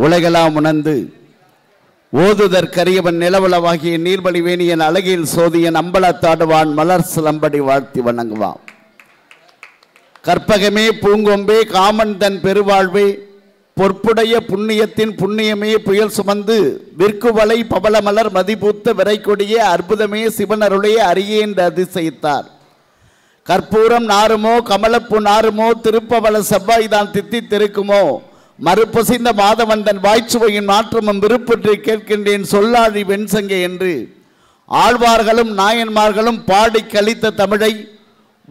உலகெல்லாம் உணர்ந்து ஓதுதற்கரியவன் நிலவளவாகிய நீர்வழி வேணியன் அழகில் சோதியன் அம்பலத்தாடுவான் மலர் சிலம்படி வாழ்த்தி வணங்குவான். கற்பகமே பூங்கொம்பே காமன் தன் பெருவாழ்வே பொற்புடைய புண்ணியத்தின் புண்ணியமே புயல் சுமந்து விற்குவலை பவளமலர் மதிபூத்த விரைக்கொடியே அற்புதமே சிவனருளே அரியேன் அதிசயித்தார். கற்பூரம் நாருமோ கமலப்பு நாருமோ திருப்பவள செவ்வாய்தான் தித்தி திருக்குமோ மறுபொசிந்த மாதவன் தன் வாய்ச்சுவையின் மாற்றமும் விருப்பற்றி கேட்கின்றேன் சொல்லாழி வெண்சங்கை என்று ஆழ்வார்களும் நாயன்மார்களும் பாடி கழித்த தமிழை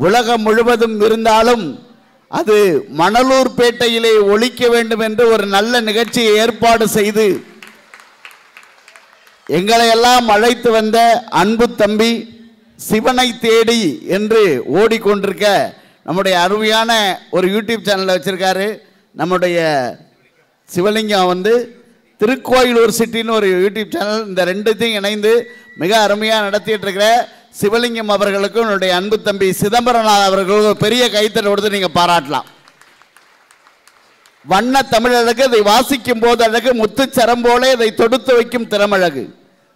உலகம் முழுவதும் இருந்தாலும் அது மணலூர்பேட்டையிலே ஒழிக்க வேண்டும் என்று ஒரு நல்ல நிகழ்ச்சியை ஏற்பாடு செய்து எங்களை எல்லாம் அழைத்து வந்த அன்பு தம்பி சிவனை தேடி என்று ஓடிக்கொண்டிருக்க நம்முடைய அருமையான ஒரு யூடியூப் சேனலை வச்சிருக்காரு. நம்முடைய சிவலிங்கம் திருக்கோயிலூர் சிட்டின்னு ஒரு யூடியூப் சேனல். இந்த ரெண்டுத்தையும் இணைந்து மிக அருமையாக நடத்திட்டு இருக்கிற சிவலிங்கம் அவர்களுக்கும் என்னுடைய அன்பு தம்பி சிதம்பரநாத் அவர்களுக்கும் பெரிய கைத்தட்டை கொடுத்து நீங்கள் பாராட்டலாம். வண்ண தமிழழகு இதை வாசிக்கும் போது அழகு முத்துச்சரம் போல இதை தொடுத்து வைக்கும் திறமழகு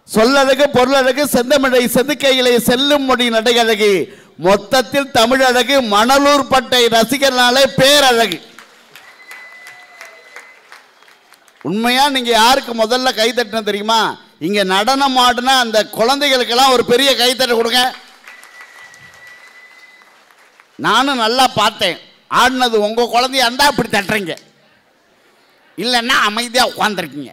சொல்லழகு பொருளழகு செந்தமிழை செதுக்கையிலே செல்லும் மொழி நடையழகு மொத்தத்தில் தமிழழகு மணலூர் பட்டை ரசிகர்னாலே பேரழகு. உண்மையா நீங்க யாருக்கு முதல்ல கைத்தட்டின தெரியுமா? இங்க நடனம் ஆடின அந்த குழந்தைகளுக்கெல்லாம் ஒரு பெரிய கைத்தட்டை கொடுங்க. நானும் நல்லா பார்த்தேன். ஆடினது உங்க குழந்தையா இருந்தா அப்படி தட்டுறீங்க, இல்லைன்னா அமைதியா உட்காந்துருக்கீங்க.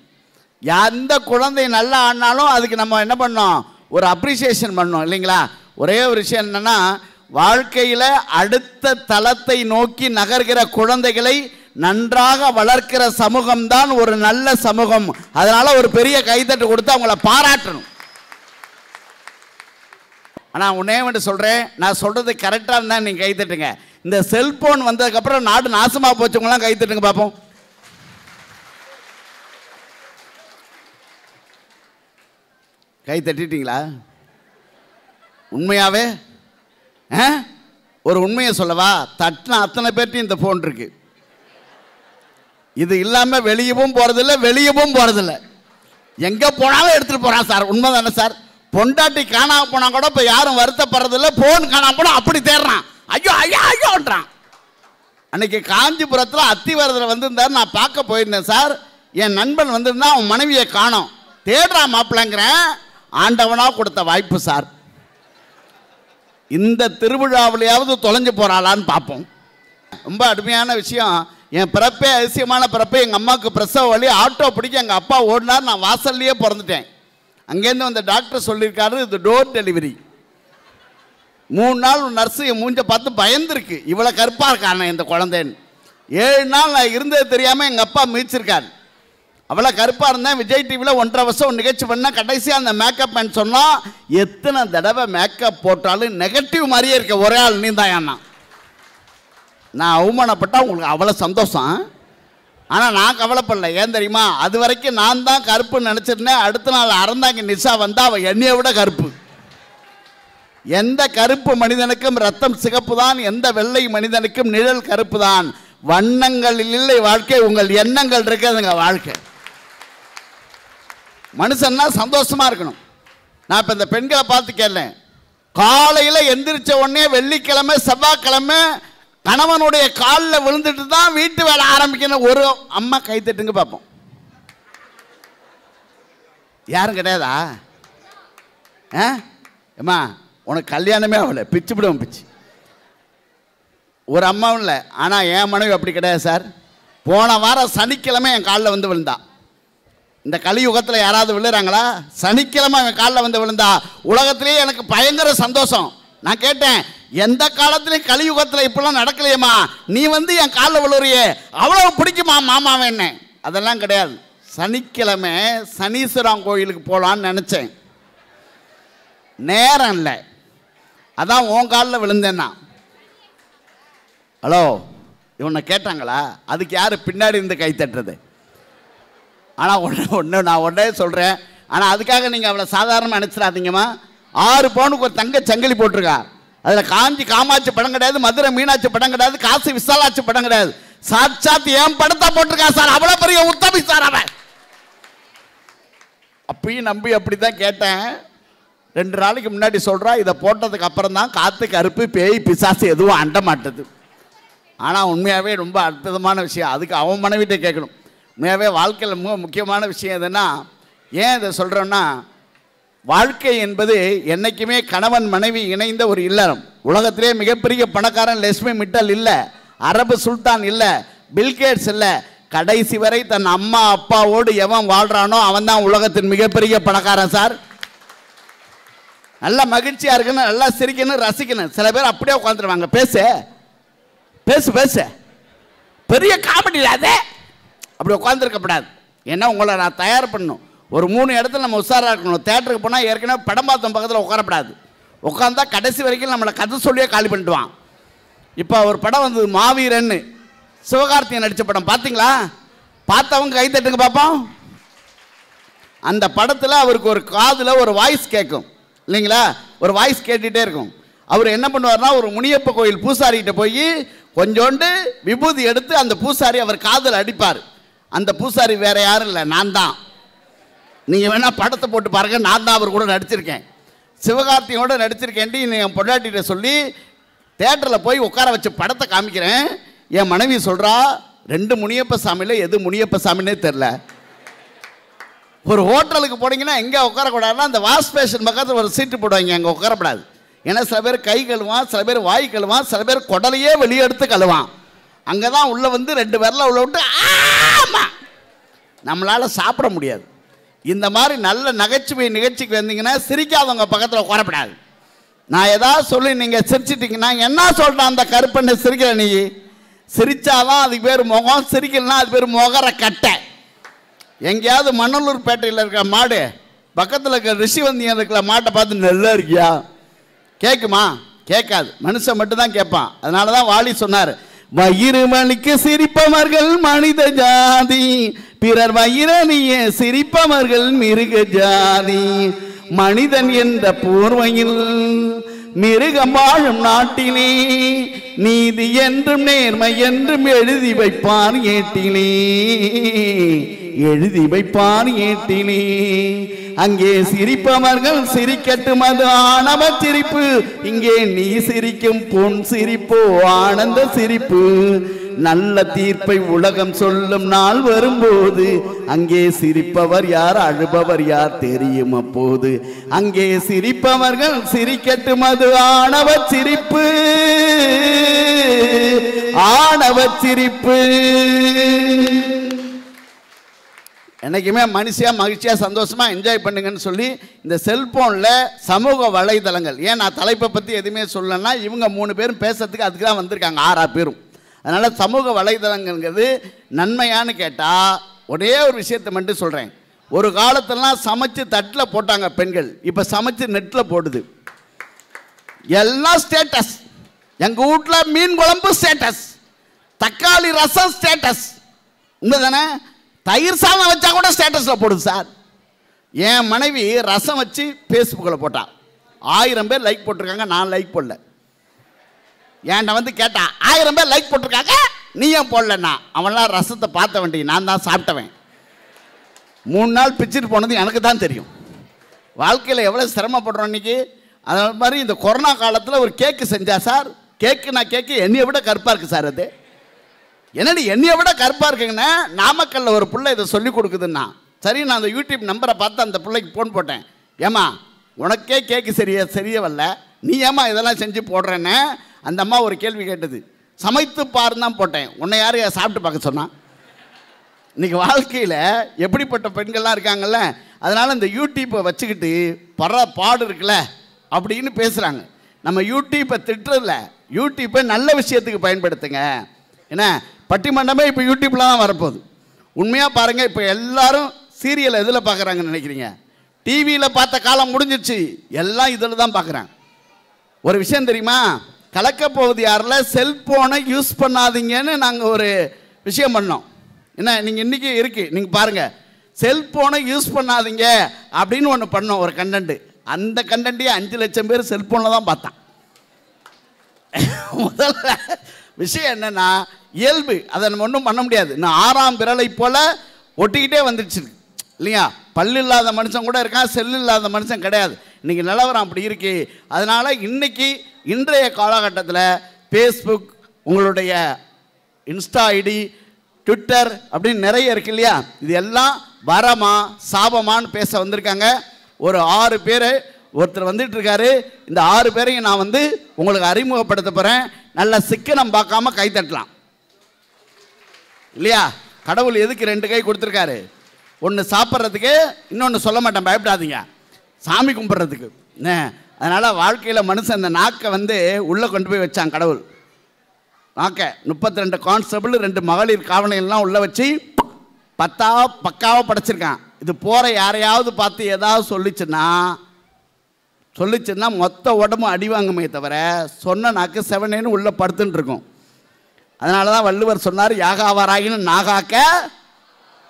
எந்த குழந்தை நல்லா ஆடினாலும் அதுக்கு நம்ம என்ன பண்ணோம், ஒரு அப்ரிசியேஷன் பண்ணோம் இல்லைங்களா? ஒரே ஒரு விஷயம் என்னன்னா, வாழ்க்கையில் அடுத்த தளத்தை நோக்கி நகர்கிற குழந்தைகளை நன்றாக வளர்க்கிற சமூகம்தான் ஒரு நல்ல சமூகம். அதனால ஒரு பெரிய கைத்தட்டு கொடுத்து அவங்கள பாராட்டணும். ஆனால் உன்னே வந்து சொல்கிறேன், நான் சொல்கிறது கரெக்டாக இருந்தால் நீங்கள் கைத்தட்டுங்க. இந்த செல்போன் வந்ததுக்கப்புறம் நாடு நாசமாக போச்சவங்களாம் கைத்தட்டுங்க பார்ப்போம். கை தட்டிட்டீங்களா? உண்மையாவே ஒரு உண்மையை சொல்லவா? தட்டின அத்தனை பேர்ட்டையும் இந்த ஃபோன் இருக்கு. இது இல்லாமல் வெளியவும் போகிறதில்ல, வெளியவும் போகிறதில்ல. எங்கே போனாலும் எடுத்துகிட்டு போகிறான் சார். உண்மை தானே சார்? பொண்டாட்டி காணாமல் போனால் கூட இப்போ யாரும் வருத்தப்படுறதில்ல. ஃபோன் காணாமல் போனால் அப்படி தேடுறான், ஐயோ ஐயோ ஐயோன்றான். அன்னைக்கு காஞ்சிபுரத்தில் அத்திவரதில் வந்திருந்தார், நான் பார்க்க போயிருந்தேன் சார். என் நண்பன் வந்திருந்தா அவன் மனைவியை காணோம், தேடுறான் மாப்பிள்ளைங்கிறேன். ஆண்டவனாக கொடுத்த வாய்ப்பு சார். இந்த திருவிழாவிலையாவது தொலைஞ்சு போகிறாளான்னு பார்ப்போம். ரொம்ப அருமையான விஷயம். என் பிறப்பே அதிசயமான பிறப்பே. எங்கள் அம்மாவுக்கு பிரசவ வலி, ஆட்டோ பிடிக்க எங்கள் அப்பா ஓடினார், நான் வாசல்லையே பிறந்துட்டேன். அங்கேருந்து வந்த டாக்டர் சொல்லியிருக்காரு, இது டோர் டெலிவரி. 3 நாள் நர்ஸு என் மூஞ்ச பார்த்து பயந்துருக்கு, இவ்வளோ கருப்பாக இருக்கானே இந்த குழந்தைன்னு. 7 நாள் நான் இருந்தது தெரியாமல் எங்கள் அப்பா மீச்சிருக்காரு. அவ்வளோ கருப்பாக இருந்தேன். விஜய் டிவியில் 1.5 வருஷம் நிகழ்ச்சி பண்ணால் கடைசியாக அந்த மேக்கப் மேன் சொன்னால், எத்தனை தடவை மேக்கப் போட்டாலும் நெகட்டிவ் மாதிரியே இருக்க ஒரே ஆள் நீ தான். ஏன்னா நான் அவமானப்பட்டால் உங்களுக்கு அவ்வளோ சந்தோஷம். ஆனால் நான் கவலைப்படல. ஏன் தெரியுமா? அது வரைக்கும் நான் தான் கருப்புன்னு நினச்சிருந்தேன். அடுத்த நாள் அறந்தாங்க நிஷா வந்தால் அவள் என்னையை விட கருப்பு. எந்த கருப்பு மனிதனுக்கும் ரத்தம் சிகப்பு தான், எந்த வெள்ளை மனிதனுக்கும் நிழல் கருப்பு தான். வண்ணங்களில் இல்லை வாழ்க்கை, உங்கள் எண்ணங்கள் இருக்கிறதுங்க வாழ்க்கை. மனுஷன்னா சந்தோஷமா இருக்கணும். நான் இப்போ இந்த பெண்களை பார்த்து கேட்டேன், காலையில் எந்திரிச்ச உடனே வெள்ளிக்கிழமை செவ்வாய்க்கிழமை கணவனுடைய காலில் விழுந்துட்டு தான் வீட்டு வேலை ஆரம்பிக்கணும். ஒரு அம்மா கைத்தட்டுங்க பார்ப்போம். யாரும் கிடையாதா? ஏம்மா உனக்கு கல்யாணமே ஆகலை, பிச்சு விடுவோம் பிச்சு. ஒரு அம்மாவும் இல்லை. ஆனால் என் மனைவி அப்படி கிடையாது சார். போன வாரம் சனிக்கிழமை என் காலில் வந்து விழுந்தா. இந்த கலியுகத்தில் யாராவது விழுறாங்களா? சனிக்கிழமை என் காலில் வந்து விழுந்தா. உலகத்திலேயே எனக்கு பயங்கர சந்தோஷம். நான் கேட்டேன், எந்த காலத்திலையும் கலியுகத்தில் இப்படிலாம் நடக்கலையம்மா, நீ வந்து என் காலில் விழுறியே, அவ்வளோ பிடிக்குமா மாமாவை என்ன? அதெல்லாம் கிடையாது. சனிக்கிழமை சனீஸ்வரன் கோயிலுக்கு போகலான்னு நினச்சேன். நேரம் இல்லை, அதான் உன் காலில் விழுந்தேன்னா. ஹலோ, இவனை கேட்டாங்களா? அதுக்கு யார் பின்னாடி இருந்து கை தட்டுறது? ஆனால் ஒன்று நான் உடனே சொல்கிறேன், ஆனால் அதுக்காக நீங்கள் அவளை சாதாரணமாக நினச்சிடாதீங்கம்மா. 6 பவுனுக்கு ஒரு தங்க சங்கிலி போட்டிருக்கா. அதில் காஞ்சி காமாட்சி படம் கிடையாது, மதுரை மீனாட்சி படம் கிடையாது, காசி விசாலாட்சி படம் கிடையாது. சாட்சாத் என் படத்தை போட்டிருக்கா சார். அவ்வளோ பெரிய உத்தமி சார் அவன். அப்பயும் நம்பி அப்படி தான் கேட்டேன். 2 நாளைக்கு முன்னாடி சொல்கிறா, இதை போட்டதுக்கு அப்புறம் தான் காற்று கருப்பு பேய் பிசாசு எதுவும் அண்ட மாட்டுது. ஆனால் உண்மையாகவே ரொம்ப அற்புதமான விஷயம். அதுக்கு அவன் மனைவிட்ட கேட்கணும். உண்மையாகவே வாழ்க்கையில் மிக முக்கியமான விஷயம் எதுன்னா, ஏன் இதை சொல்கிறோன்னா, வாழ்க்கை என்பது என்றைக்குமே கணவன் மனைவி இணைந்த ஒரு இல்லறம். உலகத்திலே மிகப்பெரிய பணக்காரன் லட்சுமி மிட்டல் இல்லை, அரபு சுல்தான் இல்லை, பில்கேட்ஸ் இல்லை. கடைசி வரை தன் அம்மா அப்பாவோடு எவன் வாழ்கிறானோ அவன் தான் உலகத்தின் மிகப்பெரிய பணக்காரன் சார். நல்லா மகிழ்ச்சியாக இருக்கணும், நல்லா சிரிக்கணும், ரசிக்கணும். சில பேர் அப்படியே உட்காந்துருவாங்க. பேசு பேசு பேசு, பெரிய காமெடி அதே அப்படி உட்காந்துருக்கப்படாது. ஏன்னா உங்களை நான் தயார் பண்ணணும். ஒரு 3 இடத்துல நம்ம உஷாராக இருக்கணும். தேட்டருக்கு போனால் ஏற்கனவே படம் பார்த்தோம் பக்கத்தில் உட்காரப்படாது. உட்காந்தா கடைசி வரைக்கும் நம்மளை கதை சொல்லியே காலி பண்ணிட்டுவான். இப்போ ஒரு படம் வந்தது, மாவீரன்னு, சிவகார்த்திகேயன் நடித்த படம். பார்த்தீங்களா? பார்த்தவங்க கை தட்டுங்க பார்ப்போம். அந்த படத்தில் அவருக்கு ஒரு காதில் ஒரு வாய்ஸ் கேட்கும் இல்லைங்களா? ஒரு வாய்ஸ் கேட்டுகிட்டே இருக்கும். அவர் என்ன பண்ணுவார்னா, ஒரு முனியப்ப கோயில் பூசாரிகிட்ட போய் கொஞ்சோண்டு விபூதி எடுத்து அந்த பூசாரி அவர் காதில் அடிப்பார். அந்த பூசாரி வேற யாரும் இல்லை, நான் தான். நீங்கள் வேணால் படத்தை போட்டு பாருங்க, நான் தான் அவர் கூட நடிச்சிருக்கேன். சிவகார்த்திகோட நடிச்சிருக்கேன்ட்டு என் பொண்டாட்டிகிட்ட சொல்லி தேட்டரில் போய் உட்கார வச்சு படத்தை காமிக்கிறேன். என் மனைவி சொல்கிறா, 2 முனியப்ப சாமியில் எது முனியப்ப சாமின்னே தெரில. ஒரு ஹோட்டலுக்கு போனீங்கன்னா எங்கே உட்காரக்கூடாதுன்னா அந்த வாஷ் பேஷன் பக்கத்தில் ஒரு சீட்டு போடுவாங்க, அங்கே உட்காரப்படாது. ஏன்னா சில பேர் கை கழுவான், சில பேர் வாய் கழுவான், சில பேர் குடலையே வெளியே எடுத்து கழுவான். அங்கே தான் உள்ளே வந்து 2 விரல உள்ள விட்டு ஆமாம் நம்மளால் சாப்பிட முடியாது. இந்த மாதிரி நல்ல நகைச்சுவை நிகழ்ச்சிக்கு வந்தீங்கன்னா சிரிக்காதவங்க பக்கத்தில் உட்காரப்படாது. நான் ஏதாவது சொல்லி நீங்கள் சிரிச்சிட்டிங்கன்னா, என்ன சொல்கிறேன் அந்த கருப்பண்ணை சிரிக்கிற, நீ சிரிச்சாதான் அதுக்கு பேர் முகம், சிரிக்கலன்னா அது பேர் முகர கட்டை. எங்கேயாவது மணலூர் பேட்டையில் இருக்கிற மாடு பக்கத்தில் இருக்கிற ரிஷிவந்தியம் இருக்கிற மாட்டை பார்த்து நல்லா இருக்கியா கேட்குமா? கேட்காது. மனுஷன் மட்டும்தான் கேட்பான். அதனால தான் வாலி சொன்னார், வயிறு வலிக்கு சிரிப்பவர்கள் மனித ஜாதி, பிறர் வயிறணிய சிரிப்பவர்கள் மிருக ஜாதி. மனிதன் என்ற போர்வையில் மிருகம் வாழும் நாட்டிலே நீதி என்றும் நேர்மை என்றும் எழுதி வைப்பார் ஏட்டிலே, எழுதி வைப்பார் ஏட்டிலே. அங்கே சிரிப்பவர்கள் சிரிக்கட்டும், அது ஆணவ சிரிப்பு. இங்கே நீ சிரிக்கும் பொன் சிரிப்போ ஆனந்த சிரிப்பு. நல்ல தீர்ப்பை உலகம் சொல்லும் நாள் வரும்போது அங்கே சிரிப்பவர் யார், அழுபவர் யார் தெரியும் அப்போது. அங்கே சிரிப்பவர்கள் சிரிக்கட்டும், அது ஆணவ சிரிப்பு, ஆணவ சிரிப்பு. என்றைக்குமே மனுஷியாக மகிழ்ச்சியாக சந்தோஷமாக என்ஜாய் பண்ணுங்கன்னு சொல்லி இந்த செல்ஃபோனில் சமூக வலைதளங்கள், ஏன் நான் தலைப்பை பற்றி எதுவுமே சொல்லலைன்னா இவங்க 3 பேரும் பேசுறதுக்கு அதுக்கு தான் வந்திருக்காங்க, 6 பேரும். அதனால் சமூக வலைதளங்கிறது நன்மையான்னு கேட்டால் ஒரே ஒரு விஷயத்தை மட்டும் சொல்கிறேன். ஒரு காலத்திலலாம் சமைச்சு தட்டில் போட்டாங்க பெண்கள், இப்போ சமைச்சு நெட்டில் போடுது. எல்லாம் ஸ்டேட்டஸ். எங்கள் வீட்டில் மீன் குழம்பு ஸ்டேட்டஸ், தக்காளி ரசம் ஸ்டேட்டஸ். உண்மை தானே? தயிர் சாதம் வச்சா கூட ஸ்டேட்டஸில் போடுது சார். என் மனைவி ரசம் வச்சு ஃபேஸ்புக்கில் போட்டான், 1000 பேர் லைக் போட்டிருக்காங்க, நான் லைக் போடல. என்கிட்ட வந்து கேட்டான், 1000 பேர் லைக் போட்டிருக்காங்க நீ ஏன் போடலன்னா, அவன்லாம் ரசத்தை பார்த்த வேண்டிய, நான் தான் சாப்பிட்டவன். 3 நாள் பிச்சுட்டு போனது எனக்கு தான் தெரியும். வாழ்க்கையில் எவ்வளோ சிரமப்படுறோம் இன்றைக்கி. அது மாதிரி இந்த கொரோனா காலத்தில் ஒரு கேக்கு செஞ்சா சார், கேக்கு என்னையை விட கருப்பாக இருக்குது சார். அது என்னடி என்னையை விட கருப்பாக இருக்குங்கன்னா, நாமக்கல்லில் ஒரு பிள்ளை இதை சொல்லி கொடுக்குதுன்னா, சரி நான் அந்த யூடியூப் நம்பரை பார்த்து அந்த பிள்ளைக்கு ஃபோன் போட்டேன். ஏம்மா உனக்கே கேக்கு சரியே வரல, நீ ஏம்மா இதெல்லாம் செஞ்சு போடுறேன்னு அந்த அம்மா ஒரு கேள்வி கேட்டது. சமைத்து பாருன்னு தான் போட்டேன். உன்னை யார் சாப்பிட்டு பார்க்க சொன்னான்? இன்றைக்கி வாழ்க்கையில் எப்படிப்பட்ட பெண்கள்லாம் இருக்காங்கல்ல. அதனால் இந்த யூடியூப்பை வச்சுக்கிட்டு பாடு இருக்குல்ல அப்படின்னு பேசுகிறாங்க. நம்ம யூடியூப்பை திட்டுறதில்ல, யூடியூப்பை நல்ல விஷயத்துக்கு பயன்படுத்துங்க. ஏன்னா பட்டிமண்டமே இப்போ யூடியூப்பில் தான் வரப்போகுது. உண்மையாக பாருங்கள், இப்போ எல்லோரும் சீரியல் எதில் பார்க்குறாங்கன்னு நினைக்கிறீங்க? டிவியில் பார்த்த காலம் முடிஞ்சிச்சு, எல்லாம் இதில் தான் பார்க்குறேன். ஒரு விஷயம் தெரியுமா, கலக்கப் போவது யாரில் செல்ஃபோனை யூஸ் பண்ணாதீங்கன்னு நாங்கள் ஒரு விஷயம் பண்ணோம். என்ன நீங்கள் இன்றைக்கி இருக்குது, நீங்கள் பாருங்கள், செல்ஃபோனை யூஸ் பண்ணாதீங்க அப்படின்னு ஒன்று பண்ணோம், ஒரு கண்டென்ட்டு. அந்த கண்டென்ட்டையே 5 லட்சம் பேர் செல்ஃபோனில் தான் பார்த்தான். முதல்ல விஷயம் என்னென்னா இயல்பு, அதை நம்ம ஒன்றும் பண்ண முடியாது. இன்னும் 6ஆம் விரலை போல் ஒட்டிக்கிட்டே வந்துடுச்சு இல்லையா. பல்லு இல்லாத மனுஷன் கூட இருக்கான், செல்லு இல்லாத மனுஷன் கிடையாது. இன்றைக்கி நிலவரம் அப்படி இருக்கு. அதனால் இன்றைய காலகட்டத்தில் ஃபேஸ்புக், உங்களுடைய இன்ஸ்டா ஐடி, ட்விட்டர் அப்படின்னு நிறைய இருக்கு இல்லையா, இது எல்லாம் வரமா சாபமானு பேச வந்திருக்காங்க. ஒரு 6 பேர் ஒருத்தர் வந்துட்டு இருக்காரு. இந்த 6 பேரையும் நான் உங்களுக்கு அறிமுகப்படுத்த போகிறேன். நல்ல சிக்கனம் பார்க்காம கை தட்டலாம் இல்லையா. கடவுள் எதுக்கு 2 கை கொடுத்துருக்காரு? ஒன்று சாப்பிட்றதுக்கு, இன்னொன்று சொல்ல மாட்டேன், பயப்படாதீங்க, சாமி கும்பிட்றதுக்கு. அதனால் வாழ்க்கையில் மனுஷன் இந்த நாக்கை உள்ளே கொண்டு போய் வச்சான் கடவுள். நாக்கை 32 கான்ஸ்டபிள் 2 மகளிர் காவலையெல்லாம் உள்ளே வச்சு பக்காவாக படைச்சிருக்கான். இது போகிற யாரையாவது பார்த்து ஏதாவது சொல்லிச்சுன்னா மொத்த உடம்பும் அடிவாங்குமே தவிர சொன்ன நாக்கு செவனேன்னு உள்ளே படுத்துன்னு இருக்கும். அதனால தான் வள்ளுவர் சொன்னார், யாகாவாராயின்னு நாகாக்க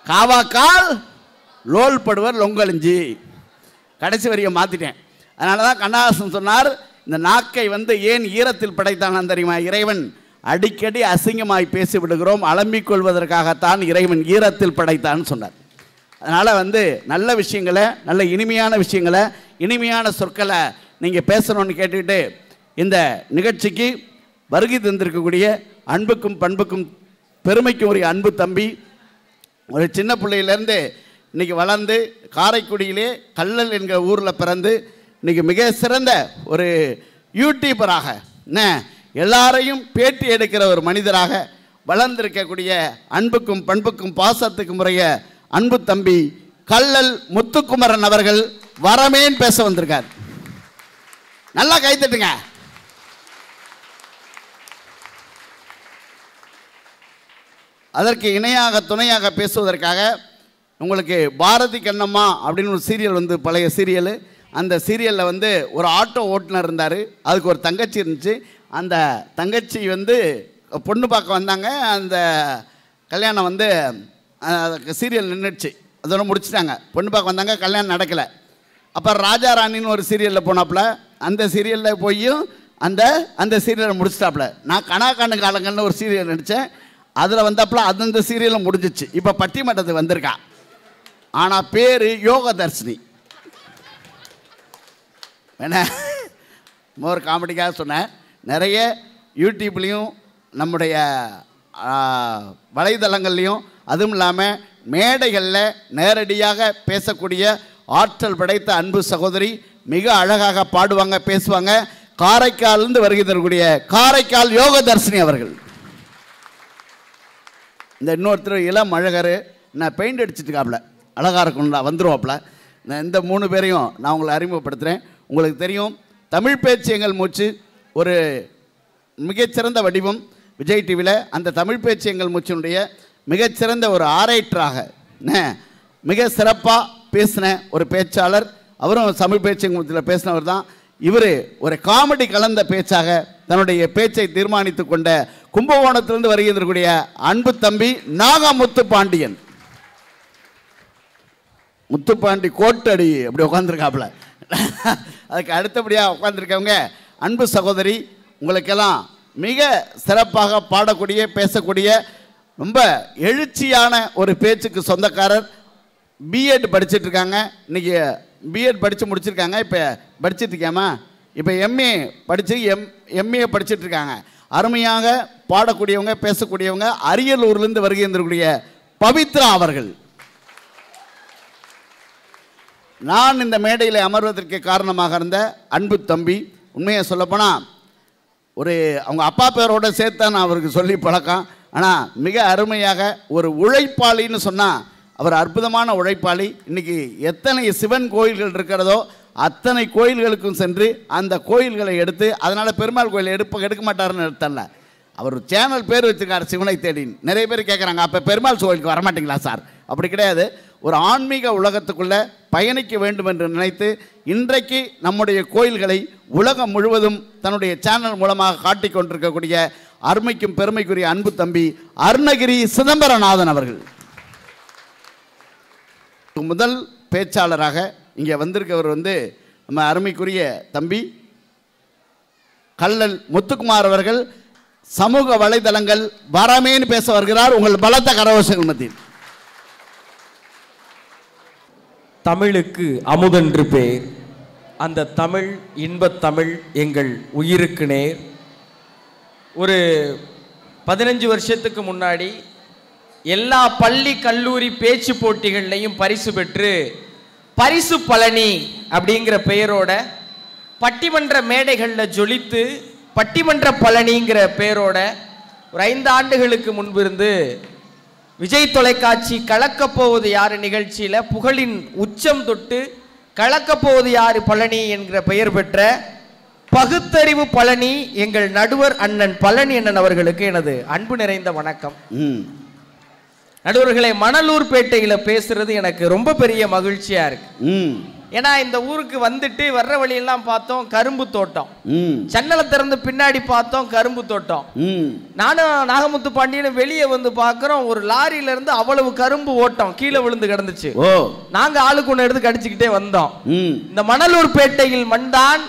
காவாக்கால் லோல் படுவர் லொங்கழிஞ்சி. கடைசி வரியை மாற்றிட்டேன். அதனால தான் கண்ணதாசன் சொன்னார், இந்த நாக்கை ஏன் ஈரத்தில் படைத்தான் தெரியுமா? இறைவன் அடிக்கடி அசிங்கமாய் பேசி விடுகிறோம், அலம்பிக் கொள்வதற்காகத்தான் இறைவன் ஈரத்தில் படைத்தான்னு சொன்னார். அதனால் நல்ல விஷயங்களை, நல்ல இனிமையான விஷயங்களை, இனிமையான சொற்களை நீங்கள் பேசணும்னு கேட்டுக்கிட்டு இந்த நிகழ்ச்சிக்கு வருகை தந்திருக்கக்கூடிய அன்புக்கும் பண்புக்கும் பெருமைக்கும் ஒரு அன்பு தம்பி, ஒரு சின்ன பிள்ளையிலேருந்து இன்றைக்கி வளர்ந்து காரைக்குடியிலே கல்லல் என்கிற ஊரில் பிறந்து இன்றைக்கி மிக சிறந்த ஒரு யூடியூபராக எல்லாரையும் பேட்டி எடுக்கிற ஒரு மனிதராக வளர்ந்திருக்கக்கூடிய அன்புக்கும் பண்புக்கும் பாசத்துக்கும் முறைய அன்பு தம்பி கல்லல் முத்துக்குமரன் அவர்கள் வரமேன் பேச வந்திருக்கார். நல்லா கைத்தட்டுங்க. அதற்கு இணையாக துணையாக பேசுவதற்காக உங்களுக்கு பாரதி கண்ணம்மா அப்படின்னு ஒரு சீரியல் பழைய சீரியல். அந்த சீரியலில் ஒரு ஆட்டோ ஓட்டுநர் இருந்தார். அதுக்கு ஒரு தங்கச்சி இருந்துச்சு. அந்த தங்கச்சி பொண்ணு பார்க்க வந்தாங்க. அந்த கல்யாணம் சீரியல் நின்றுச்சு, அதோட முடிச்சிட்டாங்க. பொண்ணு பார்க்க வந்தாங்க, கல்யாணம் நடக்கலை. அப்புறம் ராஜா ராணின்னு ஒரு சீரியலில் போனாப்புல. அந்த சீரியலில் போயும் அந்த சீரியலை முடிச்சிட்டாப்புல. நான் கணக்கான காலங்கள்னு ஒரு சீரியல் நடித்தேன், அதில் வந்தாப்புல அந்த சீரியலும் முடிஞ்சிச்சு. இப்போ பட்டிமன்றத்துக்கு வந்திருக்கா. ஆனால் பேர் யோகதர்ஷினி. என்ன ஒரு காமெடிக்காக சொன்னேன். நிறைய யூடியூப்லேயும் நம்முடைய வலைதளங்கள்லேயும் அதுவும் இல்லாமல் மேடைகளில் நேரடியாக பேசக்கூடிய ஆற்றல் படைத்த அன்பு சகோதரி. மிக அழகாக பாடுவாங்க, பேசுவாங்க. காரைக்காலிருந்து வருகை தரக்கூடிய காரைக்கால் யோகதர்ஷினி அவர்கள். இந்த இன்னொருத்தர் இளம் அழகர், நான் பெயிண்ட் அடிச்சுட்டுக்காப்புல, அழகாக இருக்கும்ல, வந்துடுவாப்புல. நான் இந்த 3 பேரையும் நான் உங்களை அறிமுகப்படுத்துகிறேன். உங்களுக்கு தெரியும், தமிழ் பேச்சு எங்கள் மூச்சு ஒரு மிகச்சிறந்த வடிவம் விஜய் டிவியில். அந்த தமிழ் பேச்சு எங்கள் மூச்சினுடைய மிகச்சிறந்த ஒரு ஆரைட்டராக மிக சிறப்பாக பேசின ஒரு பேச்சாளர். அவரும் தமிழ் பேச்சு எங்கள் மூச்சில் பேசினவர் தான். இவர் ஒரு காமெடி கலந்த பேச்சாக தன்னுடைய பேச்சை தீர்மானித்து கொண்ட கும்பகோணத்திலிருந்து வருகின்றக்கூடிய அன்பு தம்பி நாகமுத்து பாண்டியன். முத்துப்பாண்டி கோட்டடி அப்படி உட்காந்துருக்காப்புல. அதுக்கு அடுத்தபடியாக உட்காந்துருக்கவங்க அன்பு சகோதரி. உங்களுக்கெல்லாம் மிக சிறப்பாக பாடக்கூடிய, பேசக்கூடிய, ரொம்ப எழுச்சியான ஒரு பேச்சுக்கு சொந்தக்காரர். பிஎட் படிச்சுட்ருக்காங்க. இன்றைக்கி பிஎட் படித்து முடிச்சிருக்காங்க. இப்போ படிச்சுட்ருக்காமா, இப்போ எம்ஏ படித்து எம்ஏ படிச்சுட்ருக்காங்க. அருமையாக பாடக்கூடியவங்க, பேசக்கூடியவங்க. அரியலூர்லேருந்து வருகை இருந்திருக்கூடிய பவித்ரா அவர்கள். நான் இந்த மேடையில் அமர்வதற்கு காரணமாக இருந்த அன்பு தம்பி. உண்மையை சொல்லப்போனால் அவங்க அப்பா பேரோடு சேர்த்தா நான் அவருக்கு சொல்லி பழக்கம். ஆனால் மிக அருமையாக ஒரு உழைப்பாளின்னு சொன்னால் அவர் அற்புதமான உழைப்பாளி. இன்றைக்கி எத்தனை சிவன் கோயில்கள் இருக்கிறதோ அத்தனை கோயில்களுக்கும் சென்று அந்த கோயில்களை எடுத்து, அதனால் பெருமாள் கோயில் எடுக்க மாட்டாருன்னு எடுத்தல, அவர் சேனல் பேர் வச்சுருக்கார் சிவனை தேடின்னு. நிறைய பேர் கேட்குறாங்க, அப்போ பெருமாள் கோயிலுக்கு வரமாட்டிங்களா சார்? அப்படி கிடையாது. ஒரு ஆன்மீக உலகத்துக்குள்ள பயணிக்க வேண்டும் என்று நினைத்து இன்றைக்கு நம்முடைய கோயில்களை உலகம் முழுவதும் தன்னுடைய சேனல் மூலமாக காட்டிக் கொண்டிருக்கக்கூடிய அருமைக்கும் பெருமைக்குரிய அன்பு தம்பி அருணகிரி சிதம்பரநாதன் அவர்கள் முதல் பேச்சாளராக இங்கே வந்திருக்கவர் நம்ம அருமைக்குரிய தம்பி கள்ளல் முத்துக்குமார் அவர்கள். சமூக வலைதளங்கள் வரமேன்னு பேச வருகிறார். உங்கள் பலத்த கரகோஷங்கள் மத்தியில். தமிழுக்கு அமுதென்று பேர், அந்த தமிழ் இன்பத் தமிழ் எங்கள் உயிருக்கு நேர். ஒரு 15 வருஷத்துக்கு முன்னாடி எல்லா பள்ளி கல்லூரி பேச்சு போட்டிகள்லையும் பரிசு பெற்று பரிசு பழனி அப்படிங்கிற பெயரோட பட்டிமன்ற மேடைகளில் ஜொலித்து பட்டிமன்ற பழனிங்கிற பெயரோட ஒரு 5 ஆண்டுகளுக்கு முன்பு இருந்து விஜய் தொலைக்காட்சி கலக்கப்போவது யாரு நிகழ்ச்சியில் புகழின் உச்சம் தொட்டு கலக்கப்போவது யாரு பழனி என்கிற பெயர் பெற்ற பகுத்தறிவு பழனி எங்கள் நடுவர் அண்ணன் பழனி அண்ணன் அவர்களுக்கு எனது அன்பு நிறைந்த வணக்கம். நடுவர்களை, மணலூர் பேட்டையில் பேசுறது எனக்கு ரொம்ப பெரிய மகிழ்ச்சியா இருக்கு. ஏன்னா இந்த ஊருக்கு வந்துட்டு வர்ற வழியெல்லாம் பார்த்தோம் கரும்பு தோட்டம், சன்னலை திறந்து பின்னாடி பார்த்தோம் கரும்பு தோட்டம். நானும் நாகமுத்து பாண்டியனும் வெளியே வந்து பார்க்கிறோம், ஒரு லாரியில இருந்து அவ்வளவு கரும்பு ஓட்டம் கீழே விழுந்து கிடந்துச்சு. நாங்க ஆளுக்கு ஒன்று எடுத்து கடிச்சுக்கிட்டே வந்தோம். இந்த மணலூர் பேட்டையில் மண்தான்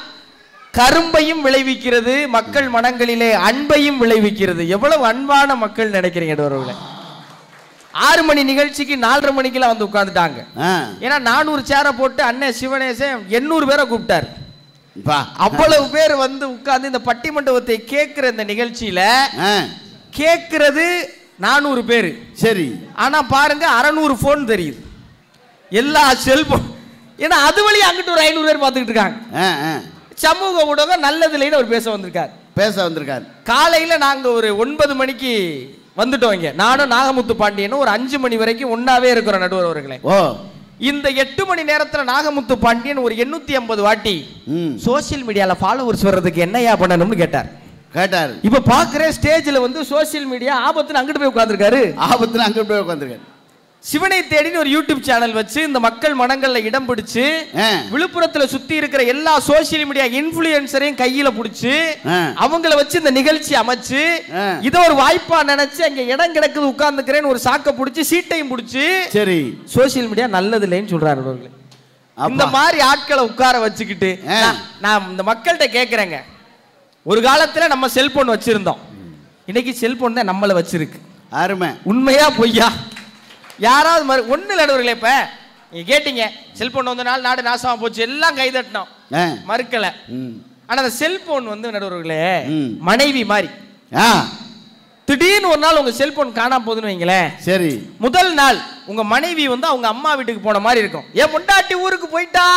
கரும்பையும் விளைவிக்கிறது, மக்கள் மனங்களிலே அன்பையும் விளைவிக்கிறது. எவ்வளவு அன்பான மக்கள் நினைக்கிறீங்க நடுவர்களே. 6 மணி நிகழ்ச்சிக்கு 4:30 மணிக்கெல்லாம் வந்து உட்கார்ந்துட்டாங்க. ஏன்னா 400 சேரை போட்டு அண்ணன் சிவனேசன் 800 பேரை கூப்பிட்டாரு. அவ்வளவு பேர் வந்து உட்கார்ந்து இந்த பட்டிமண்டபத்தை கேட்கிற இந்த நிகழ்ச்சியில கேட்கிறது 400 பேரு. சரி, ஆனா பாருங்க 600 போன் தெரியுது, எல்லா செல்போன். ஏன்னா அது வழி அங்கிட்டு ஒரு 500 பேர் பார்த்துக்கிட்டு இருக்காங்க. சமூக ஊடகம் நல்லதுலன்னு அவர் பேச வந்திருக்காரு. காலையில நாங்க ஒரு 9 மணிக்கு வந்துட்டோம். இங்க நானும் நாகமுத்து பாண்டியனும் ஒரு 5 மணி வரைக்கும் ஒன்னாவே இருக்கிறோம் நடுவர் அவர்களே. இந்த 8 மணி நேரத்துல நாகமுத்து பாண்டியன் ஒரு 850 வாட்டி சோசியல் மீடியால ஃபாலோவர்ஸ் வர்றதுக்கு என்னையா பண்ணணும்னு கேட்டார். இப்ப பாக்குறேன் ஸ்டேஜ்ல சோசியல் மீடியா ஆபத்துல அங்கிட்டு போய் உட்கார்ந்துருக்காரு. சிவனை தேடின்னு ஒரு யூடியூப் சேனல் வச்சு இந்த மக்கள் மனங்கள்ல இடம் பிடிச்சு விழுப்புரத்துல சுத்தி இருக்கிற எல்லா சோசியல் மீடியா இன்ஃப்ளூயன்சரையும் கையில பிடிச்சு அவங்கள வச்சு இந்த நிகழ்ச்சி அமைச்சு இத ஒரு வாய்ப்பா நினைச்சு அங்க இடம் கிடக்குது உட்கார்ந்துக்கிறேன்னு ஒரு சாக்க பிடிச்சி சீட்டையும் பிடிச்சு சரி சோசியல் மீடியா நல்லது இல்லைன்னு சொல்றாரு. இந்த மாதிரி ஆட்களை உட்கார வச்சுக்கிட்டு நான் இந்த மக்கள்கிட்ட கேட்கிறேங்க, ஒரு காலத்துல நம்ம செல்போன் வச்சிருந்தோம், இன்னைக்கு செல்போன் தான் நம்மள வச்சிருக்கு. அருமை. உண்மையா பொய்யா? யாராவது ஒண்ணு நடுவர்களே, இப்ப நீங்க கேட்டீங்க செல்போன் வந்தனால நாடு நாசமா போச்சு, எல்லாம் கைதட்டணும், மறுக்கல. ஆனா அந்த செல்போன் நடுவர்களே மனைவி மாதிரி. திடீர்னு ஒரு நாள் உங்க செல்போன் காணாம போகுதுன்னு வைங்களேன், சரி, முதல் நாள் உங்க மனைவி அவங்க அம்மா வீட்டுக்கு போன மாதிரி இருக்கும். ஏன் பொண்டாட்டி ஊருக்கு போயிட்டா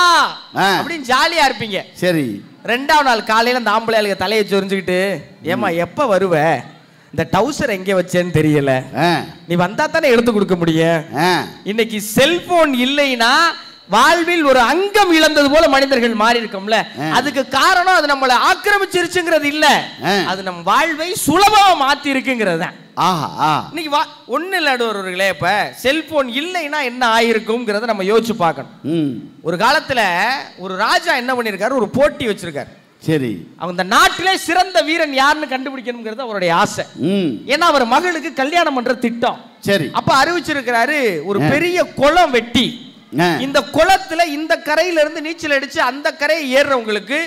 அப்படின்னு ஜாலியா இருப்பீங்க. சரி, 2ஆவது நாள் காலையில அந்த ஆம்பளையாளுக்கு தலையை சொரிஞ்சுக்கிட்டு, ஏமா எப்ப வருவ, இந்த டவுசர் எங்க வச்சேன்னு தெரியல, நீ வந்தா தானே எடுத்து கொடுக்க முடியும். இன்னைக்கு செல்போன் இல்லைன்னா வாழ்வில் ஒரு அங்கம் இழந்தது போல மனிதர்கள் மாறி இருக்கோம்ல. அதுக்கு காரணம் அது நம்மளை ஆக்கிரமிச்சிருச்சுங்கிறது இல்ல, அது நம் வாழ்வை சுலபமா மாத்தி இருக்குங்கிறது தான். இன்னைக்கு ஒண்ணு இல்லாதவர்களே, இப்ப செல்போன் இல்லைன்னா என்ன ஆயிருக்கும்ங்கிறத நம்ம யோசிச்சு பார்க்கணும். ஒரு காலத்துல ஒரு ராஜா என்ன பண்ணிருக்காரு, ஒரு போட்டி வச்சிருக்காரு. சரி, அவங்க நாட்டிலே சிறந்த வீரன் யாருன்னு கண்டுபிடிக்கணும்ங்கிறது அவருடைய ஆசை. ஏன்னா அவர் மகளுக்கு கல்யாணம் பண்ற திட்டம். சரி, அப்ப அறிவிச்சிருக்கிறாரு ஒரு பெரிய குளம் வெட்டி, இந்த குளத்துல இந்த கரையில இருந்து நீச்சல் அடிச்சு அந்த கரையை ஏறுறவங்களுக்கு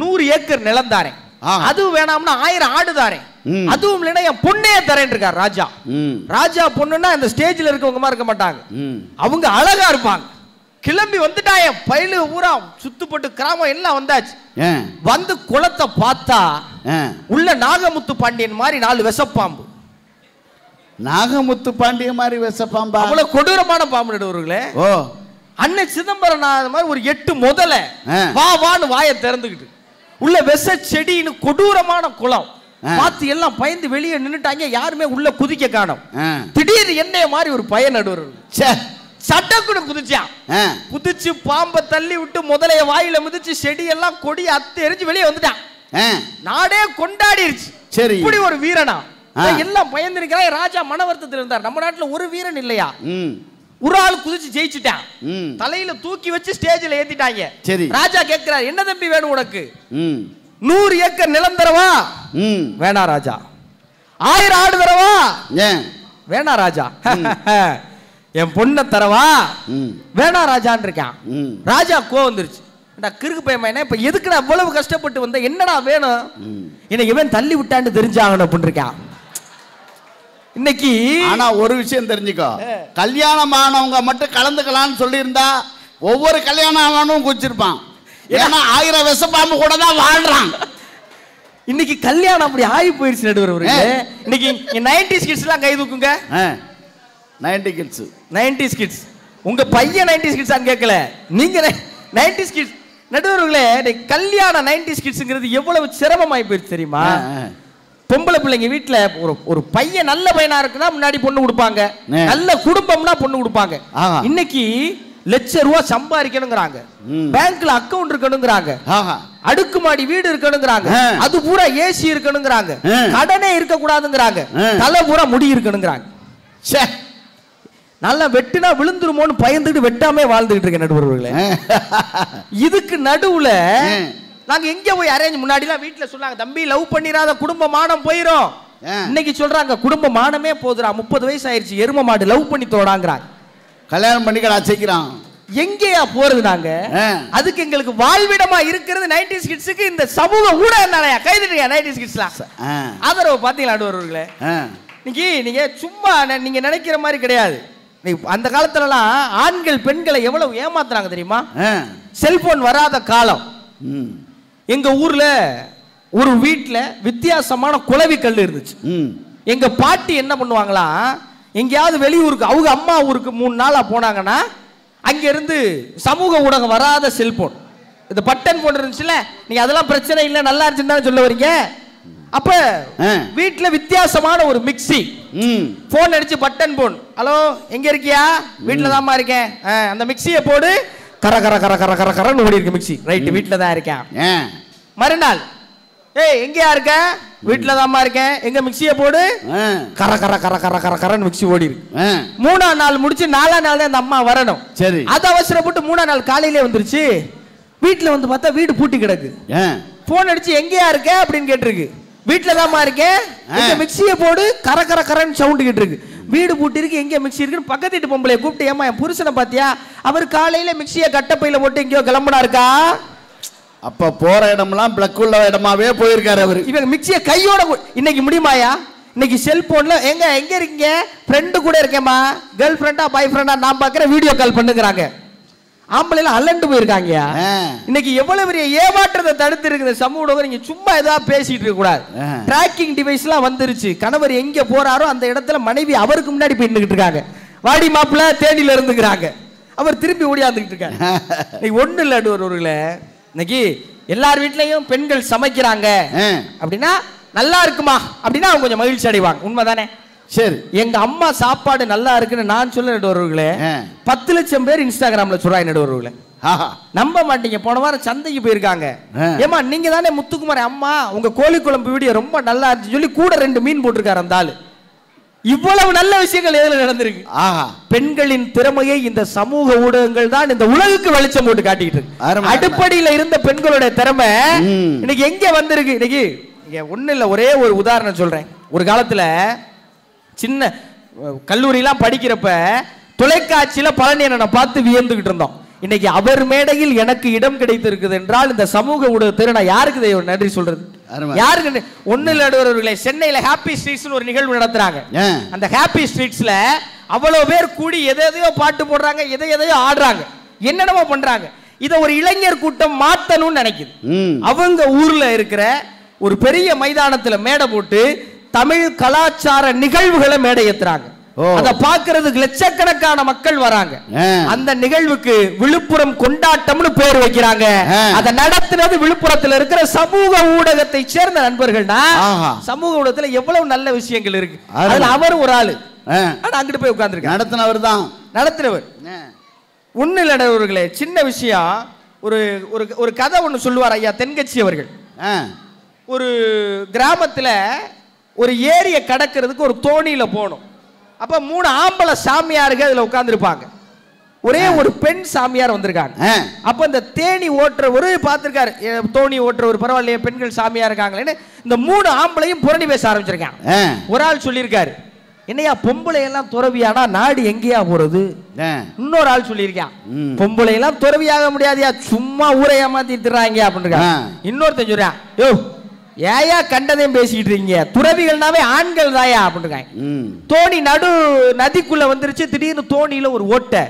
100 ஏக்கர் நிலம் தாரேன், அதுவும் வேணாம்னா 1000 ஆடு தாரேன், அதுவும் இல்லைன்னா என் பொண்ணையே தரேன் இருக்காரு ராஜா. ராஜா பொண்ணுன்னா இந்த ஸ்டேஜ்ல இருக்கவங்க இருக்க மாட்டாங்க, அவங்க அழகா இருப்பாங்க. கிளம்பி வந்துட்டாய பயிலு ஊரா சுத்துப்பட்டு கிராமம் எல்லாம் வந்தாச்சு. வந்து குளத்தை பார்த்தா உள்ள நாகமுத்து பாண்டியன் மாதிரி 4 விஷப்பாம்பு. நாகமுத்து பாண்டியன் மாதிரி விஷப்பாம்பா? அவ்வளவு கொடூரமான பாம்பு நடுவர்களே. ஓ, அண்ணன் சிதம்பரநாதன் மாதிரி ஒரு 8 முதல வா வான்னு வாயை திறந்துக்கிட்டு உள்ள விஷ செடின்னு கொடூரமான குளம் பார்த்து எல்லாம் பயந்து வெளியே நின்னுட்டாங்க. யாருமே உள்ள குதிக்க காணோம். திடீர்னு என்னைய மாதிரி ஒரு பையன் நடுவர்கள் சட்டக்குடு குதிச்சான். குதிச்சு பாம்பை தள்ளி விட்டு முதலைய வாயில மிதிச்சு செடி எல்லாம் கொடி அத்து எரிஞ்சு வெளியே வந்துட்டான். நாடே கொண்டாடிருச்சு. சரி, இப்படி ஒரு வீரனா? எல்லாம் பயந்து இருக்கிறான். ராஜா மன வருத்தத்தில் இருந்தார். நம்ம நாட்டுல ஒரு வீரன் இல்லையா? ஒரு ஆள் குதிச்சு ஜெயிச்சுட்டான். தலையில தூக்கி வச்சு ஸ்டேஜ்ல ஏத்திட்டாங்க. சரி. ராஜா கேட்கிறார், என்ன தம்பி வேணும் உனக்கு? 100 ஏக்கர் நிலம் தரவா? வேணா ராஜா. 1000 ஆடு தரவா? வேணா ராஜா. என் பொண்ணை தரவா? வேணா ராஜான்னு இருக்கான். ராஜா கோவம் வந்துருச்சு. கிறுக்கு பையன், இப்ப எதுக்குடா அவ்வளவு கஷ்டப்பட்டு வந்த, என்னடா வேணும்? என்ன இவன் தள்ளி விட்டான்னு தெரிஞ்சாகணும் அப்படின்னு இருக்கான். இன்னைக்கு ஆனா ஒரு விஷயம் தெரிஞ்சுக்கோ, கல்யாணம் ஆனவங்க மட்டும் கலந்துக்கலாம்னு சொல்லியிருந்தா ஒவ்வொரு கல்யாணம் ஆனவனும் குச்சிருப்பான். ஏன்னா 1000 விஷப்பாம்பு கூட தான் வாழ்றான். இன்னைக்கு கல்யாணம் அப்படி ஆகி போயிடுச்சு நடுவர். இன்னைக்கு 90s கிட்ஸ் எல்லாம் கை தூக்குங்க. 90s kids. உங்க பையன் 90s கிட்ஸ் கேட்கல, நீங்க 90s கிட்ஸ். நடுவர்களே, கல்யாணம் 90s கிட்ஸ்ங்கிறது எவ்வளவு சிரமமாயி போயிடுச்சு தெரியுமா? பொம்பளை பிள்ளைங்க வீட்டுல ஒரு பையன் நல்ல பையனா இருக்குன்னா முன்னாடி பொண்ணு கொடுப்பாங்க, நல்ல குடும்பம்னா பொண்ணு கொடுப்பாங்க. இன்னைக்கு ₹1,00,000 சம்பாதிக்கணுங்கிறாங்க, பேங்க்ல அக்கவுண்ட் இருக்கணுங்கிறாங்க, அடுக்குமாடி வீடு இருக்கணுங்கிறாங்க, அது பூரா ஏசி இருக்கணுங்கிறாங்க, கடனே இருக்க கூடாதுங்கிறாங்க, தலை பூரா முடி இருக்கணுங்கிறாங்க. நல்லா வெட்டுனா விழுந்துருமோன்னு பயந்துட்டு வெட்டாமே வாழ்ந்துகிட்டு இருக்கேன் நடுவர்களே. இதுக்கு நடுவுல நாங்க எங்க போய் அரேஞ்ச், முன்னாடி எல்லாம் வீட்டுல சொன்னாங்க, தம்பி லவ் பண்ணிராத குடும்ப மானம் போயிரும். இன்னைக்கு சொல்றாங்க குடும்ப மானமே போதுரா, 30 வயசு ஆயிருச்சு, எரும மாடு லவ் பண்ணி தோடாங்கிறாங்க. கல்யாணம் பண்ணிக்கடா சீக்கிரம். எங்கேயா போறது நாங்க? அதுக்கு எங்களுக்கு வாழ்விடமா இருக்கிறது 90s கிட்ஸுக்கு இந்த சமூக ஊடகம் தானே. கைதுங்க 90s கிட்ஸ்லாம் ஆதரவு பாத்தீங்களா நடுவர்களே? இன்னைக்கு நீங்க சும்மா நீங்க நினைக்கிற மாதிரி கிடையாது. அந்த காலத்துலலாம் ஆண்கள் பெண்களை எவ்வளவு ஏமாத்துறாங்க தெரியுமா? செல்போன் வராத காலம். எங்க ஊர்ல ஒரு வீட்டுல வித்தியாசமான குளவி கல் இருந்துச்சு. எங்க பாட்டி என்ன பண்ணுவாங்களா, எங்கேயாவது வெளியூருக்கு அவங்க அம்மா ஊருக்கு 3 நாளா போனாங்கன்னா அங்க இருந்து சமூக ஊடகம் வராத செல்போன், இந்த பட்டன் போன் இருந்துச்சுல, நீங்க அதெல்லாம் பிரச்சனை இல்லை நல்லா இருந்துச்சுன்னு சொல்ல வரீங்க. அப்ப வீட்டுல வித்தியாசமான ஒரு மிக்சி, போன் அடிச்சு பட்டன் போன், ஹலோ எங்க இருக்கியா? வீட்டுல தான்மா இருக்கேன். அந்த மிக்சியை போடு, கர கர கர கர கர கரன்னு ஓடி இருக்கு மிக்சி. ரைட், வீட்டுல தான் இருக்கேன். மறுநாள், ஏய் எங்கயா இருக்க? வீட்டுல தான்மா இருக்கேன். எங்க மிக்சியை போடு, கர கர கர கர கர கரன்னு மிக்சி ஓடி இருக்கு. 3ஆம் நாள் முடிச்சு 4ஆம் நாள் அந்த அம்மா வரணும். சரி, அது அவசரப்பட்டு 3ஆம் நாள் காலையிலே வந்துருச்சு. வீட்டுல வந்து பார்த்தா வீடு பூட்டி கிடக்கு. போன் அடிச்சு எங்கயா இருக்க அப்படின்னு கேட்டிருக்கு. வீட்டுல தான்மா இருக்கேன். எங்க மிக்சியை போடு, கர கர கரன்னு சவுண்ட் கிட்டு இருக்கு. வீடு பூட்டி இருக்கு, எங்க மிக்சி இருக்குன்னு பக்கத்து வீட்டு பொம்பளை கூப்பிட்டு, ஏமா என் புருஷனை பாத்தியா, அவர் காலையில மிக்சியை கட்டப்பையில போட்டு எங்கேயோ கிளம்புனா இருக்கா. அப்ப போற இடம்லாம் பிளக் உள்ள இடமாவே போயிருக்காரு அவரு. இவங்க மிக்சியை கையோட இன்னைக்கு முடியுமாயா? இன்னைக்கு செல்போன்ல எங்க எங்க இருக்கீங்க? ஃப்ரெண்டு கூட இருக்கேம்மா. கேர்ள் ஃப்ரெண்டா பாய் ஃப்ரெண்டா நான் பாக்குற, வீடியோ கால் பண்ணுங்கிறாங்க. ஆம்பளைல அலண்டு போயிருக்காங்க. இன்னைக்கு எவ்வளவு பெரிய ஏமாற்றத்தை தடுத்து இருக்குது சமூக ஊடகம். நீங்க சும்மா ஏதாவது பேசிட்டு இருக்க கூடாது. டிராக்கிங் டிவைஸ் எல்லாம் வந்துருச்சு. கணவர் எங்க போறாரோ அந்த இடத்துல மனைவி அவருக்கு முன்னாடி போய் நின்னுகிட்டு இருக்காங்க. வாடி மாப்பிள்ள தேனில இருந்துக்கிறாங்க. அவர் திரும்பி ஓடியாந்துகிட்டு இருக்காங்க. ஒண்ணு இல்ல ஒருவர்களே, இன்னைக்கு எல்லார் வீட்லயும் பெண்கள் சமைக்கிறாங்க அப்படின்னா நல்லா இருக்குமா அப்படின்னா அவங்க கொஞ்சம் மகிழ்ச்சி அடைவாங்க. உண்மைதானே? சரி, எங்க அம்மா சாப்பாடு நல்லா இருக்குன்னு நான் சொல்ல நடுவர்களே, 10 லட்சம் பேர் இன்ஸ்டாகிராம்ல சொல்றாங்க நடுவர்களே. நம்ப மாட்டீங்க, போன வாரம் சந்தைக்கு போயிருக்காங்க. ஏமா நீங்க தானே முத்துக்குமார் அம்மா, உங்க கோழி குழம்பு வீடியோ ரொம்ப நல்லா இருந்துச்சு சொல்லி கூட 2 மீன் போட்டிருக்காரு அந்த ஆளு. இவ்வளவு நல்ல விஷயங்கள் எதுல நடந்திருக்கு? பெண்களின் திறமையை இந்த சமூக ஊடகங்கள் தான் இந்த உலகுக்கு வெளிச்சம் போட்டு காட்டிட்டு இருக்கு. அடிப்படையில இருந்த பெண்களுடைய திறமை இன்னைக்கு எங்க வந்திருக்கு? இன்னைக்கு ஒண்ணு இல்ல, ஒரே ஒரு உதாரணம் சொல்றேன். ஒரு காலத்துல சின்ன கல்லூரியெல்லாம் படிக்கிறப்ப தொலைக்காட்சியில பழனி அண்ணனை பார்த்து வியந்துகிட்டு இருந்தோம். இன்னைக்கு அவர் மேடையில் எனக்கு இடம் கிடைத்திருக்குது என்றால் இந்த சமூக ஊடகத்தை நான் யாருக்கு நன்றி சொல்றது? யாருக்கு? ஒண்ணு நடுவர்களே, சென்னையில ஹாப்பி ஸ்ட்ரீட்ஸ் ஒரு நிகழ்வு நடத்துறாங்க. அந்த ஹாப்பி ஸ்ட்ரீட்ஸ்ல அவ்வளவு பேர் கூடி எதையோ பாட்டு போடுறாங்க, எதையோ ஆடுறாங்க, என்னென்னமோ பண்றாங்க. இத ஒரு இளைஞர் கூட்டம் மாத்தணும்னு நினைக்குது. அவங்க ஊர்ல இருக்கிற ஒரு பெரிய மைதானத்துல மேடை போட்டு தமிழ் கலாச்சார நிகழ்வுகளை மேடை ஏத்துறாங்க. அத பாக்குறதுக்கு லட்சக்கணக்கான மக்கள் வராங்க. அந்த நிகழ்வுக்கு விழுப்புரம் கொண்டாட்டம்னு பேர் வைக்கிறாங்க. அதை நடத்துறது விழுப்புரத்தில் இருக்கிற சமூக ஊடகத்தை சேர்ந்த நண்பர்கள்னா, சமூக ஊடகத்துல எவ்வளவு நல்ல விஷயங்கள் இருக்கு. அதுல அவர் ஒரு ஆளு, அங்கிட்டு போய் உட்கார்ந்துருக்க நடத்தினவர் தான். நடத்தினவர் ஒண்ணு இல்லவர்களே, சின்ன விஷயம். ஒரு கதை ஒண்ணு சொல்லுவார் ஐயா தென்கட்சி அவர்கள். ஒரு கிராமத்துல ஒரு ஏரியை கடக்கிறதுக்கு ஒரு தோணியில போகணும். அப்ப 3 ஆம்பளை சாமியார்கள் அதுல உட்கார்ந்துருப்பாங்க. ஒரே ஒரு பெண் சாமியார் வந்திருக்காங்க. அப்ப இந்த தேனி ஓட்டுற ஒரு பார்த்திருக்காரு, தோணி ஓட்டுற ஒரு பரவாயில்லையே பெண்கள் சாமியா இருக்காங்களேன்னு இந்த 3 ஆம்பளையும் புரணி பேச ஆரம்பிச்சிருக்காங்க. ஒரு ஆள் சொல்லியிருக்காரு, என்னையா பொம்பளை எல்லாம் துறவியானா நாடு எங்கேயா போறது? இன்னொரு ஆள் சொல்லியிருக்கான், பொம்பளை எல்லாம் துறவியாக முடியாதியா, சும்மா ஊரை ஏமாத்திட்டுறாங்க அப்படின்னு. இன்னொருத்தன் சொல்றான், யோ ஏயா கண்டதையும் பேசிக்கிட்டு இருக்கீங்க, துறவிகள்னாவே ஆண்கள் தாயா அப்படின்னு. தோணி நதிக்குள்ள வந்துருச்சு, திடீர்னு தோணியில ஒரு ஓட்டை,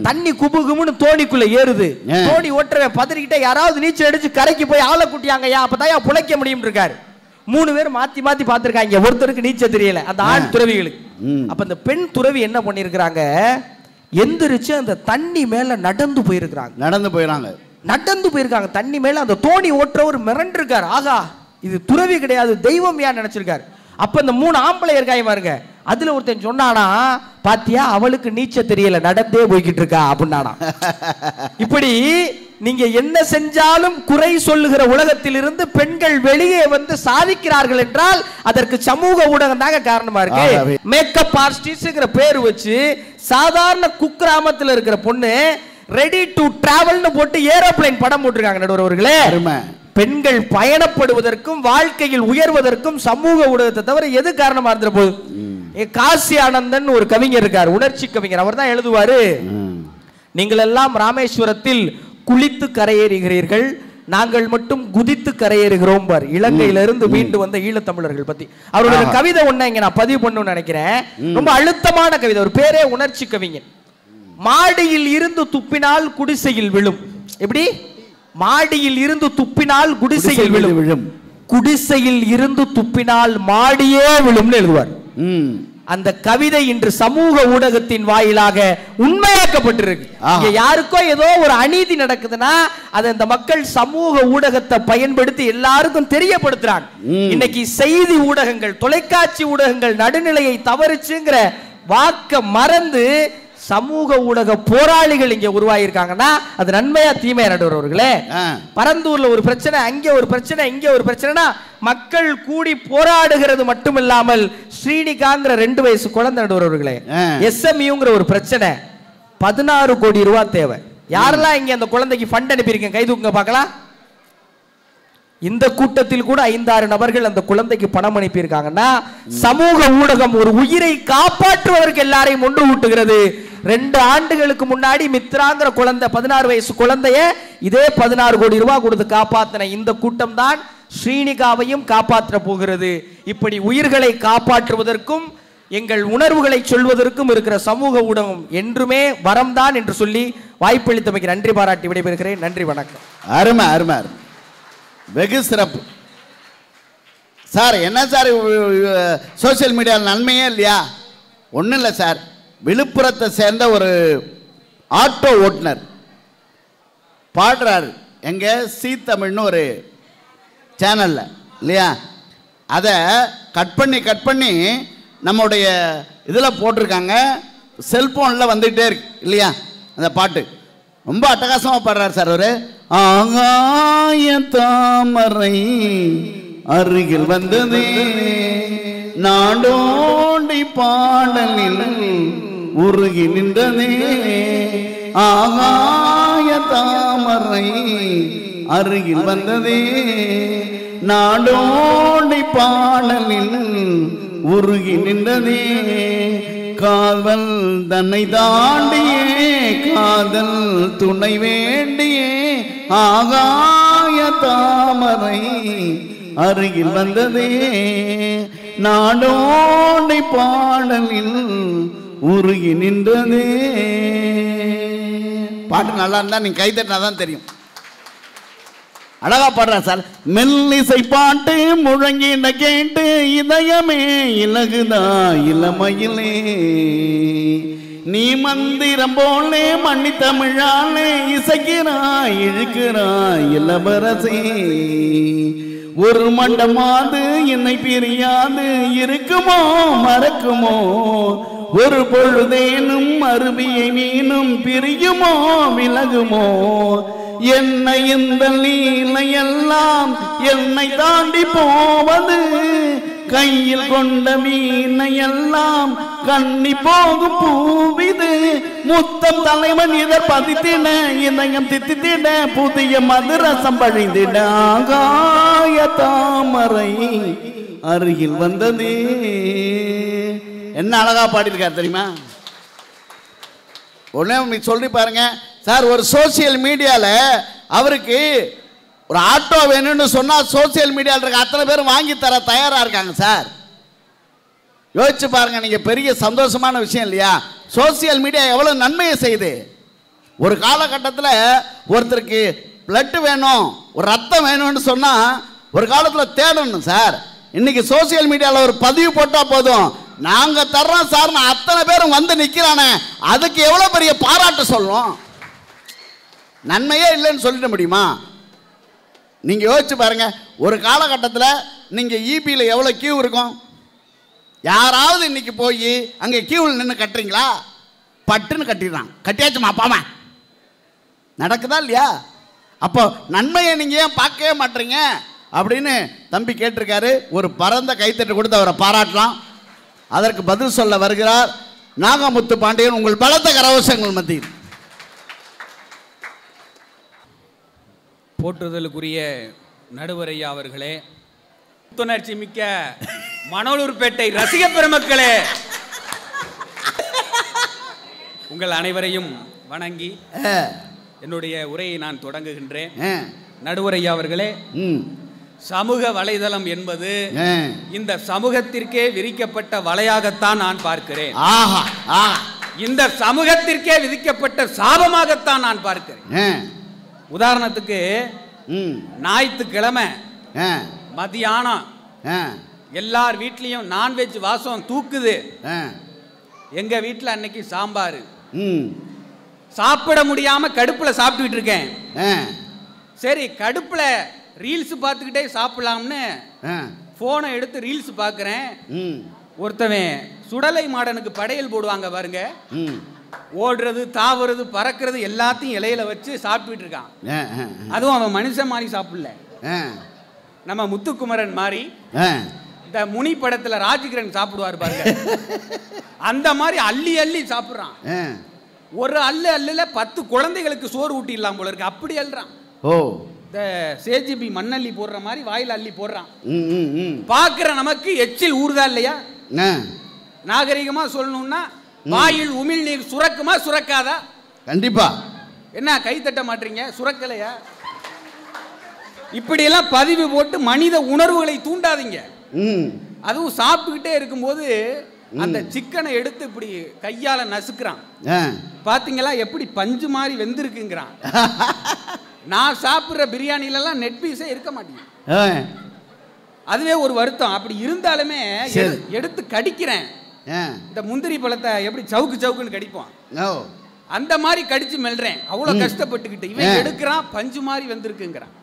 தண்ணி குபு குபுன்னு தோணிக்குள்ள ஏறுது. தோணி ஓட்டுற பதறிக்கிட்ட யாராவது நீச்சல் அடிச்சு கரைக்கு போய் ஆளை கூட்டியாங்கயா, அப்பதான் புழைக்க முடியும் இருக்காரு. 3 பேர் மாத்தி மாத்தி பார்த்திருக்காங்க, ஒருத்தருக்கு நீச்சல் தெரியல அந்த ஆண் துறவிகளுக்கு. அப்ப இந்த பெண் துறவி என்ன பண்ணிருக்காங்க, எந்திரிச்சு அந்த தண்ணி மேல நடந்து போயிருக்காங்க தண்ணி மேல. அந்த தோணி ஓட்டுறவர் மிரண்டு இருக்காரு, ஆகா இது துறவி கிடையாது தெய்வம் யார் நினைச்சிருக்காரு. அப்ப இந்த 3 ஆம்பளை இருக்காங்க பாருங்க, அதுல ஒருத்தன் சொன்னானா, பாத்தியா அவளுக்கு நீச்சல் தெரியல நடந்தே போய்கிட்டு இருக்கா அப்படின்னானா. இப்படி நீங்க என்ன செஞ்சாலும் குறை சொல்லுகிற உலகத்தில் இருந்து பெண்கள் வெளியே வந்து சாதிக்கிறார்கள் என்றால் அதற்கு சமூக ஊடகம் தாங்க காரணமா இருக்கு. மேக்கப் ஆர்டிஸ்ட்ங்கிற பேர் வச்சு சாதாரண குக்கிராமத்தில் இருக்கிற பொண்ணு ரெடி டு டிராவல்னு போட்டு ஏரோப்ளேன் படம் போட்டிருக்காங்க. நடுவர்களே, பெண்கள் பயணப்படுவதற்கும் வாழ்க்கையில் உயர்வதற்கும் சமூக ஊடகத்தை தவிர எது காரணமா இருந்த போது? காசி ஆனந்தன் ஒரு கவிஞர் இருக்கார், உணர்ச்சி கவிஞர். அவர் தான் எழுதுவாரு, நீங்கள் எல்லாம் ராமேஸ்வரத்தில் குளித்து கரையேறுகிறீர்கள், நாங்கள் மட்டும் குதித்து கரையேறுகிறோம் பார். இலங்கையிலிருந்து மீண்டு வந்த ஈழத்தமிழர்கள் பத்தி அவருடைய கவிதை ஒண்ணு இங்க நான் பதிவு பண்ணணும்னு நினைக்கிறேன். ரொம்ப அழுத்தமான கவிதை, ஒரு பேரே உணர்ச்சி கவிஞர். மாடியில் இருந்து துப்பினால் குடிசையில் விழும். எப்படி? மாடியில் இருந்து துப்பினால் குடிசையில் விழும், குடிசையில் இருந்து துப்பினால் மாடியே விழும்னு எழுதுவார். அந்த கவிதை இன்று சமூக ஊடகத்தின் வாயிலாக உண்மையாக்கப்பட்டிருக்கு. யாருக்கோ ஏதோ ஒரு அநீதி நடக்குதுன்னா அதை இந்த மக்கள் சமூக ஊடகத்தை பயன்படுத்தி எல்லாருக்கும் தெரியப்படுத்துறாங்க. இன்னைக்கு செய்தி ஊடகங்கள், தொலைக்காட்சி ஊடகங்கள் நடுநிலையை தவறுச்சுங்கிற வாக்க மறந்து சமூக ஊடக போராளிகள் இங்க உருவாயிருக்காங்கன்னா அது நன்மையா தீமையா? நடுவர்களே, பரந்தூர்ல ஒரு பிரச்சனை, அங்கே ஒரு பிரச்சனை, இங்கே ஒரு பிரச்சனைனா மக்கள் கூடி போராடுகிறது மட்டுமில்லாமல் ஸ்ரீனிகாங்கிற 2 வயசு குழந்தை, நடுவர்களே, SMUங்கிற ஒரு பிரச்சனை, 16 கோடி ரூபாய் தேவை. யாரெல்லாம் இங்க அந்த குழந்தைக்கு ஃபண்ட் அனுப்பியிருக்கீங்க? கை தூக்குங்க பார்க்கலாம். இந்த கூட்டத்தில் கூட 5-6 நபர்கள் அந்த குழந்தைக்கு பணம் அனுப்பியிருக்காங்கன்னா சமூக ஊடகம் ஒரு உயிரை காப்பாற்றுவதற்கு எல்லாரையும் ஒன்று கூட்டுகிறது. 2 ஆண்டுகளுக்கு முன்னாடி மித்ராங்கிற குழந்தை, 16 வயசு குழந்தைய இதே 16 கோடி ரூபாய் கொடுத்து காப்பாத்தின இந்த கூட்டம் தான் ஸ்ரீனிகாவையும் காப்பாற்ற போகிறது. இப்படி உயிர்களை காப்பாற்றுவதற்கும் எங்கள் உணர்வுகளை சொல்வதற்கும் இருக்கிற சமூக ஊடகம் என்றுமே வரம்தான் என்று சொல்லி வாய்ப்பளித்தமைக்கு நன்றி பாராட்டி விடைபெறுகிறேன். நன்றி, வணக்கம். அருமை அருமை, வெகு சிறப்பு சார். என்ன சார் சோசியல் மீடியாவில் நன்மையே இல்லையா? ஒன்றும் இல்லை சார், விழுப்புரத்தை சேர்ந்த ஒரு ஆட்டோ ஓட்டுநர் பாடுறாரு எங்க சீ தமிழ்னு ஒரு சேனல்ல இல்லையா, அதை கட் பண்ணி நம்முடைய இதில் போட்டிருக்காங்க, செல்போனில் வந்துகிட்டே இருக்கு இல்லையா அந்த பாட்டு. ரொம்ப அட்டகாசமாக பாடுறாரு சார் அவரு. ஆகாய தாமரை அருகில் வந்தது நாடோடி பாடலில் உருகி நின்றதே. ஆகாய தாமரை அருகில் வந்ததே நாடோடி பாடலில் உருகி நின்றதே. காதல் தன்னை தாண்டியே காதல் துணை வேண்டியே ஆகாய தாமரை அருகில் வந்ததே நாடோடி பாடலில் உருகி நின்றதே. பாட்டு நல்லா இருந்தா நீங்க கைதட்டினாதான் தெரியும். அழகா பாடுறா சார். மெல்லிசை பாட்டு முழங்கின கேட்டு இதயமே இலகுதா இளமையிலே, நீ மந்திரம் போலே மண்ணி தமிழாலே இசைக்கிறாய் இழுக்கிறாய் இளவரசே. ஒரு மண்டமாது என்னை பிரியாது இருக்குமோ மறக்குமோ, ஒரு பொழுதேனும் அருவியை மீனும் பிரியுமோ விலகுமோ. என்னை இந்த லீலையெல்லாம் என்னை தாண்டி போவது கையில் கொண்ட மீனை எல்லாம் கண்ணி போகும் பூவிது முத்தம் தலைவன் இதழ் பதித்திட இதயம் தித்தித்திட புதிய மதுரசம் பழிந்திட ஆகாய தாமரை அருகில் வந்தது. என்ன அழகா பாடியிருக்காரு தெரியுமா? உடனே சொல்லி பாருங்க சார். ஒரு சோசியல் மீடியால அவருக்கு ஒரு ஆட்டோ வேணும்னு சொன்னா சோசியல் மீடியாவில் இருக்க அத்தனை பேரும் வாங்கி தர தயாரா இருக்காங்க சார். யோசிச்சு பாருங்க, நீங்க பெரிய சந்தோஷமான விஷயம் இல்லையா? சோசியல் மீடியா எவ்வளவு நன்மையை செய்யுது. ஒரு காலகட்டத்தில் ஒருத்தருக்கு பிளட் வேணும், ஒரு ரத்தம் வேணும்னு சொன்னா ஒரு காலத்தில் தேடணும் சார். இன்னைக்கு சோசியல் மீடியாவில் ஒரு பதிவு போட்டா போதும், நாங்க தர்றோம் சார், அத்தனை பேரும் வந்து நிக்கிறானே, அதுக்கு எவ்வளவு பெரிய பாராட்டு சொல்லணும். நன்மையே இல்லைன்னு சொல்லிட முடியுமா? நீங்க யோசிச்சு பாருங்க. ஒரு காலகட்டத்தில் நீங்க ஈபியில் எவ்வளவு கியூ இருக்கும்? யாராவது இன்னைக்கு போய் அங்கே கியூவில் நின்று கட்டுறீங்களா? பட்டுன்னு கட்டிடுறான். கட்டியாச்சுமா அப்பாமா, நடக்குதா இல்லையா? அப்போ நன்மையை நீங்க ஏன் பார்க்கவே மாட்டீங்க அப்படின்னு தம்பி கேட்டிருக்காரு. ஒரு பரந்த கைத்தட்டு கொடுத்து அவரை பாராட்டலாம். அதற்கு பதில் சொல்ல வருகிறார் நாகமுத்து பாண்டியன் உங்கள் பலத்த கரவசங்கள் மத்தியில். போற்றுதலுக்குரிய நடுவரையா அவர்களே, புத்துணர்ச்சி மிக்க மணலூர்பேட்டை ரசிக பெருமக்களே, உங்கள் அனைவரையும் வணங்கி என்னுடைய உரையை நான் தொடங்குகின்றேன். நடுவரையா அவர்களே, சமூக வலைதளம் என்பது இந்த சமூகத்திற்கே விரிக்கப்பட்ட வலையாகத்தான் நான் பார்க்கிறேன். இந்த சமூகத்திற்கே விதிக்கப்பட்ட சாபமாகத்தான் நான் பார்க்கிறேன். உதாரணத்துக்கு ஞாயிற்றுக்கிழமை மதியானம் எல்லார் வீட்லயும் நான்வெஜ் வாசம் தூக்குது. எங்க வீட்டில் அன்னைக்கு சாம்பார். சாப்பிட முடியாம கடுப்புல சாப்பிட்டுக்கிட்டு இருக்கேன். சரி, கடுப்புல ரீல்ஸ் பார்த்துக்கிட்டே சாப்பிடலாம்னு போனை எடுத்து ரீல்ஸ் பார்க்கிறேன். ஒருத்தவன் சுடலை மாடனுக்கு படையல் போடுவாங்க பாருங்க, ஓடுறது தாவுறது பறக்கிறது எல்லாத்தையும் இலையில வச்சு சாப்பிட்டு இருக்கான். அதுவும் அவன் மனுஷன் மாதிரி சாப்பிடல, நம்ம முத்துக்குமரன் மாதிரி இந்த முனி படத்துல ராஜகிரண் சாப்பிடுவார் பாருங்க, அந்த மாதிரி அள்ளி அள்ளி சாப்பிடுறான். ஒரு அல்லுல 10 குழந்தைகளுக்கு சோறு ஊட்டிடலாம் போல இருக்கு, அப்படி அள்ளுறான். இந்த சேஜிபி மண்ணள்ளி போடுற மாதிரி வாயில அள்ளி போடுறான். பாக்குற நமக்கு எச்சில் ஊறுதா இல்லையா? நாகரிகமா சொல்லணும்னா வாயில் உமிழ் நீர் சுரக்குமா சுரக்காதா? கண்டிப்பா. என்ன கை தட்ட மாட்டீங்க? சுரக்கலையா? இப்படி எல்லாம் பதிவு போட்டு மனித உணர்வுகளை தூண்டாதீங்க. அதுவும் சாப்பிட்டுக்கிட்டே இருக்கும்போது அந்த சிக்கனை எடுத்து இப்படி கையால நசுக்குறான். பாத்தீங்களா எப்படி பஞ்சு மாதிரி வெந்திருக்குங்கிறான். நான் சாப்பிடுற பிரியாணில எல்லாம் நெட் பீஸே இருக்க மாட்டேங்குது. அதுவே ஒரு வருத்தம். அப்படி இருந்தாலுமே எடுத்து கடிக்கிறேன். இந்த முந்திரி பழத்தை எப்படி சவுக்கு சவுக்குன்னு கடிப்போம், அந்த மாதிரி கடிச்சு மெல்றேன். அவ்வளவு கஷ்டப்பட்டுக்கிட்டு இவன் எடுக்கிறான், பஞ்சு மாதிரி வந்திருக்குங்கிறான்.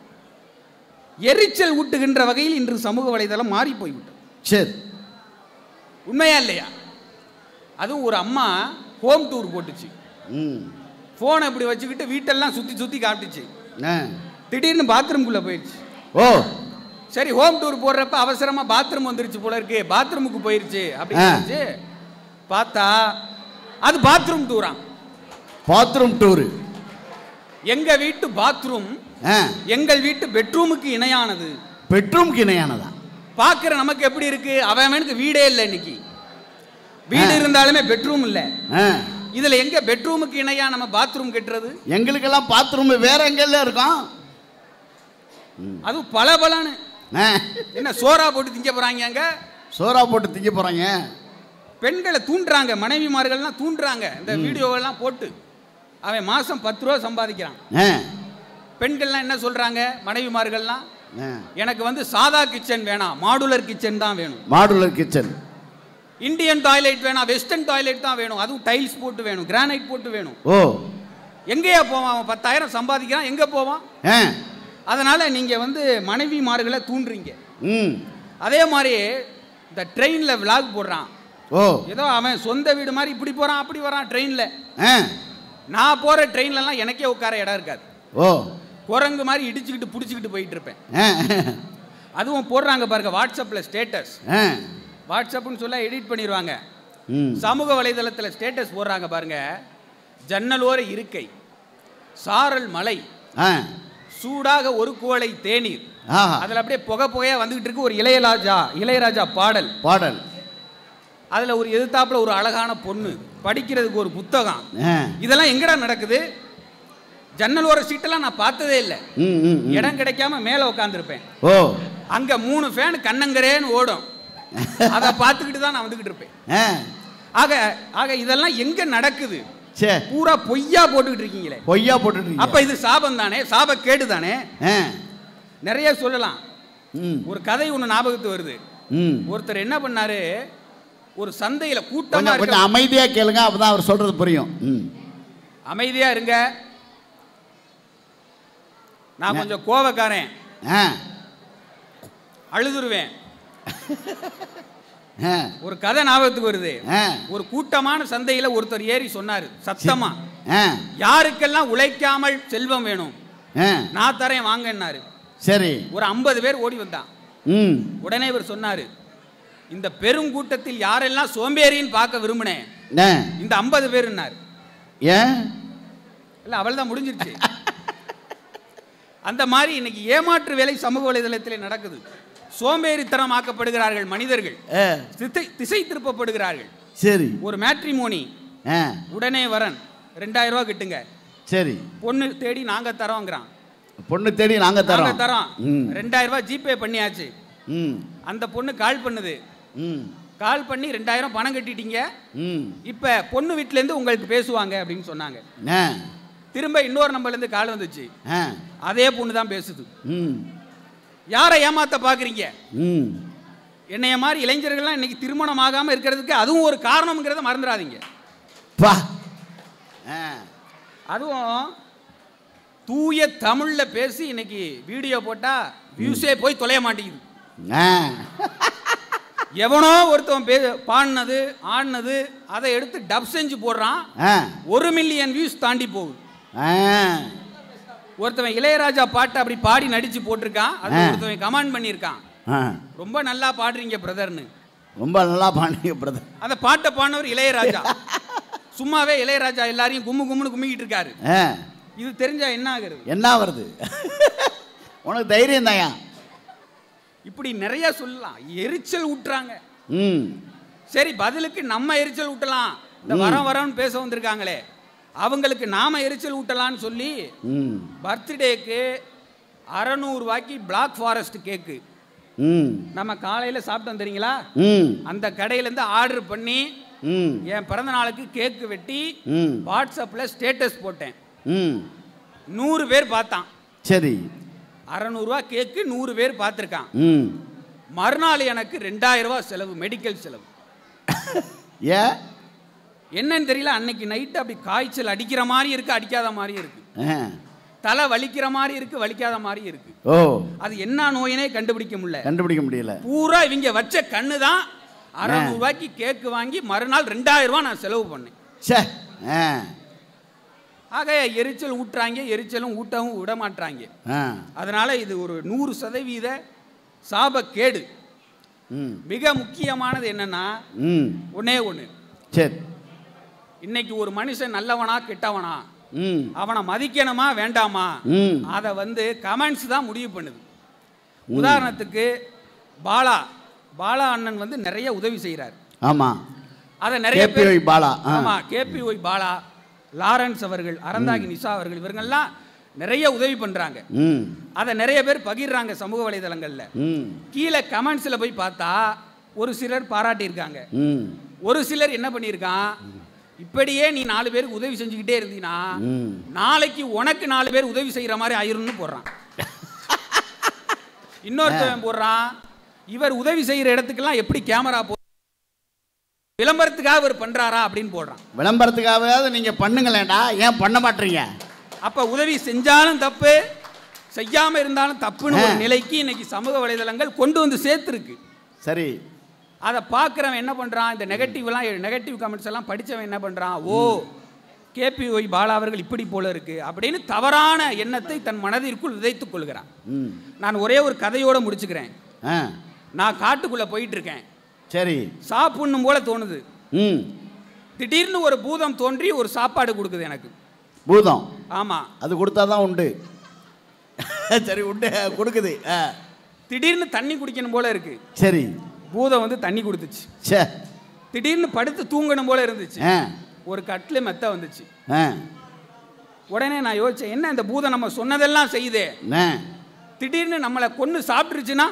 எரிச்சல் ஊட்டுகின்ற வகையில் இன்று சமூக வலைதளம் மாறி போய்விட்டது. சரி, உண்மையா இல்லையா? அதுவும் ஒரு அம்மா ஹோம் டூர் போட்டுச்சு. போனை இப்படி வச்சுக்கிட்டு வீட்டெல்லாம் சுத்தி சுத்தி காட்டுச்சு. திடீர்னு பாத்ரூம்குள்ள போயிடுச்சு. சரி, ஹோம் டூர் போடுறப்ப அவசரமா பாத்ரூம் வந்துருச்சு போல இருக்கு, பாத்ரூமுக்கு போயிருச்சு அப்படின்னு பார்த்தா அது பாத்ரூம் டூரா. Bathroom tour. எங்க வீட்டு பாத்ரூம் எங்கள் வீட்டு பெட்ரூமுக்கு இணையானது. பெட்ரூமுக்கு இணையானதா? பாக்குற நமக்கு எப்படி இருக்கு? அவனுக்கு வீடே இல்லை, இன்னைக்கு வீடு இருந்தாலுமே பெட்ரூம் இல்ல. இதுல எங்க பெட்ரூமுக்கு இணையா நம்ம பாத்ரூம் கட்டுறது? எங்களுக்கெல்லாம் பாத்ரூம் வேற எங்கெல்லாம் இருக்கும். அது பல பலன்னு என்ன சோறா போட்டு திங்க போறாங்க. சோறா போட்டு திங்க போறாங்க. பெண்களை தூண்டுறாங்க, மனைவிமார்கள்லாம் தூண்டுறாங்க. இந்த வீடியோவெல்லாம் போட்டு அவன் மாசம் 10 ரூபா சம்பாதிக்கிறான். பெண்கள்லாம் என்ன சொல்றாங்க? மனைவிமார்கள்லாம் எனக்கு வந்து சாதா கிச்சன் வேணாம், மாடுலர் கிச்சன் தான் வேணும். Modular kitchen. இந்தியன் டாய்லெட் வேணாம், வெஸ்டர்ன் டாய்லெட் தான் வேணும். அதுவும் டைல்ஸ் போட்டு வேணும், கிரானைட் போட்டு வேணும். எங்கேயா போவான்? அவன் 10,000 சம்பாதிக்கிறான், எங்க போவான்? அதனால நீங்க வந்து மனைவிமார்களை தூண்டுறீங்க. அதே மாதிரி இந்த ட்ரெயின்ல விளாக் போடுறான். ஏதோ அவன் சொந்த வீடு மாதிரி இப்படி போறான் அப்படி வரான் ட்ரெயின்ல. நான் போற ட்ரெயின்ல எல்லாம் எனக்கே உட்கார இடம் இருக்காது. குரங்கு மாதிரி இடிச்சுக்கிட்டு புடிச்சுக்கிட்டு போயிட்டு இருப்பேன். அதுவும் போடுறாங்க பாருங்க வாட்ஸ்அப்பில் ஸ்டேட்டஸ். வாட்ஸ்அப்னு சொல்ல எடிட் பண்ணிடுவாங்க. சமூக வலைதளத்தில் ஸ்டேட்டஸ் போடுறாங்க பாருங்க. ஜன்னலோர இருக்கை, சாரல் மலை, சூடாக ஒரு குவளை தேநீர், அதில் அப்படியே புகையா வந்துகிட்டு இருக்கு. ஒரு இளையராஜா பாடல். அதில் ஒரு எதிர்த்தாப்புல ஒரு அழகான பொண்ணு, படிக்கிறதுக்கு ஒரு புத்தகம். இதெல்லாம் எங்கடா நடக்குது? ஜன்னல் ஓர சீட்டெல்லாம் நான் பார்த்ததே இல்லை. இடம் கிடைக்காம மேலே உட்காந்துருப்பேன். அங்க 3 ஃபேன் கண்ணங்கரேன்னு ஓடும். அதை பார்த்துக்கிட்டு தான் நான் வந்துகிட்டு இருப்பேன். ஆக இதெல்லாம் எங்க நடக்குது? பூரா பொய்யா போட்டுக்கிட்டு இருக்கீங்களே. அப்ப இது சாபம் தானே, சாப கேடு தானே. நிறைய சொல்லலாம். ஒரு கதை ஒண்ணு ஞாபகத்து வருது. ஒருத்தர் என்ன பண்ணாரு, ஒரு சந்தையில கூட்டமா இருக்க. அமைதியா கேளுங்க, அப்பதான் அவர் சொல்றது புரியும். அமைதியா இருங்க. நான் கொஞ்சம் கோவக்காரன், அழுதுருவேன். ஒரு கதை ஞாபகத்துக்கு வருது. ஒரு கூட்டமான சந்தையில ஒருத்தர் ஏறி சொன்னாரு சத்தமா, யாருக்கெல்லாம் உழைக்காமல் செல்வம் வேணும் நான் தரேன் வாங்கன்னாரு. சரி, ஒரு 50 பேர் ஓடி வந்தான். உடனே இவர் சொன்னாரு, இந்த பெருங்கூட்டத்தில் யாரெல்லாம் சோம்பேறின்னு பார்க்க விரும்பினேன் இந்த 50 பேருன்னாரு. இல்ல அவள் தான் முடிஞ்சிருச்சு. அந்த மாதிரி இன்னைக்கு ஏமாற்று வேலை சமூக வலைதளத்தில் நடக்குது. சோம்பேறித்தனமாக்கப்படுகிறார்கள் மனிதர்கள், திசை திருப்பப்படுகிறார்கள். சரி, ஒரு மேட்ரிமோனி, உடனே வரன் 2000 ரூபாய் கிட்டுங்க. சரி, பொண்ணு தேடி நாங்க தரோங்கிறான். பொண்ணு தேடி நாங்க தரோம் 2000 ரூபாய் ஜிபே பண்ணியாச்சு. அந்த பொண்ணு கால் பண்ணுது. கால் பண்ணி 2000 பணம் கட்டிட்டீங்க, இப்ப பொண்ணு வீட்டுல இருந்து உங்களுக்கு பேசுவாங்க அப்படின்னு சொன்னாங்க. திரும்ப இன்னொரு நம்பர்ல இருந்து கால் வந்துச்சு. அதே பொண்ணு தான் பேசுது. யாரை ஏமாத்த பாக்குறீங்க? என்னைய மாதிரி இளைஞர்கள்லாம் இன்னைக்கு திருமணம் ஆகாம இருக்கிறதுக்கு அதுவும் ஒரு காரணம்ங்கிறத மறந்துடாதீங்க. அதுவும் தூய தமிழ்ல பேசி இன்னைக்கு வீடியோ போட்டா வியூஸே போய் தொலைய மாட்டேங்குது. எவனோ ஒருத்தவன் பாடினது ஆடினது அதை எடுத்து டப் செஞ்சு போடுறான். 1 மில்லியன் வியூஸ் தாண்டி போகுது. ஒருத்தவன் இளையராஜா பாட்டு அப்படி பாடி நடிச்சு போட்டிருக்கான். அது ஒருத்தவன் கமெண்ட் பண்ணியிருக்கான், ரொம்ப நல்லா பாடுறீங்க பிரதர்னு. ரொம்ப நல்லா பாடுறீங்க பிரதர். அந்த பாட்டை பாடினவர் இளையராஜா. சும்மாவே இளையராஜா எல்லாரையும் கும்மு கும்முன்னு கும்மிக்கிட்டு இருக்காரு. இது தெரிஞ்சா என்ன ஆகுறது? என்ன வருது? உனக்கு தைரியம் தாயா? இப்படி நிறைய சொல்லலாம். எரிச்சல் ஊட்டுறாங்க. சரி, பதிலுக்கு நம்ம எரிச்சல் ஊட்டலாம். இந்த வரன்னு பேச வந்திருக்காங்களே அவங்களுக்கு நாம எரிச்சல் ஊட்டலான்னு சொல்லி பர்த்டேக்கு 600 ரூபாய்க்கு பிளாக் ஃபாரஸ்ட் கேக்கு நம்ம காலையில சாப்பிட்டோம் தெரியுங்களா? அந்த கடையில இருந்து ஆர்டர் பண்ணி என் பிறந்த நாளுக்கு கேக்கு வெட்டி வாட்ஸ்அப்ல ஸ்டேட்டஸ் போட்டேன். 100 பேர் பார்த்தான். சரி, 600 ரூபாய் கேக்கு 100 பேர் பார்த்துருக்கான். மறுநாள் எனக்கு 2000 ரூபாய் செலவு, மெடிக்கல் செலவு. ஏன் என்னன்னு தெரியல. அன்னைக்கு நைட்டு அப்படி காய்ச்சல் அடிக்கிற மாதிரி இருக்கு, அடிக்காத மாதிரி இருக்கு. தலை வலிக்கிற மாதிரி இருக்கு, வலிக்காத மாதிரி இருக்கு. அது என்ன நோயினே கண்டுபிடிக்க முடியல. பூரா இவங்க வச்ச கண்ணு தான். 600 ரூபாய்க்கு கேக்கு வாங்கி மறுநாள் 2000 ரூபாய் நான் செலவு பண்ணேன். ஆக எரிச்சல் ஊட்டுறாங்க, எரிச்சலும் ஊட்டவும் விட மாட்டாங்க. அதனால இது ஒரு 100% சாபக்கேடு. மிக முக்கியமானது என்னன்னா ஒன்னே ஒண்ணு. சரி, இன்னைக்கு ஒரு மனுஷன் நல்லவனா கெட்டவனா, அவனை மதிக்கணுமா வேண்டாமா, அதை கமெண்ட்ஸ் தான் முடிவு பண்ணுது. உதாரணத்துக்கு பாலா அண்ணன் நிறைய உதவி செய்யறாரு. ஆமா, அதை நிறைய பேர் KPY பாலா, லாரன்ஸ் அவர்கள், அறந்தாங்கி நிஷா அவர்கள், இவங்கெல்லாம் நிறைய உதவி பண்றாங்க. அதை நிறைய பேர் பகிர்றாங்க சமூக வலைதளங்கள்ல. கீழே கமெண்ட்ஸ்ல போய் பார்த்தா ஒரு சிலர் பாராட்டி இருக்காங்க, ஒரு சிலர் என்ன பண்ணியிருக்கான், இப்படியே நீ 4 பேருக்கு உதவி செஞ்சுக்கிட்டே இருந்தீனா நாளைக்கு உனக்கு 4 பேர் உதவி செய்யற மாதிரி ஆயிரும்னு போடுறான். இன்னொருத்தவன் போடுறான், இவர் உதவி செய்யற இடத்துக்கெல்லாம் எப்படி கேமரா விளம்பரத்துக்காக இவர் பண்றாரா அப்படின்னு போடுறான். விளம்பரத்துக்காக நீங்க பண்ணுங்களேடா, ஏன் பண்ண மாட்டீங்க? அப்ப உதவி செஞ்சாலும் தப்பு, செய்யாம இருந்தாலும் தப்புன்னு ஒரு நிலைக்கு இன்னைக்கு சமூக வலைதளங்கள் கொண்டு வந்து சேர்த்துருக்கு. சரி, அதை பார்க்குறவன் என்ன பண்ணுறான், இந்த நெகட்டிவ் கமெண்ட்ஸ் எல்லாம் படித்தவன் என்ன பண்ணுறான், ஓ KPY பாலா அவர்கள் இப்படி போல இருக்கு அப்படின்னு தவறான எண்ணத்தை தன் மனதிற்குள் விதைத்துக் கொள்கிறான். நான் ஒரே ஒரு கதையோடு முடிச்சுக்கிறேன். நான் காட்டுக்குள்ள போயிட்டு இருக்கேன். சரி. சாப்பிடணும் போல தோணுது. திடீர்னு ஒரு பூதம் தோன்றி ஒரு சாப்பாடு கொடுக்குது எனக்கு. பூதம்? ஆமா. அது கொடுத்தாதான் உண்டு. சரி, உண்டு கொடுக்குது. திடீர்னு தண்ணி குடிக்கணும் போல இருக்கு. சரி. பூதம் வந்து தண்ணி கொடுத்துச்சு. திடீர்னு படுத்து தூங்கணும் போல இருந்துச்சு. ஒரு கட்டில மெத்த வந்துச்சு. உடனே நான் யோசிச்சேன், என்ன இந்த பூதம் நம்ம சொன்னதெல்லாம் செய்யுதே, திடீர்னு நம்மளை கொன்னு சாப்பிட்டுருச்சுன்னா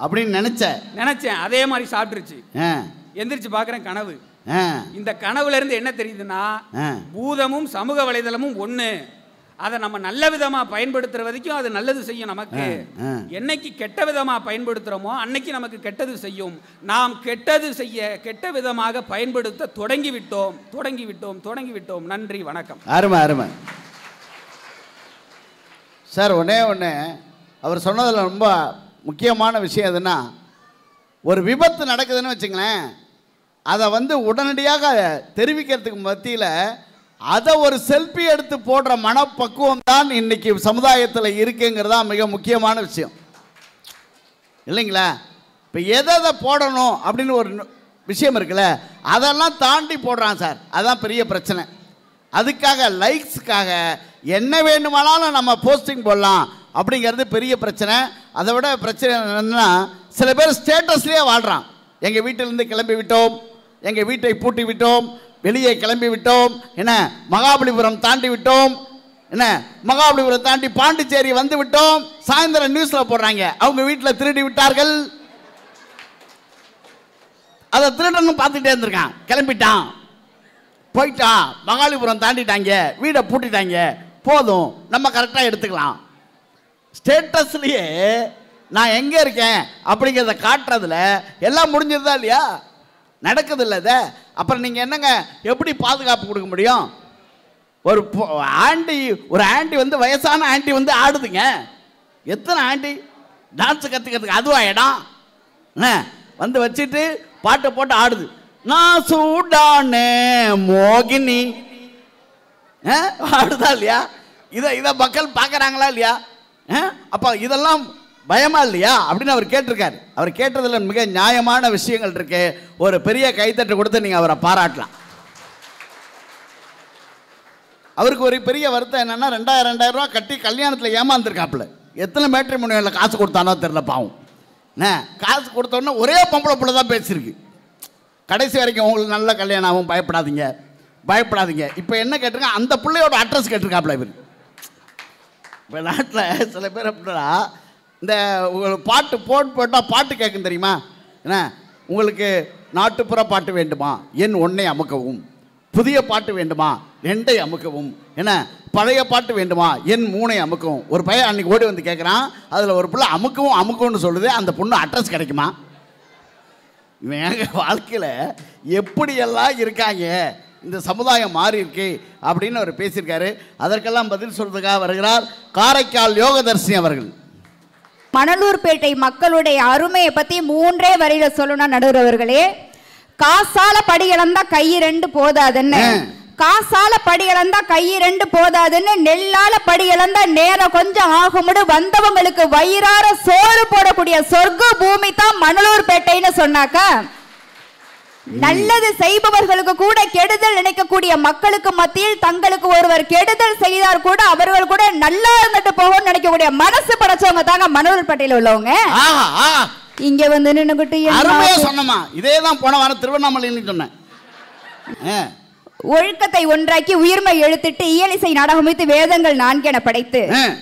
அப்படின்னு நினைச்சேன். அதே மாதிரி சாப்பிட்டுருச்சு. எந்திரிச்சு பாக்குறேன், கனவு. இந்த கனவுல இருந்து என்ன தெரியுதுன்னா, பூதமும் சமூக வலைதளமும் ஒண்ணு. அதை நம்ம நல்ல விதமா பயன்படுத்துற வரைக்கும் அது நல்லது செய்யும் நமக்கு. என்னைக்கு கெட்ட விதமா பயன்படுத்துறோமோ அன்னைக்கு நமக்கு கெட்டது செய்யும். நாம் கெட்டது செய்ய கெட்ட விதமாக பயன்படுத்த தொடங்கி விட்டோம். நன்றி, வணக்கம். அருமை அருமை சார். ஒன்று அவர் சொன்னதில் ரொம்ப முக்கியமான விஷயம் எதுன்னா, ஒரு விபத்து நடக்குதுன்னு வச்சுங்களேன், அதை வந்து உடனடியாக தெரிவிக்கிறதுக்கு மத்தியில் அதை ஒரு செல்ஃபி எடுத்து போடுற மனப்பக்குவம் தான் இன்னைக்கு சமுதாயத்தில் இருக்குங்கிறதா மிக முக்கியமான விஷயம் இல்லைங்களா? இப்போ எதை போடணும் அப்படின்னு ஒரு விஷயம் இருக்குல்ல, அதெல்லாம் தாண்டி போடுறான் சார். அதுதான் பெரிய பிரச்சனை. அதுக்காக லைக்ஸுக்காக என்ன வேணுமானாலும் நம்ம போஸ்டிங் போடலாம் அப்படிங்கிறது பெரிய பிரச்சனை. அதை விட பிரச்சனை என்னன்னா, சில பேர் ஸ்டேட்டஸ்லேயே வாழ்கிறான். எங்கள் வீட்டிலேருந்து கிளம்பி விட்டோம், எங்கள் வீட்டை பூட்டி விட்டோம், வெளியே கிளம்பி விட்டோம், என்ன மகாபலிபுரம் தாண்டி விட்டோம், என்ன மகாபலிபுரம் தாண்டி பாண்டிச்சேரி வந்து விட்டோம். சாயந்தரம் நியூஸில் போடுறாங்க, அவங்க வீட்டில் திருடி விட்டார்கள். அதை திருடன்னு பார்த்துட்டே இருந்திருக்கான். கிளம்பிட்டான், போயிட்டான், மகாபலிபுரம் தாண்டிட்டாங்க, வீடை பூட்டிட்டாங்க, போதும் நம்ம கரெக்டாக எடுத்துக்கலாம். ஸ்டேட்டஸ்லேயே நான் எங்கே இருக்கேன் அப்படிங்கிறத காட்டுறதுல எல்லாம் முடிஞ்சதா இல்லையா? நடக்குது இல்லை இதை. அப்புறம் நீங்கள் என்னங்க எப்படி பாதுகாப்பு கொடுக்க முடியும்? ஒரு ஆண்டி வந்து வயசான ஆண்டி வந்து ஆடுதுங்க. எத்தனை ஆண்டி டான்ஸ் கற்றுக்கிறதுக்கு அதுவா இடம்? என்ன வந்து வச்சுட்டு பாட்டை போட்டு ஆடுது. நான் சூடான மோகினி ஆடுதா இல்லையா? இதை மக்கள் பார்க்குறாங்களா இல்லையா? அப்போ இதெல்லாம் பயமா இல்லையா அப்படின்னு அவர் கேட்டிருக்காரு. அவர் கேட்டதில் மிக நியாயமான விஷயங்கள் இருக்கு. ஒரு பெரிய கைத்தட்டு கொடுத்து நீங்கள் அவரை பாராட்டலாம். அவருக்கு ஒரு பெரிய வருத்தம் என்னன்னா, 2000 ரூபா கட்டி கல்யாணத்தில் ஏமாந்துருக்காப்புல. எத்தனை மேட்ரிமோனியில் காசு கொடுத்தானோ தெரியல பாவம். காசு கொடுத்தோன்னே ஒரே பொம்பளை பிள்ளை தான் பேசியிருக்கு. கடைசி வரைக்கும் உங்களுக்கு நல்ல கல்யாணம் ஆகும், பயப்படாதீங்க. இப்போ என்ன கேட்டிருக்கேன், அந்த பிள்ளையோட அட்ரஸ் கேட்டிருக்காப்புல இவர். இப்போ நாட்டில் சில பேர் அப்படின்னா, இந்த பாட்டு போட்டால் பாட்டு கேட்கும் தெரியுமா? என்ன உங்களுக்கு நாட்டுப்புற பாட்டு வேண்டுமா, என் 1 அமுக்கவும். புதிய பாட்டு வேண்டுமா, 2 அமுக்கவும். என்ன பழைய பாட்டு வேண்டுமா, என் 3 அமுக்கவும். ஒரு பையன் அன்னைக்கு ஓடி வந்து கேட்குறான். அதில் ஒரு பிள்ளை அமுக்கவும் சொல்லுது. அந்த பொண்ணு அட்ரஸ் கிடைக்குமா? எங்கள் வாழ்க்கையில் எப்படியெல்லாம் இருக்காங்க, இந்த சமுதாயம் மாறி இருக்கு அப்படின்னு அவர் பேசியிருக்காரு. அதற்கெல்லாம் பதில் சொல்றதுக்காக வருகிறார் காரைக்கால் யோகதர்ஷினி அவர்கள். மணலூர்பேட்டை மக்களுடைய அருமையை பத்தி 3 வரியில சொல்லணும் நடுவர்களே. காசால படி இழந்தா கை 2 போதாதுன்னு, காசால படி இழந்தா கை 2 போதாதுன்னு, நெல்லால படி இழந்தா நேரம் கொஞ்சம் ஆகும்னு வந்தவங்களுக்கு வயிறார சோறு போடக்கூடிய சொர்க்க பூமி தான் மணலூர்பேட்டைன்னு சொன்னாக்கா, நல்லது செய்பவர்களுக்கு கூட கெடுதல் நினைக்கக்கூடிய மக்களுக்கு மத்தியில் தங்களுக்கு ஒருவர் கெடுதல் செய்தார் கூட அவர்கள் கூட நல்லா இருந்துட்டு போகணும்னு நினைக்கக்கூடிய மனசு படைச்சவங்க தாங்க மணலூர்பேட்டையில் உள்ளவங்க. இங்க வந்து நின்னுகிட்டு சொன்னமா இதேதான் போன வாரம் திருவண்ணாமலைன்னு சொன்னேன். ஒழுக்கத்தை ஒன்றாக்கி உயிர்மை எழுத்திட்டு இயலிசை நாடகம் வைத்து வேதங்கள் 4 என படைத்து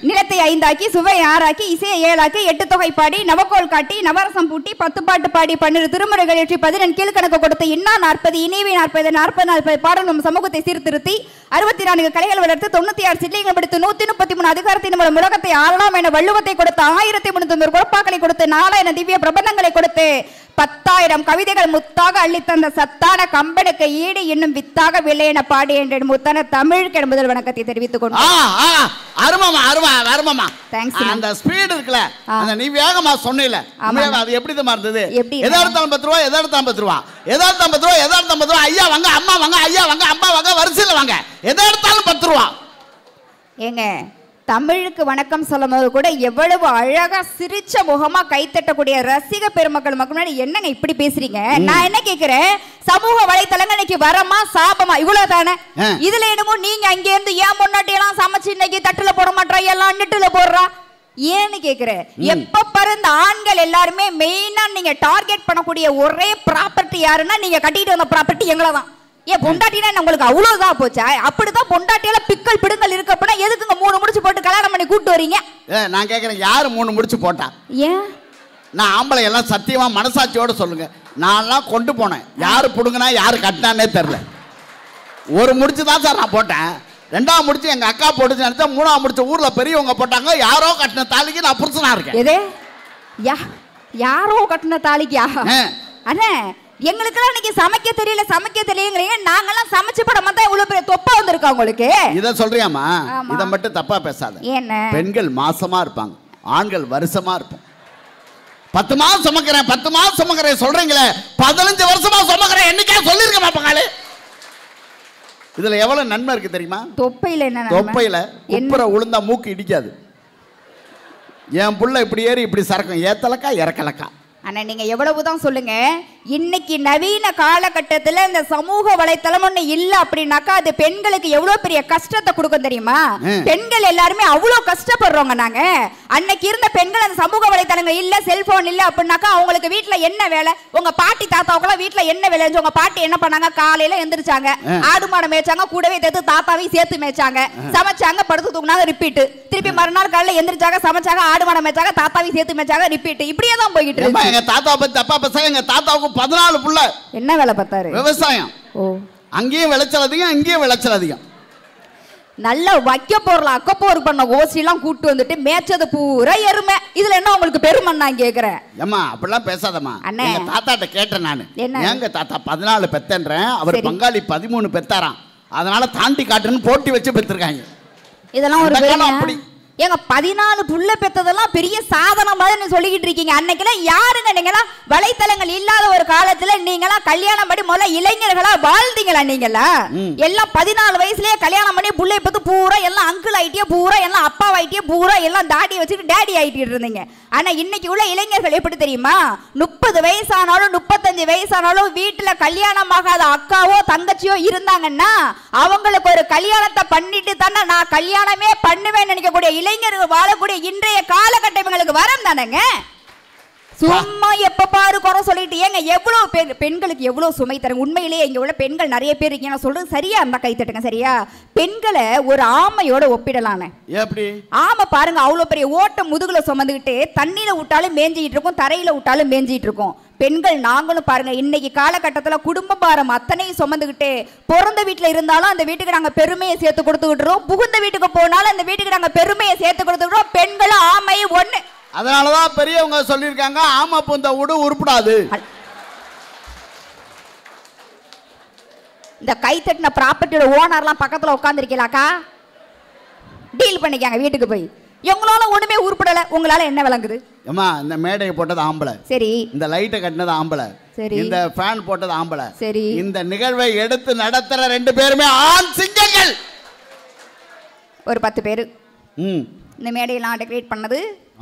நிலத்தை 5 ஆக்கி சுவை 6 ஆக்கி இசையை 7 ஆக்கி 8 தொகை பாடி நவக்கோல் காட்டி நவரசம் பூட்டி 10 பாட்டு பாடி 12 திருமுறைகள் ஏற்றி 14 கீழ்கணக்கு கொடுத்து இன்னா 40 இனிவி 40 40 பாடல் நம் சமூகத்தை சீர்திருத்தி 64 கலைகள் வளர்த்து 96 சில்லிகள் படித்து 133 அதிகாரத்தின் மூலம் உலகத்தை ஆளலாம் என வள்ளுவத்தை கொடுத்து 1390 குழப்பாக்களை கொடுத்து 4000 திவ்ய பிரபந்தங்களை கொடுத்து 10,000 கவிதைகள் முத்தாக அள்ளித்தந்த சத்தான கம்பனுக்கு ஈடு இன்னும் வித்தாக விலை என பாடி என்ற முத்தான தமிழுக்கு என்பதில் வணக்கத்தை தெரிவித்துக் கொண்டு அந்த ஸ்பீடு இருக்குல்ல, அந்த நீ வேகமா சொன்னீல, அது எப்படி இருந்தது? எதார்த்தம் 10 ரூபா, எதார்த்தம் 50 ரூபா, எதார்த்தம் 50 ரூபா, எதார்த்தம் 50 ரூபா, ஐயா வாங்க, அம்மா வாங்க, ஐயா வாங்க, அம்மா வாங்க, வரிசையில் வாங்க, எதார்த்தம் 10 ரூபா. ஏங்க தமிழுக்கு வணக்கம் சொல்லும்போது கூட எவ்வளவு அழகா சிரிச்ச முகமா கைத்தட்டக்கூடிய ரசிக பெருமக்கள் மக்கள் முன்னாடி என்னங்க இப்படி பேசுறீங்க? நான் என்ன கேக்குறேன், சமூக வலைத்தளங்கள் இன்னைக்கு வரமா சாபமா இவ்வளவு தானே? இதுல என்னமோ நீங்க அங்க இருந்து ஏன் முன்னாடி எல்லாம் சமைச்சு இன்னைக்கு தட்டுல போட மாட்டா எல்லாம் நெட்டுல போடுறா ஏன்னு கேக்குறேன். எப்ப பாரு இந்த ஆண்கள் எல்லாருமே மெயினா நீங்க டார்கெட் பண்ணக்கூடிய ஒரே ப்ராப்பர்ட்டி யாருன்னா நீங்க கட்டிட்டு வந்த ப்ராப்பர்ட்டி எங்களை தான். ஏன் பொண்டாட்டினா உங்களுக்கு அவ்வளவுதான் போச்சா? அப்படிதான் பொண்டாட்டியால பிக்கல் பிடுங்கல் இருக்க அப்படின்னா எதுக்குங்க 3 முடிச்சு போட்டு கல்யாணம் பண்ணி கூட்டு வரீங்க? நான் கேட்கறேன், யாரு 3 முடிச்சு போட்டா? ஏன் நான் ஆம்பளை எல்லாம் சத்தியமா மனசாட்சியோட சொல்லுங்க, நான்லாம் கொண்டு போனேன். யாரு புடுங்கினா யாரு கட்டினானே தெரியல. 1 முடிச்சு தான் சார் நான் போட்டேன். 2ஆவது முடிச்சு எங்க அக்கா போட்டுச்சு நினைச்சா 3ஆவது முடிச்சு ஊர்ல பெரியவங்க போட்டாங்க. யாரோ கட்டின தாலிக்கு நான் புருஷனா இருக்கேன். எதே யாரோ கட்டின தாலிக்கா? அண்ணே எங்களுக்கெல்லாம் இன்னைக்கு சமைக்க தெரியலங்கிறீங்க. நாங்கெல்லாம் சமைச்சு படம் தான் இவ்வளவு பெரிய தொப்பா வந்திருக்கா உங்களுக்கு. இத சொல்றியாமா? இத மட்டும் தப்பா பேசாத. என்ன பெண்கள் மாசமா இருப்பாங்க, ஆண்கள் வருஷமா இருப்போம். 10 மாசம் சுமக்கிறேன் 10 மாசம் சுமக்கிறேன் சொல்றீங்களே, 15 வருஷமா சுமக்கிறேன் என்னைக்கா சொல்லிருக்க மாப்பாங்களே. இதுல எவ்வளவு நன்மை இருக்கு தெரியுமா? தொப்பையில என்ன? தொப்பையில குப்புற உளுந்தா மூக்கு இடிக்காது. என் புள்ள இப்படி ஏறி இப்படி சரக்கும், ஏத்தலக்கா இறக்கலக்கா. ஆனா நீங்க எவ்வளவுதான் சொல்லுங்க, இன்னைக்கு நவீன காலகட்டத்துல இந்த சமூக வலைத்தளம் ஒண்ணு இல்ல அப்படின்னாக்கா அது பெண்களுக்கு எவ்வளவு பெரிய கஷ்டத்தை கொடுக்கும் தெரியுமா? பெண்கள் எல்லாருமே அவ்வளவு கஷ்டப்படுறோங்க. நாங்க அன்னைக்கு இருந்த பெண்கள் அந்த சமூக வலைத்தளங்கள் இல்ல, செல்போன் இல்ல அப்படின்னாக்கா அவங்களுக்கு வீட்டுல என்ன வேலை? உங்க பாட்டி தாத்தாவுக்குலாம் வீட்டுல என்ன வேலை? உங்க பாட்டி என்ன பண்ணாங்க? காலையில எந்திரிச்சாங்க, ஆடு மாடு மேய்ச்சாங்க, கூடவே சேர்த்து தாத்தாவையும் சேர்த்து மேய்ச்சாங்க, சமைச்சாங்க, படுத்து தூக்குனாங்க, ரிப்பீட். திருப்பி மறுநாள் காலையில எந்திரிச்சாங்க, சமைச்சாங்க, ஆடு மாடு மேய்ச்சாங்க, தாத்தாவையும் சேர்த்து மேய்ச்சாங்க, ரிப்பீட். இப்படியே தான் போய்கிட்டு இருக்கு. எங்க தாத்தா பத்தி தப்பா பேசாங்க. எங்க தாத்தாவுக்கு 14 புள்ள. என்ன வேலை பார்த்தாரு? விவசாயம். அங்கேயும் விளைச்சல் அதிகம், இங்கேயும் விளைச்சல் அதிகம். நல்ல வைக்க போறல அக்கப்போர் பண்ண ஓசிலாம் கூட்டு வந்துட்டு மேய்ச்சது பூரா எருமை. இதுல என்ன உங்களுக்கு பெருமை? நான் கேக்குறேன். ஏமா அப்படிலாம் பேசாதம்மா. எங்க தாத்தாட்ட கேட்டேன் நானு, எங்க தாத்தா 14 பெத்தன்றேன், அவர் பங்காளி 13 பெத்தாராம், அதனால தாண்டி காட்டுன்னு போட்டி வச்சு பெற்றிருக்காங்க. இதெல்லாம் ஒரு அப்படி ஏங்க 14 புள்ள பெத்ததெல்லாம் பெரிய சாதனை மாதிரி சொல்லிக்கிட்டு இருக்கீங்க. அன்னைக்கெல்லாம் யாருங்க நீங்களாம் வலைத்தளங்கள் இல்லாத ஒரு காலத்துல நீங்களாம் கல்யாணம் பண்ணி முதல்ல இளைஞர்களா வாழ்ந்தீங்களா? நீங்களா எல்லாம் 14 வயசுலயே கல்யாணம் பண்ணி புள்ளை பத்து பூரா எல்லாம் அங்கிள் ஆயிட்டியே, பூரா எல்லாம் அப்பா ஆயிட்டியே, பூரா எல்லாம் தாடி வச்சுட்டு டேடி ஆயிட்டு இருந்தீங்க. ஆனா இன்னைக்கு உள்ள இளைஞர்கள் எப்படி தெரியுமா? 30 வயசானாலும் 35 வயசானாலும் வீட்டுல கல்யாணம் ஆகாத அக்காவோ தங்கச்சியோ இருந்தாங்கன்னா அவங்களுக்கு ஒரு கல்யாணத்தை பண்ணிட்டு தானே நான் கல்யாணமே பண்ணுவேன்னு நினைக்கக்கூடிய இளைஞர்கள் வாழக்கூடிய இன்றைய காலகட்டங்களுக்கு வரம் தானேங்க. சும்மா எப்ப பாரு குறை சொல்லிட்டு ஏங்க எவ்வளவு பெண்களுக்கு எவ்வளவு சுமை தரும். உண்மையிலேயே இங்க உள்ள பெண்கள் நிறைய பேர் இருக்கீங்க. நான் சொல்றது சரியா இருந்தா கை தட்டுங்க. சரியா? பெண்களை ஒரு ஆமையோட ஒப்பிடலானே. எப்படி? ஆமை பாருங்க, அவ்வளவு பெரிய ஓட்ட முதுகுல சுமந்துகிட்டு தண்ணியில விட்டாலும் மேஞ்சிட்டு இருக்கும், தரையில விட்டாலும் மேஞ்சிட்டு இருக்கும். பெண்கள் நாங்களும் பாருங்க இன்னைக்கு காலகட்டத்துல குடும்ப பாரம் அத்தனையும் சுமந்துகிட்டு பிறந்த வீட்டுல இருந்தாலும் அந்த வீட்டுக்கு நாங்க பெருமையை சேர்த்து கொடுத்துக்கிட்டுறோம், புகுந்த வீட்டுக்கு போனாலும் அந்த வீட்டுக்கு நாங்க பெருமையை சேர்த்து கொடுத்துக்கிட்டோம். பெண்களும் ஆமையும் ஒண்ணு. அதனாலதான் பெரியவங்க சொல்லியிருக்காங்க, ஆமா பூந்த வீடு உருப்படாது. இந்த கை தட்டின ப்ராப்பர்ட்டியோட ஓனர்லாம் பக்கத்துல உட்காந்துருக்கீங்களாக்கா? டீல் பண்ணிக்காங்க வீட்டுக்கு போய். எங்களால ஒண்ணுமே உருப்படல, உங்களால என்ன விளங்குது? ஏமா இந்த மேடையை போட்டது ஆம்பளை, சரி. இந்த லைட்டை கட்டினது ஆம்பளை, சரி. இந்த ஃபேன் போட்டது ஆம்பளை, சரி. இந்த நிகழ்வை எடுத்து நடத்துற 2 பேருமே ஆண் சிங்கங்கள். ஒரு 10 பேரு. இந்த மேடையெல்லாம் டெக்கரேட் பண்ணது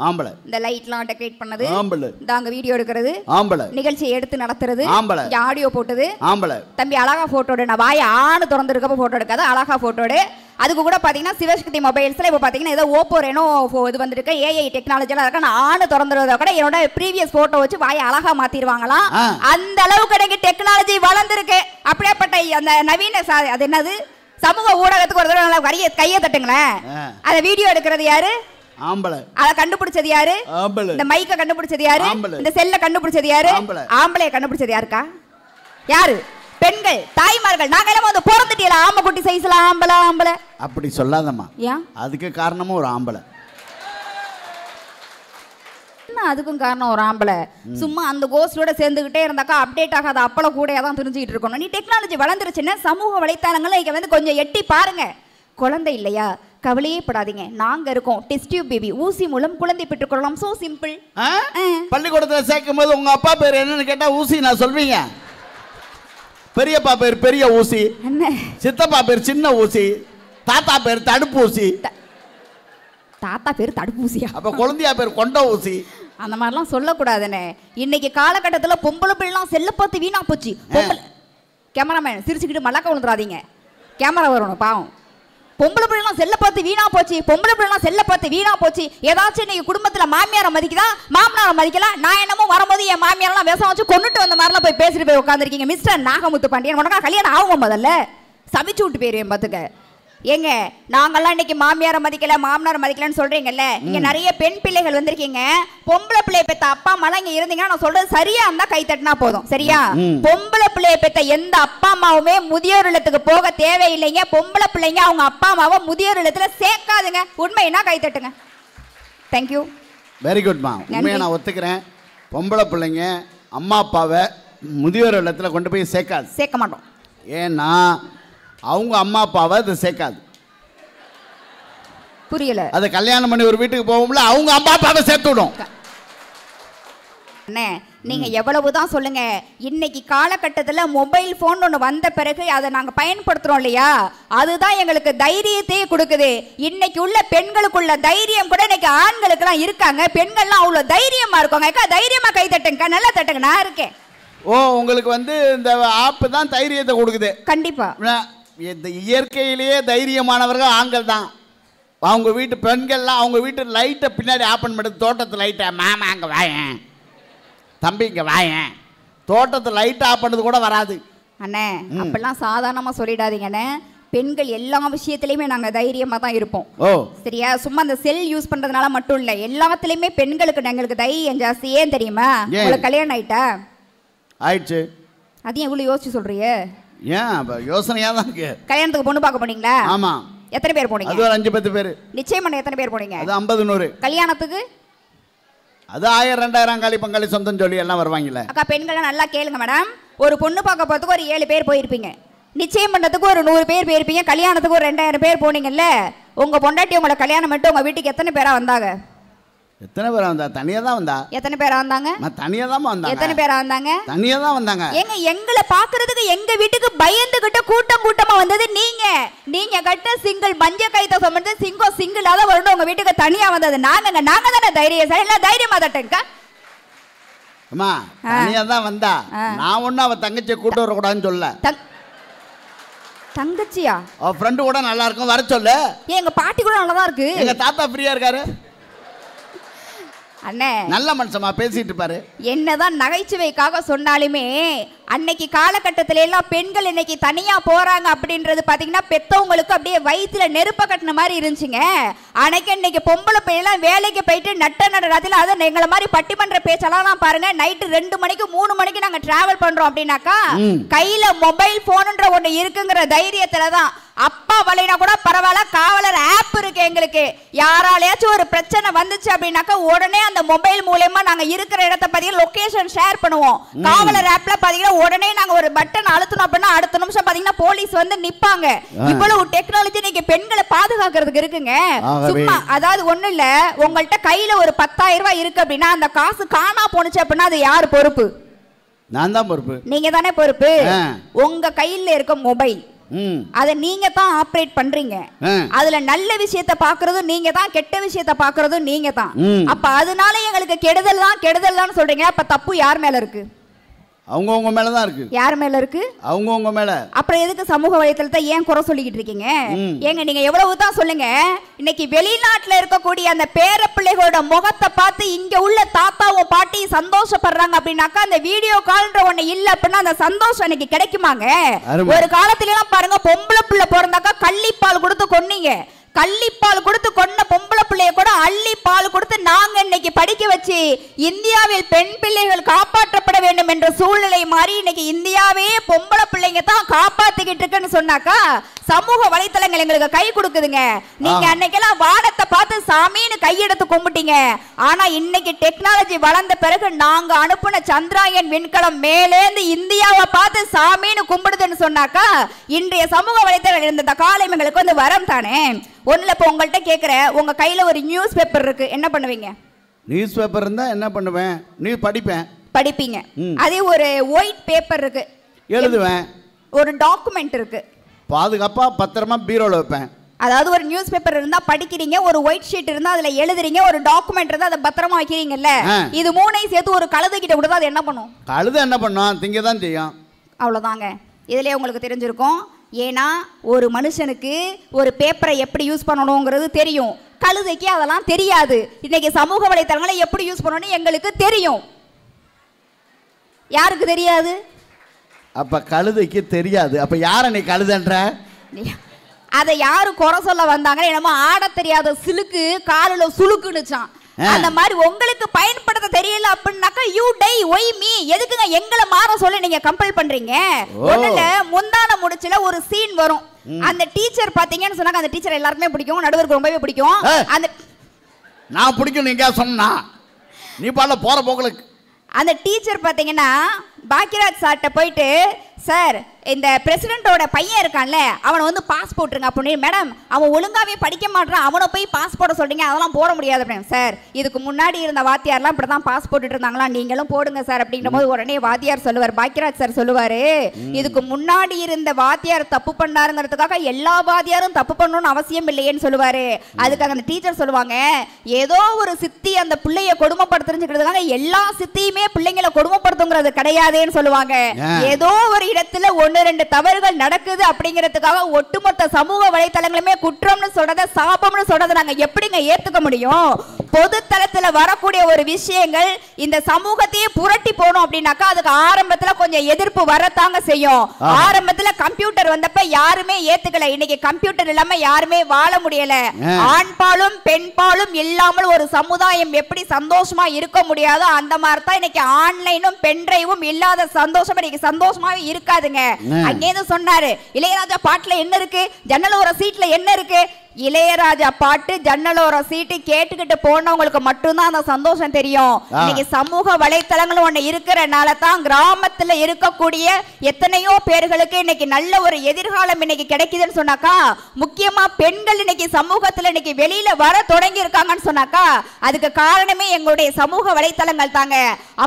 ஆம்பளை, இந்த லைட்லாம் டெக்கரேட் பண்ணது ஆம்பளை, தாங்க வீடியோ எடுக்கிறது ஆம்பளை, நிகழ்ச்சியை எடுத்து நடத்துறது ஆம்பளை, ஆடியோ போட்டது ஆம்பளை. தம்பி அழகா போட்டோடு நான் வாயை ஆணு திறந்துருக்கப்ப போட்டோ எடுக்காத, அழகா போட்டோடு. அதுக்கு கூட பாத்தீங்கன்னா சிவசக்தி மொபைல்ஸ்ல இப்போ பாத்தீங்கன்னா ஏதோ ஓப்போ ரெனோ இது வந்திருக்கு, ஏஐ டெக்னாலஜிலாம் இருக்கா. நான் ஆணு திறந்துறத கூட என்னோட ப்ரீவியஸ் போட்டோ வச்சு வாயை அழகா மாத்திடுவாங்களாம். அந்த அளவுக்கு எனக்கு டெக்னாலஜி வளர்ந்துருக்கு. அப்படியேப்பட்ட அந்த நவீன அது என்னது சமூக ஊடகத்துக்கு ஒரு தடவை கையை தட்டுங்களேன். அத வீடியோ எடுக்கிறது யாரு? ஆம்பளை. அத கண்டுபிடிச்சது யாரு? ஆம்பளை. இந்த மைக்க கண்டுபிடிச்சது யாரு? இந்த செல்ல கண்டுபிடிச்சது யாரு? ஆம்பளைய கண்டுபிடிச்சது யாருக்கா? யாரு? பெண்கள், தாய்மார்கள். நாங்க எல்லாம் வந்து பிறந்துட்டீல ஆம்பளை குட்டி சைஸ்ல ஆம்பளை ஆம்பளை அப்படி சொல்லாதம்மா. ஏன்? அதுக்கு காரணமும் ஒரு ஆம்பளை. அதுக்கும் காரணம் ஒரு ஆம்பளை. சும்மா அந்த கோஸ்டோட சேர்ந்துகிட்டே இருந்தாக்கா அப்டேட் ஆகாத அப்பள கூடையா தான் தெரிஞ்சுக்கிட்டு இருக்கணும். நீ டெக்னாலஜி வளர்ந்துருச்சுன்னா சமூக வலைத்தளங்களை இங்க வந்து கொஞ்சம் எட்டி பாருங்க. குழந்தை இல்லையா? கவலையே படாதீங்க, நாங்க இருக்கோம். டெஸ்ட் டியூப் பேபி ஊசி மூலம் குழந்தை பெற்றுக்கொள்ளலாம். So simple. பள்ளிக்கூடத்துல சேர்க்கும் போது உங்க அப்பா பேர் என்னன்னு கேட்டா ஊசி நான் சொல்வீங்க. பெரியப்பா பேர் பெரிய ஊசி, சித்தப்பா பேர் சின்ன ஊசி, தாத்தா பேர் தடுப்பு ஊசி. தாத்தா பேர் தடுப்பூசியா? அப்ப குழந்தையா பேர் கொண்ட ஊசி. அந்த மாதிரிலாம் சொல்லக்கூடாதுண்ணே. இன்னைக்கு காலகட்டத்தில் பொம்பளை பிள்ளைலாம் செல்ல பார்த்து வீணா போச்சு. கேமராமேன் சிரிச்சுக்கிட்டு மல்லாக்க விழுந்துடாதீங்க, கேமரா வரணும் பாவம். பொம்பளை பிள்ளைலாம் செல்ல பார்த்து வீணா போச்சு, பொம்பளை பிள்ளைலாம் செல்ல பார்த்து வீணா போச்சு. ஏதாச்சும் இன்னைக்கு குடும்பத்தில் மாமியாரை மதிக்குதா, மாமனாரை மதிக்கலாம். நான் என்னமோ வரும்போது என் மாமியாரெல்லாம் விஷம் வச்சு கொண்டுட்டு வந்த மாதிரிலாம் போய் பேசிட்டு போய் உட்காந்துருக்கீங்க. மிஸ்டர் நாகமுத்து பாண்டியன், உனக்கா கல்யாணம் ஆகும் முதல்ல சமைச்சு விட்டு போயிருவேன் பார்த்துக்க. ஏங்க நாங்கெல்லாம் இன்னைக்கு மாமியாரை மதிக்கல மாமனாரை மதிக்கலன்னு சொல்றீங்கல்ல, இங்க நிறைய பெண் பிள்ளைகள் வந்திருக்கீங்க. பொம்பளை பிள்ளைய பெத்த அப்பா அம்மா இங்க இருந்தீங்கன்னா நான் சொல்றது சரியா இருந்தா கை தட்டினா போதும், சரியா? பொம்பளை பிள்ளைய பெத்த எந்த அப்பா அம்மாவுமே முதியோர் இல்லத்துக்கு போக தேவையில்லைங்க. பொம்பளை பிள்ளைங்க அவங்க அப்பா அம்மாவை முதியோர் இல்லத்துல சேர்க்காதுங்க. உண்மைனா கை தட்டுங்க. தேங்க்யூ. வெரி குட்மா. உண்மையை நான் ஒத்துக்கிறேன். பொம்பளை பிள்ளைங்க அம்மா அப்பாவை முதியோர் இல்லத்துல கொண்டு போய் சேர்க்க மாட்டோம். ஏன்னா அவங்க அம்மா அப்பாவை அது சேர்க்காது. புரியல? அது கல்யாணம் பண்ணி ஒரு வீட்டுக்கு போகும்போது அவங்க அம்மா அப்பாவை சேர்த்து விடும். நீங்க எவ்வளவுதான் சொல்லுங்க, இன்னைக்கு காலகட்டத்தில் மொபைல் போன் ஒன்று வந்த பிறகு அதை நாங்க பயன்படுத்துறோம் இல்லையா, அதுதான் எங்களுக்கு தைரியத்தையே கொடுக்குது. இன்னைக்கு உள்ள பெண்களுக்குள்ள தைரியம் கூட இன்னைக்கு ஆண்களுக்கு எல்லாம் இருக்காங்க. பெண்கள்லாம் அவ்வளவு தைரியமா இருக்காங்க. தைரியமா கை தட்டுங்க, நல்லா தட்டுங்க, நான் இருக்கேன். ஓ, உங்களுக்கு இந்த ஆப் தான் தைரியத்தை கொடுக்குது. கண்டிப்பா. இந்த இயற்கையிலேயே தைரியமானவர்கள் ஆண்கள் தான். அவங்க வீட்டு பெண்கள்லாம் அவங்க வீட்டு லைட்டை பின்னாடி ஆப்பன் பண்ணுறது, தோட்டத்து லைட்டை. மாமா அங்கே வாயேன், தம்பி இங்கே வாயேன், தோட்டத்து லைட்டை ஆஃப் பண்ணது கூட வராது. அண்ணே அப்படிலாம் சாதாரணமாக சொல்லிடாதீங்கண்ணே. பெண்கள் எல்லா விஷயத்துலையுமே நாங்கள் தைரியமாக தான் இருப்போம். ஓ சரியா? சும்மா அந்த செல் யூஸ் பண்ணுறதுனால மட்டும் இல்லை, எல்லாத்துலேயுமே பெண்களுக்கு எங்களுக்கு தைரியம் ஜாஸ்தி. ஏன் தெரியுமா? உங்களுக்கு கல்யாணம் ஆயிட்டா? ஆயிடுச்சு. அதையும் இவ்வளோ யோசிச்சு சொல்றிய? ஏன் யோசனையாக தான் இருக்கு. கல்யாணத்துக்கு பொண்ணு பார்க்க போனீங்களா? ஆமாம். எத்தனை பேர் போனீங்க? அது ஒரு 5-10 பேர். நிச்சயம் பண்ண எத்தனை பேர் போனீங்க? அது 50-100. கல்யாணத்துக்கு அது 1000-2000 காலி பங்காளி சொந்தம் சொல்லி எல்லாம் வருவாங்கல்ல. அக்கா பெண்களை நல்லா கேளுங்க மேடம். ஒரு பொண்ணு பார்க்க போறதுக்கு ஒரு 7 பேர் போயிருப்பீங்க, நிச்சயம் பண்ணதுக்கு ஒரு 100 பேர் போயிருப்பீங்க, கல்யாணத்துக்கு ஒரு 2000 பேர் போனீங்கல்ல. உங்க பொண்டாட்டி உங்களை கல்யாணம் பண்ணிட்டு உங்க வீட்டுக்கு எத்தனை பேரா வந்தாங்க? எத்தனை பேரா வந்தா? தனியா தான் வந்தா. எத்தனை பேரா வந்தாங்க? நான் தனியா தான் வந்தாங்க. எத்தனை பேரா வந்தாங்க? தனியா தான் வந்தாங்க. ஏங்க எங்களை பாக்குறதுக்கு எங்க வீட்டுக்கு பயந்துகிட்ட கூட்டம் கூட்டமா வந்தது நீங்க. நீங்க கட்ட சிங்கிள் மஞ்ச கைத்த சுமந்து சிங்கம் சிங்கிள் அத வரணும் உங்க வீட்டுக்கு தனியா வந்தது நாங்க. நாங்க தானே தைரியம் எல்லாம் தைரியமா தட்டேங்க. அம்மா தனியா தான் வந்தா. நான் ஒன்னும் அவ தங்கச்சியை கூட்டு வர கூடாதுன்னு சொல்ல. தங்கச்சியா? அவ ஃப்ரெண்டு கூட நல்லா இருக்கும், வர சொல்லு. எங்க பாட்டி கூட நல்லா தான் இருக்கு. எங்க தாத்தா ஃப்ரீயா இருக்காரு. அண்ணே நல்ல மனுஷமா பேசிட்டு பாரு. என்னதான் நகைச்சுவைக்காக சொன்னாலுமே அன்னைக்கு காலகட்டத்தில எல்லாம் பெண்கள் இன்னைக்கு தனியா போறாங்க அப்படின்றது பாத்தீங்கன்னா பெத்தவங்களுக்கு அப்படியே வயிற்றுல நெருப்ப கட்டின மாதிரி இருந்துச்சுங்க. அன்னைக்கு இன்னைக்கு பொம்பளை பிள்ளைலாம் வேலைக்கு போயிட்டு நட்ட ராத்திரில அதை எங்களை மாதிரி பட்டிமன்ற பேச்செல்லாம் பாருங்க, நைட்டு 2 மணிக்கு 3 மணிக்கு நாங்க டிராவல் பண்றோம் அப்படின்னாக்கா கையில மொபைல் போன்ன்ற ஒண்ணு இருக்குங்கிற தைரியத்துலதான். அப்பா வலைனா கூட பரவாயில்ல, காவலர் ஆப் இருக்கு எங்களுக்கு. யாராலையாச்சும் ஒரு பிரச்சனை வந்துச்சு அப்படின்னாக்கா உடனே அந்த மொபைல் மூலமா நாங்க இருக்கிற இடத்தை பாத்தீங்கன்னா லொகேஷன் ஷேர் பண்ணுவோம். காவலர் ஆப்ல பாத்தீங்கன்னா உடனே நாங்க ஒரு பட்டன் அழுத்தணும் அப்படின்னா அடுத்த நிமிஷம் பாத்தீங்கன்னா போலீஸ் வந்து நிப்பாங்க. இவ்வளவு டெக்னாலஜி இன்னைக்கு பெண்களை பாதுகாக்கிறதுக்கு இருக்குங்க. சும்மா அதாவது ஒண்ணு இல்ல, உங்கள்ட்ட கையில ஒரு 10,000 ரூபாய் இருக்கு அப்படின்னா அந்த காசு காணா போனுச்சு அப்படின்னா அது யாரு பொறுப்பு? நான் தான் பொறுப்பு. நீங்க தானே பொறுப்பு. உங்க கையில இருக்க மொபைல் அத நீங்க தான் ஆபரேட் பண்றீங்க. அதுல நல்ல விஷயத்தை பாக்குறதும் நீங்க தான், கெட்ட விஷயத்தை பாக்குறதும் நீங்க தான். அப்ப அதனால எங்களுக்கு கெடுதல் தான் சொல்றீங்க. அப்ப தப்பு யார் மேல இருக்கு? அவங்கவங்க மேல தான் இருக்கு. யார் மேல இருக்கு? அவங்கவங்க மேல. அப்புறம் எதுக்கு சமூக வலைத்தளத்தை ஏன் குறை சொல்லிக்கிட்டு இருக்கீங்க? ஏங்க நீங்க எவ்வளவுதான் சொல்லுங்க, இன்னைக்கு வெளிநாட்டுல இருக்கக்கூடிய அந்த பேர பிள்ளைகளோட முகத்தை பார்த்து இங்க உள்ள தாத்தாவும் பாட்டியும் சந்தோஷப்படுறாங்க அப்படின்னாக்கா அந்த வீடியோ கால்ன்ற ஒண்ணு இல்ல அப்படின்னா அந்த சந்தோஷம் இன்னைக்கு கிடைக்குமாங்க? ஒரு காலத்துல எல்லாம் பாருங்க, பொம்பளை பிள்ளை பிறந்தாக்கா கள்ளிப்பால் கொடுத்து கொன்னீங்க. கள்ளிப்பால் கொடுத்து கொன்ன பொம்பளை பிள்ளைய கூட அள்ளி பால் கொடுத்து நாங்க இன்னைக்கு படிக்க வச்சு இந்தியாவில் பெண் பிள்ளைகள் காப்பாற்றப்பட வேண்டும் என்ற சூழ்நிலை மாறி இன்னைக்கு இந்தியாவே பொம்பளை பிள்ளைங்க தான் காப்பாத்திக்கிட்டு இருக்குன்னு சொன்னாக்கா சமூக வலைத்தளங்கள் எங்களுக்கு கை கொடுக்குதுங்க. நீங்க அன்னைக்கெல்லாம் வானத்தை பார்த்து சாமின்னு கையெடுத்து கும்பிட்டீங்க. ஆனா இன்னைக்கு டெக்னாலஜி வளர்ந்த பிறகு நாங்க அனுப்புன சந்திராயன் விண்கலம் மேலேந்து இந்தியாவை பார்த்து சாமின்னு கும்பிடுதுன்னு சொன்னாக்கா இன்றைய சமூக வலைத்தளங்கள் இந்த காலம் எங்களுக்கு வந்து வரம் தானே. ஒண்ணுல இப்ப உங்கள்கிட்ட கேக்குற, உங்க கையில ஒரு நியூஸ் பேப்பர் இருக்கு, என்ன பண்ணுவீங்க? நியூஸ் பேப்பர் இருந்தா என்ன பண்ணுவேன்? நியூஸ் படிப்பீங்க. அதே ஒரு ஒயிட் பேப்பர் இருக்கு, எழுதுவேன். ஒரு டாக்குமெண்ட் இருக்கு, பாதுகாப்பா பத்திரமா பீரோல வைப்பேன். அதாவது ஒரு நியூஸ் பேப்பர் இருந்தா படிக்கிறீங்க, ஒரு ஒயிட் ஷீட் இருந்தா அதுல எழுதுறீங்க, ஒரு டாக்குமெண்ட் இருந்தா அதை பத்திரமா வைக்கிறீங்கல்ல, இது மூணையும் சேர்த்து ஒரு கழுதை கிட்ட கொடுத்தா அது என்ன பண்ணும்? கழுதை என்ன பண்ணும்? திங்க தான் செய்யும். அவ்வளவுதாங்க. இதுலயே உங்களுக்கு தெரிஞ்சிருக்கும். ஏன்னா ஒரு மனுஷனுக்கு ஒரு பேப்பரை எப்படி யூஸ் பண்ணணுங்கிறது தெரியும், கழுதைக்கு அதெல்லாம் தெரியாது. இன்னைக்கு சமூக வலைத்தளங்களை எப்படி யூஸ் பண்ணணும்னு எங்களுக்கு தெரியும், யாருக்கு தெரியாது? அப்ப கழுதைக்கு தெரியாது. அப்ப யார நீ கழுதன்ற? அதை யாரு குறை சொல்ல வந்தாங்க? என்னமோ ஆட தெரியாத சிலுக்கு காலில் சுலுக்குன்னுச்சான். அந்த மாதிரி உங்களுக்கு பயன்படுத்த தெரியல அப்படின்னாக்கா யூ டை ஒய் மீ. எதுக்குங்க எங்களை மாற சொல்லி நீங்க கம்பல் பண்றீங்க? ஒண்ணுல முந்தான முடிச்சுல ஒரு சீன் வரும். அந்த டீச்சர் பாத்தீங்கன்னு சொன்னாங்க, அந்த டீச்சர் எல்லாருக்குமே பிடிக்கும், நடுவருக்கு ரொம்பவே பிடிக்கும். அந்த நான் பிடிக்கும் நீங்க சொன்னா நீ பால போற போங்களுக்கு. அந்த டீச்சர் பாத்தீங்கன்னா பாக்கியராஜ் சார்ட்ட போயிட்டு, சார் இந்த பிரசிடென்ட்டோட பையன் இருக்கான்ல அவனை வந்து பாஸ் போட்டுருங்க அப்படின்னு. மேடம் அவன் ஒழுங்காவே படிக்க மாட்டான், அவனை போய் பாஸ் போட சொல்றீங்க, அதெல்லாம் போட முடியாது அப்படின்னு. சார் இதுக்கு முன்னாடி இருந்த வாத்தியார்லாம் இப்படி தான் பாஸ் போட்டுட்டு இருந்தாங்களா, நீங்களும் போடுங்க சார் அப்படிங்கிற போது உடனே வாத்தியார் சொல்லுவார், பாக்கியராஜ் சார் சொல்லுவாரு, இதுக்கு முன்னாடி இருந்த வாத்தியார் தப்பு பண்ணாருங்கிறதுக்காக எல்லா வாத்தியாரும் தப்பு பண்ணணும்னு அவசியம் இல்லையேன்னு சொல்லுவாரு. அதுக்காக அந்த டீச்சர் சொல்லுவாங்க, ஏதோ ஒரு சித்தி அந்த பிள்ளைய கொடுமைப்படுத்துறதுக்காக எல்லா சித்தியுமே பிள்ளைங்களை கொடுமைப்படுத்துங்கிறது கிடையாதுன்னு சொல்லுவாங்க. ஏதோ ஒரு இடத்துல ஒன்னு ரெண்டு தவறுகள் நடக்குது அப்படிங்கிறதுக்காக ஒட்டுமொத்த சமூக வலைத்தளங்களுமே குற்றம்னு சொல்றத சாபம்னு சொல்றத நாங்க எப்படிங்க ஏத்துக்க முடியும்? பொது தளத்துல வரக்கூடிய ஒரு விஷயங்கள் இந்த சமூகத்தையே புரட்டி போகணும் அப்படின்னாக்கா அதுக்கு ஆரம்பத்துல கொஞ்சம் எதிர்ப்பு வரத்தாங்க செய்யும். ஆரம்பத்துல கம்ப்யூட்டர் வந்தப்ப யாருமே ஏத்துக்கல, இன்னைக்கு கம்ப்யூட்டர் இல்லாம யாருமே வாழ முடியல. ஆண் பாலும் பெண் பாலும் இல்லாமல் ஒரு சமுதாயம் எப்படி சந்தோஷமா இருக்க முடியாதோ அந்த மாதிரி தான் இன்னைக்கு ஆன்லைனும் பென் டிரைவும் இல்லாத சந்தோஷம் இன்னைக்கு சந்தோஷமாவே இருக்காதுங்க. அங்கேருந்து சொன்னாரு, இளையராஜா பாட்டுல என்ன இருக்கு, ஜன்னலோர சீட்ல என்ன இருக்கு? இளையராஜா பாட்டு ஜன்னலோர சீட்டு கேட்டுக்கிட்டு போனவங்களுக்கு மட்டும்தான் அந்த சந்தோஷம் தெரியும். இன்னைக்கு சமூக வலைத்தளங்கள் ஒண்ணு இருக்கிறனால தான் கிராமத்துல இருக்கக்கூடிய எத்தனையோ பேர்களுக்கு இன்னைக்கு நல்ல ஒரு எதிர்காலம் இன்னைக்கு கிடைக்குதுன்னு சொன்னாக்கா, முக்கியமா பெண்கள் இன்னைக்கு சமூகத்துல இன்னைக்கு வெளியில வர தொடங்கி இருக்காங்கன்னு சொன்னாக்கா அதுக்கு காரணமே எங்களுடைய சமூக வலைத்தளங்கள் தாங்க.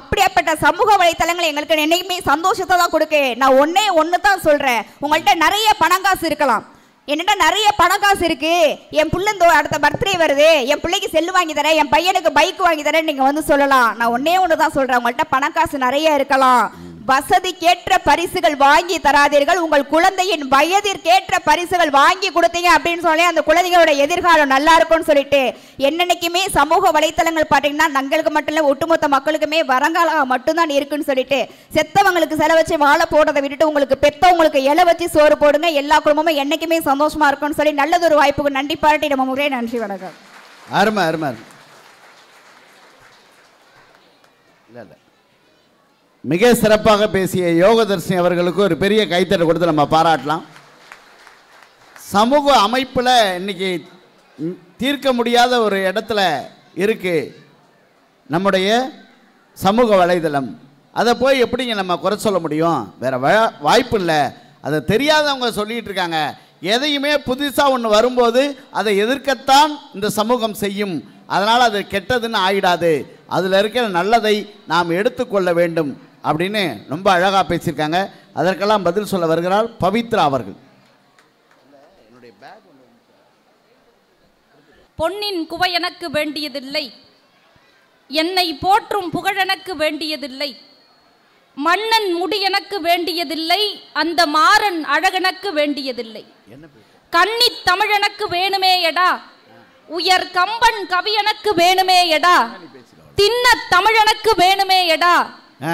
அப்படிப்பட்ட சமூக வலைத்தளங்கள் எங்களுக்கு என்னைக்குமே சந்தோஷத்தை தான் கொடுக்கு. நான் ஒண்ணு தான் சொல்றேன், உங்கள்கிட்ட நிறைய பணம் காசு இருக்கலாம், என்னடா நிறைய பணம் காசு இருக்கு, என் பிள்ளை அடுத்த பர்த்டே வருது, என் பிள்ளைக்கு செல்லு வாங்கி தரேன், என் பையனுக்கு பைக் வாங்கி தரேன் நீங்க வந்து சொல்லலாம். நான் ஒண்ணு தான் சொல்றேன், உங்கள்கிட்ட பணம் காசு நிறைய இருக்கலாம், வசதிக்கேற்ற பரிசுகள் வாங்கி தராதீர்கள். உங்கள் குழந்தையின் வயதிற்கேற்ற பரிசுகள் வாங்கி கொடுத்தீங்க அப்படின்னு சொல்லி அந்த குழந்தைகளோட எதிர்காலம் நல்லா இருக்கும்னு சொல்லிட்டு என்னன்னைக்குமே சமூக வலைத்தளங்கள் பார்த்தீங்கன்னா தங்களுக்கு மட்டும் இல்லை ஒட்டுமொத்த மக்களுக்குமே வருங்காலம் மட்டும்தான் இருக்குன்னு சொல்லிட்டு செத்தவங்களுக்கு செலவு வச்சு வாழை போடுறதை விட்டுட்டு உங்களுக்கு பெத்தவங்களுக்கு இலை வச்சு சோறு போடுங்க, எல்லா குடும்பமும் என்னைக்குமே சந்தோஷமா இருக்கும்னு சொல்லி நல்லதொரு வாய்ப்புக்கு நன்றி பாராட்டி நம்ம முறையே நன்றி வணக்கம். அருமை அருமை. இல்லை மிக சிறப்பாக பேசிய யோகதர்ஷினி அவர்களுக்கு ஒரு பெரிய கைத்தட்டை கொடுத்து நம்ம பாராட்டலாம். சமூக அமைப்பில் இன்னைக்கு தீர்க்க முடியாத ஒரு இடத்துல இருக்கு நம்முடைய சமூக வலைதளம். அதை போய் எப்படிங்க நம்ம குறை சொல்ல முடியும்? வேற வாய்ப்பு இல்லை. அதை தெரியாதவங்க சொல்லிட்டு இருக்காங்க. எதையுமே புதுசாக ஒன்று வரும்போது அதை எதிர்க்கத்தான் இந்த சமூகம் செய்யும். அதனால் அது கெட்டதுன்னு ஆயிடாது, அதில் இருக்கிற நல்லதை நாம் எடுத்துக்கொள்ள வேண்டும் அப்படின்னு ரொம்ப அழகாக பேசியிருக்காங்க. அதற்கெல்லாம் பதில் சொல்ல வருகிறார் பவித்ரா அவர்கள். பொன்னின் குவை எனக்கு வேண்டியதில்லை, என்னை போற்றும் புகழ் எனக்கு வேண்டியதில்லை, மன்னன் முடி எனக்கு வேண்டியதில்லை, அந்த மாறன் அழகனுக்கு வேண்டியதில்லை, கன்னி தமிழனுக்கு வேணுமே எடா, உயர் கம்பன் கவியனுக்கு வேணுமே எடா, தின்ன தமிழனுக்கு வேணுமே எடா,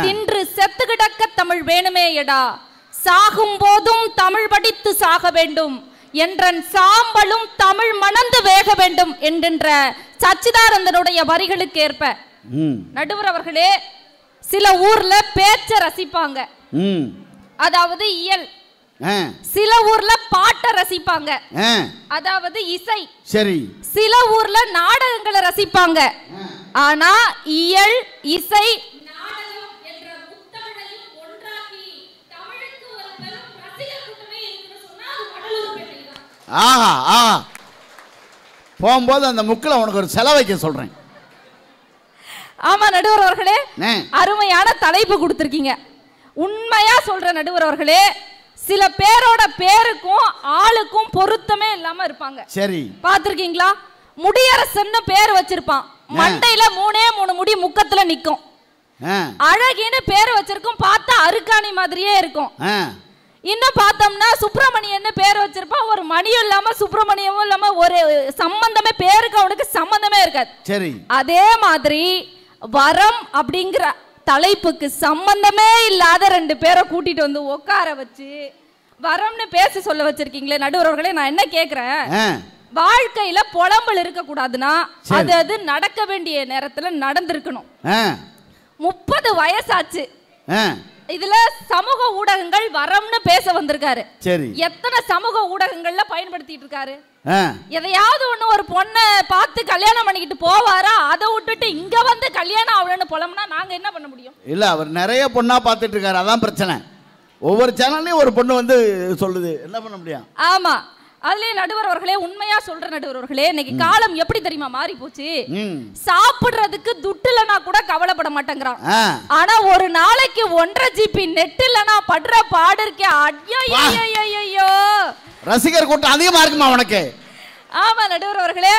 தின்று செத்து கிடக்க தமிழ் வேணுமே எடா, சாகும் போதும் தமிழ் படித்து சாக வேண்டும் என்றன் சாம்பலும் தமிழ் மணந்து வேக வேண்டும் என்கின்ற சச்சிதானந்தனுடைய வரிகளுக்கு ஏற்ப நடுவர் அவர்களே சில ஊர்ல பேச்ச ரசிப்பாங்க, அதாவது இயல். சில ஊர்ல பாட்டை ரசிப்பாங்க, அதாவது இசை. சரி. சில ஊர்ல நாடகங்களை ரசிப்பாங்க. ஆனா இயல், இசை, நாடகம் என்ற முத்தமிழையும் ஒன்றாக்கி தமிழுக்கு ஒரு பெரும் ரசிகர் கூட்டமே இருக்குன்னு சொன்னா அது வடலூர்பேட்டை தான். ஆஹா ஆஹா. போகும்போது அந்த முக்கில் உனக்கு ஒரு செலவு வைக்க சொல்றேன். ஆமா நடுவர் அவர்களே, அருமையான தலைப்பு கொடுத்திருக்கீங்க. உண்மையா சொல்ற நடுவர் அவர்களே, சில பேரோட பேருக்கும் ஆளுக்கும் பொருத்தமே இல்லாம இருப்பாங்க. சரி, பாத்திருக்கீங்களா? முடியரசன்னு பேர் வச்சிருப்பான், மண்டையில 3 முடி முக்கத்துல நிக்கும். அழகின்னு பேர் வச்சிருக்கும், பார்த்தா அருக்காணி மாதிரியே இருக்கும். இன்னும் பார்த்தோம்னா சுப்பிரமணியன்னு பேர் வச்சிருப்பான், ஒரு மணியும் இல்லாம சுப்பிரமணியமும் இல்லாம ஒரு சம்பந்தமே, பேருக்கு அவனுக்கு சம்பந்தமே இருக்காது. சரி, அதே மாதிரி வரம் அப்படிங்கிற தலைப்புக்கு சம்பந்தமே இல்லாத 2 பேரை கூட்டிட்டு வந்து உட்கார வச்சு வரம்னு பேச சொல்ல வச்சிருக்கீங்களே நடுவர்களே, நான் என்ன கேக்குறேன், வாழ்க்கையில புலம்பல் இருக்க கூடாதுன்னா அது நடக்க வேண்டிய நேரத்துல நடந்திருக்கணும். 30 வயசாச்சு, இதுல சமூக ஊடகங்கள் வரம்னு பேச வந்திருக்காரு. சரி, எத்தனை சமூக ஊடகங்கள்ல பயன்படுத்திட்டு இருக்காரு? எதையாவது ஒண்ணு ஒரு பொண்ணை பார்த்து கல்யாணம் பண்ணிக்கிட்டு போவாரா? அதை விட்டுட்டு இங்க வந்து கல்யாணம் ஆகலன்னு புலம்னா நாங்க என்ன பண்ண முடியும்? இல்ல, அவர் நிறைய பொண்ணா பார்த்துட்டு இருக்காரு, அதான் பிரச்சனை. ஒவ்வொரு சேனல்லையும் ஒரு பொண்ணு வந்து சொல்லுது, என்ன பண்ண முடியும்? ஆமா, அதுலயே நடுவர் அவர்களே, உண்மையா சொல்ற நடுவர் அவர்களே, இன்னைக்கு காலம் எப்படி தெரியுமா மாறி போச்சு? சாப்பிடுறதுக்கு துட்டு இல்லனா கூட கவலைப்பட மாட்டேங்கிறான். ஆனா ஒரு நாளைக்கு 1.5 GB நெட் இல்லனா படுற பாடு இருக்கே, ஐயோ. ரசிகர் கூட்டம் அதிகமா இருக்குமா உனக்கு? ஆமா நடுவர் அவர்களே,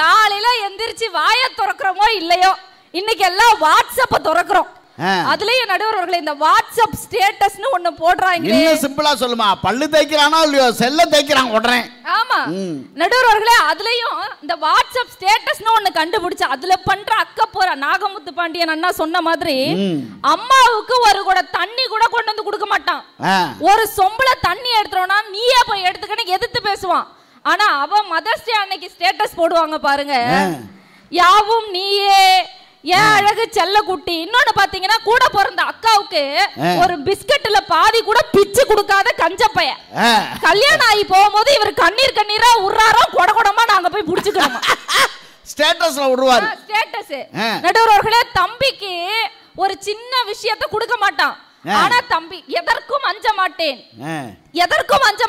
காலையில எந்திரிச்சு வாயை திறக்கிறோமோ இல்லையோ, இன்னைக்கு எல்லாம் வாட்ஸ்அப்ப திறக்கிறோம். அதுலயும் நடுவர் அவர்களே, இந்த வாட்ஸ்அப் ஸ்டேட்டஸ்னு ஒண்ணு போடுறாங்க. இன்னும் சிம்பிளா சொல்லுமா, பல்லு தேய்க்கிறானோ இல்லையோ செல்ல தேய்க்கிறான் உடனே. ஆமா நடுவர் அவர்களே, அதுலயும் இந்த வாட்ஸ்அப் ஸ்டேட்டஸ்னு ஒண்ணு கண்டுபிடிச்சு அதுல பண்ற அக்க போற நாகமுத்து பாண்டியன் அண்ணா சொன்ன மாதிரி அம்மாவுக்கு ஒரு கூட தண்ணி கூட கொண்டு வந்து கொடுக்க மாட்டான். ஒரு சொம்புல தண்ணி எடுத்துறோம்னா நீயே போய் எடுத்துக்கன்னு எதிர்த்து பேசுவான். ஆனா அவ மதர்ஸ் டே அன்னைக்கு ஸ்டேட்டஸ் போடுவாங்க பாருங்க, யாவும் நீயே ஏன் அழகு செல்ல குட்டி. இன்னொன்னு பாத்தீங்கன்னா, கூட பிறந்த அக்காவுக்கு ஒரு பிஸ்கட்ல பாதி கூட பிச்சு கொடுக்காத கஞ்சப்பைய, கல்யாணம் ஆகி போகும்போது இவர் கண்ணீரா உர்றாரோ கொடகொடமா நாங்க போய் புடிச்சுக்கிறோம். ஸ்டேட்டஸ்ல விடுவாரு. ஸ்டேட்டஸ் நடுவர்களே, தம்பிக்கு ஒரு சின்ன விஷயத்தை கொடுக்க மாட்டான். ஆனா தம்பி எதற்கும் அஞ்ச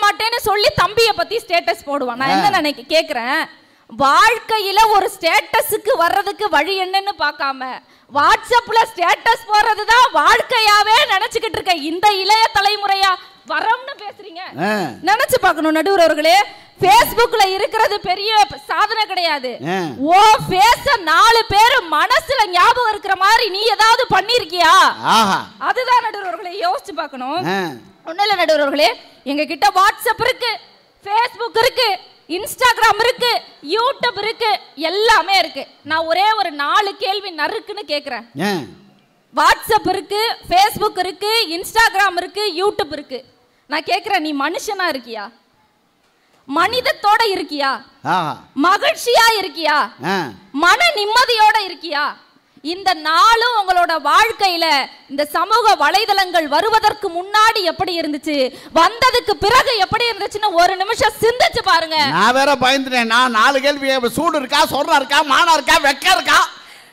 மாட்டேன்னு சொல்லி தம்பியை பத்தி ஸ்டேட்டஸ் போடுவான். நான் என்ன நினைக்க கேக்குறேன், வாழ்க்கையில ஒரு ஸ்டேட்டஸுக்கு வர்றதுக்கு வழி என்னன்னு பார்க்காம வாட்ஸ்அப்ல ஸ்டேட்டஸ் போறதுதான் வாழ்க்கையாவே நினைச்சுக்கிட்டு இருக்க இந்த இளைய தலைமுறையா வரம்னு பேசுறீங்க. நினைச்சு பார்க்கணும் நடுவர் அவர்களே, Facebookல இருக்கிறது பெரிய சாதனை கிடையாது. ஓ ஃபேஸ 4 பேர் மனசுல ஞாபகம் இருக்கிற மாதிரி நீ ஏதாவது பண்ணிருக்கியா? அதுதான் நடுவர் அவர்களே யோசிச்சு பார்க்கணும். ஒண்ணு இல்ல நடுவர் அவர்களே, எங்க கிட்ட வாட்ஸ்அப் இருக்கு, Facebook இருக்கு, இன்ஸ்டாகிராம் இருக்கு, யூடியூப் இருக்கு, எல்லாமே இருக்கு. நான் ஒரே ஒரு 4 கேள்வி நறுக்குன்னு கேக்குறேன். வாட்ஸ்அப் இருக்கு, ஃபேஸ்புக் இருக்கு, இன்ஸ்டாகிராம் இருக்கு, யூடியூப் இருக்கு. நான் கேக்குறேன், நீ மனுஷனா இருக்கியா? மனிதத்தோட இருக்கியா? மகிழ்ச்சியா இருக்கியா? மன நிம்மதியோட இருக்கியா? இந்த 4 உங்களோட வாழ்க்கையில இந்த சமூக வலைதளங்கள் வருவதற்கு முன்னாடி எப்படி இருந்துச்சு, வந்ததுக்கு பிறகு எப்படி இருந்துச்சுன்னு ஒரு நிமிஷம் சிந்திச்சு பாருங்க. நான் வேற பயந்துட்டேன். நான் 4 கேள்வி, சூடு இருக்கா, சொர்ணா இருக்கா, மானா இருக்கா, வெக்க இருக்கா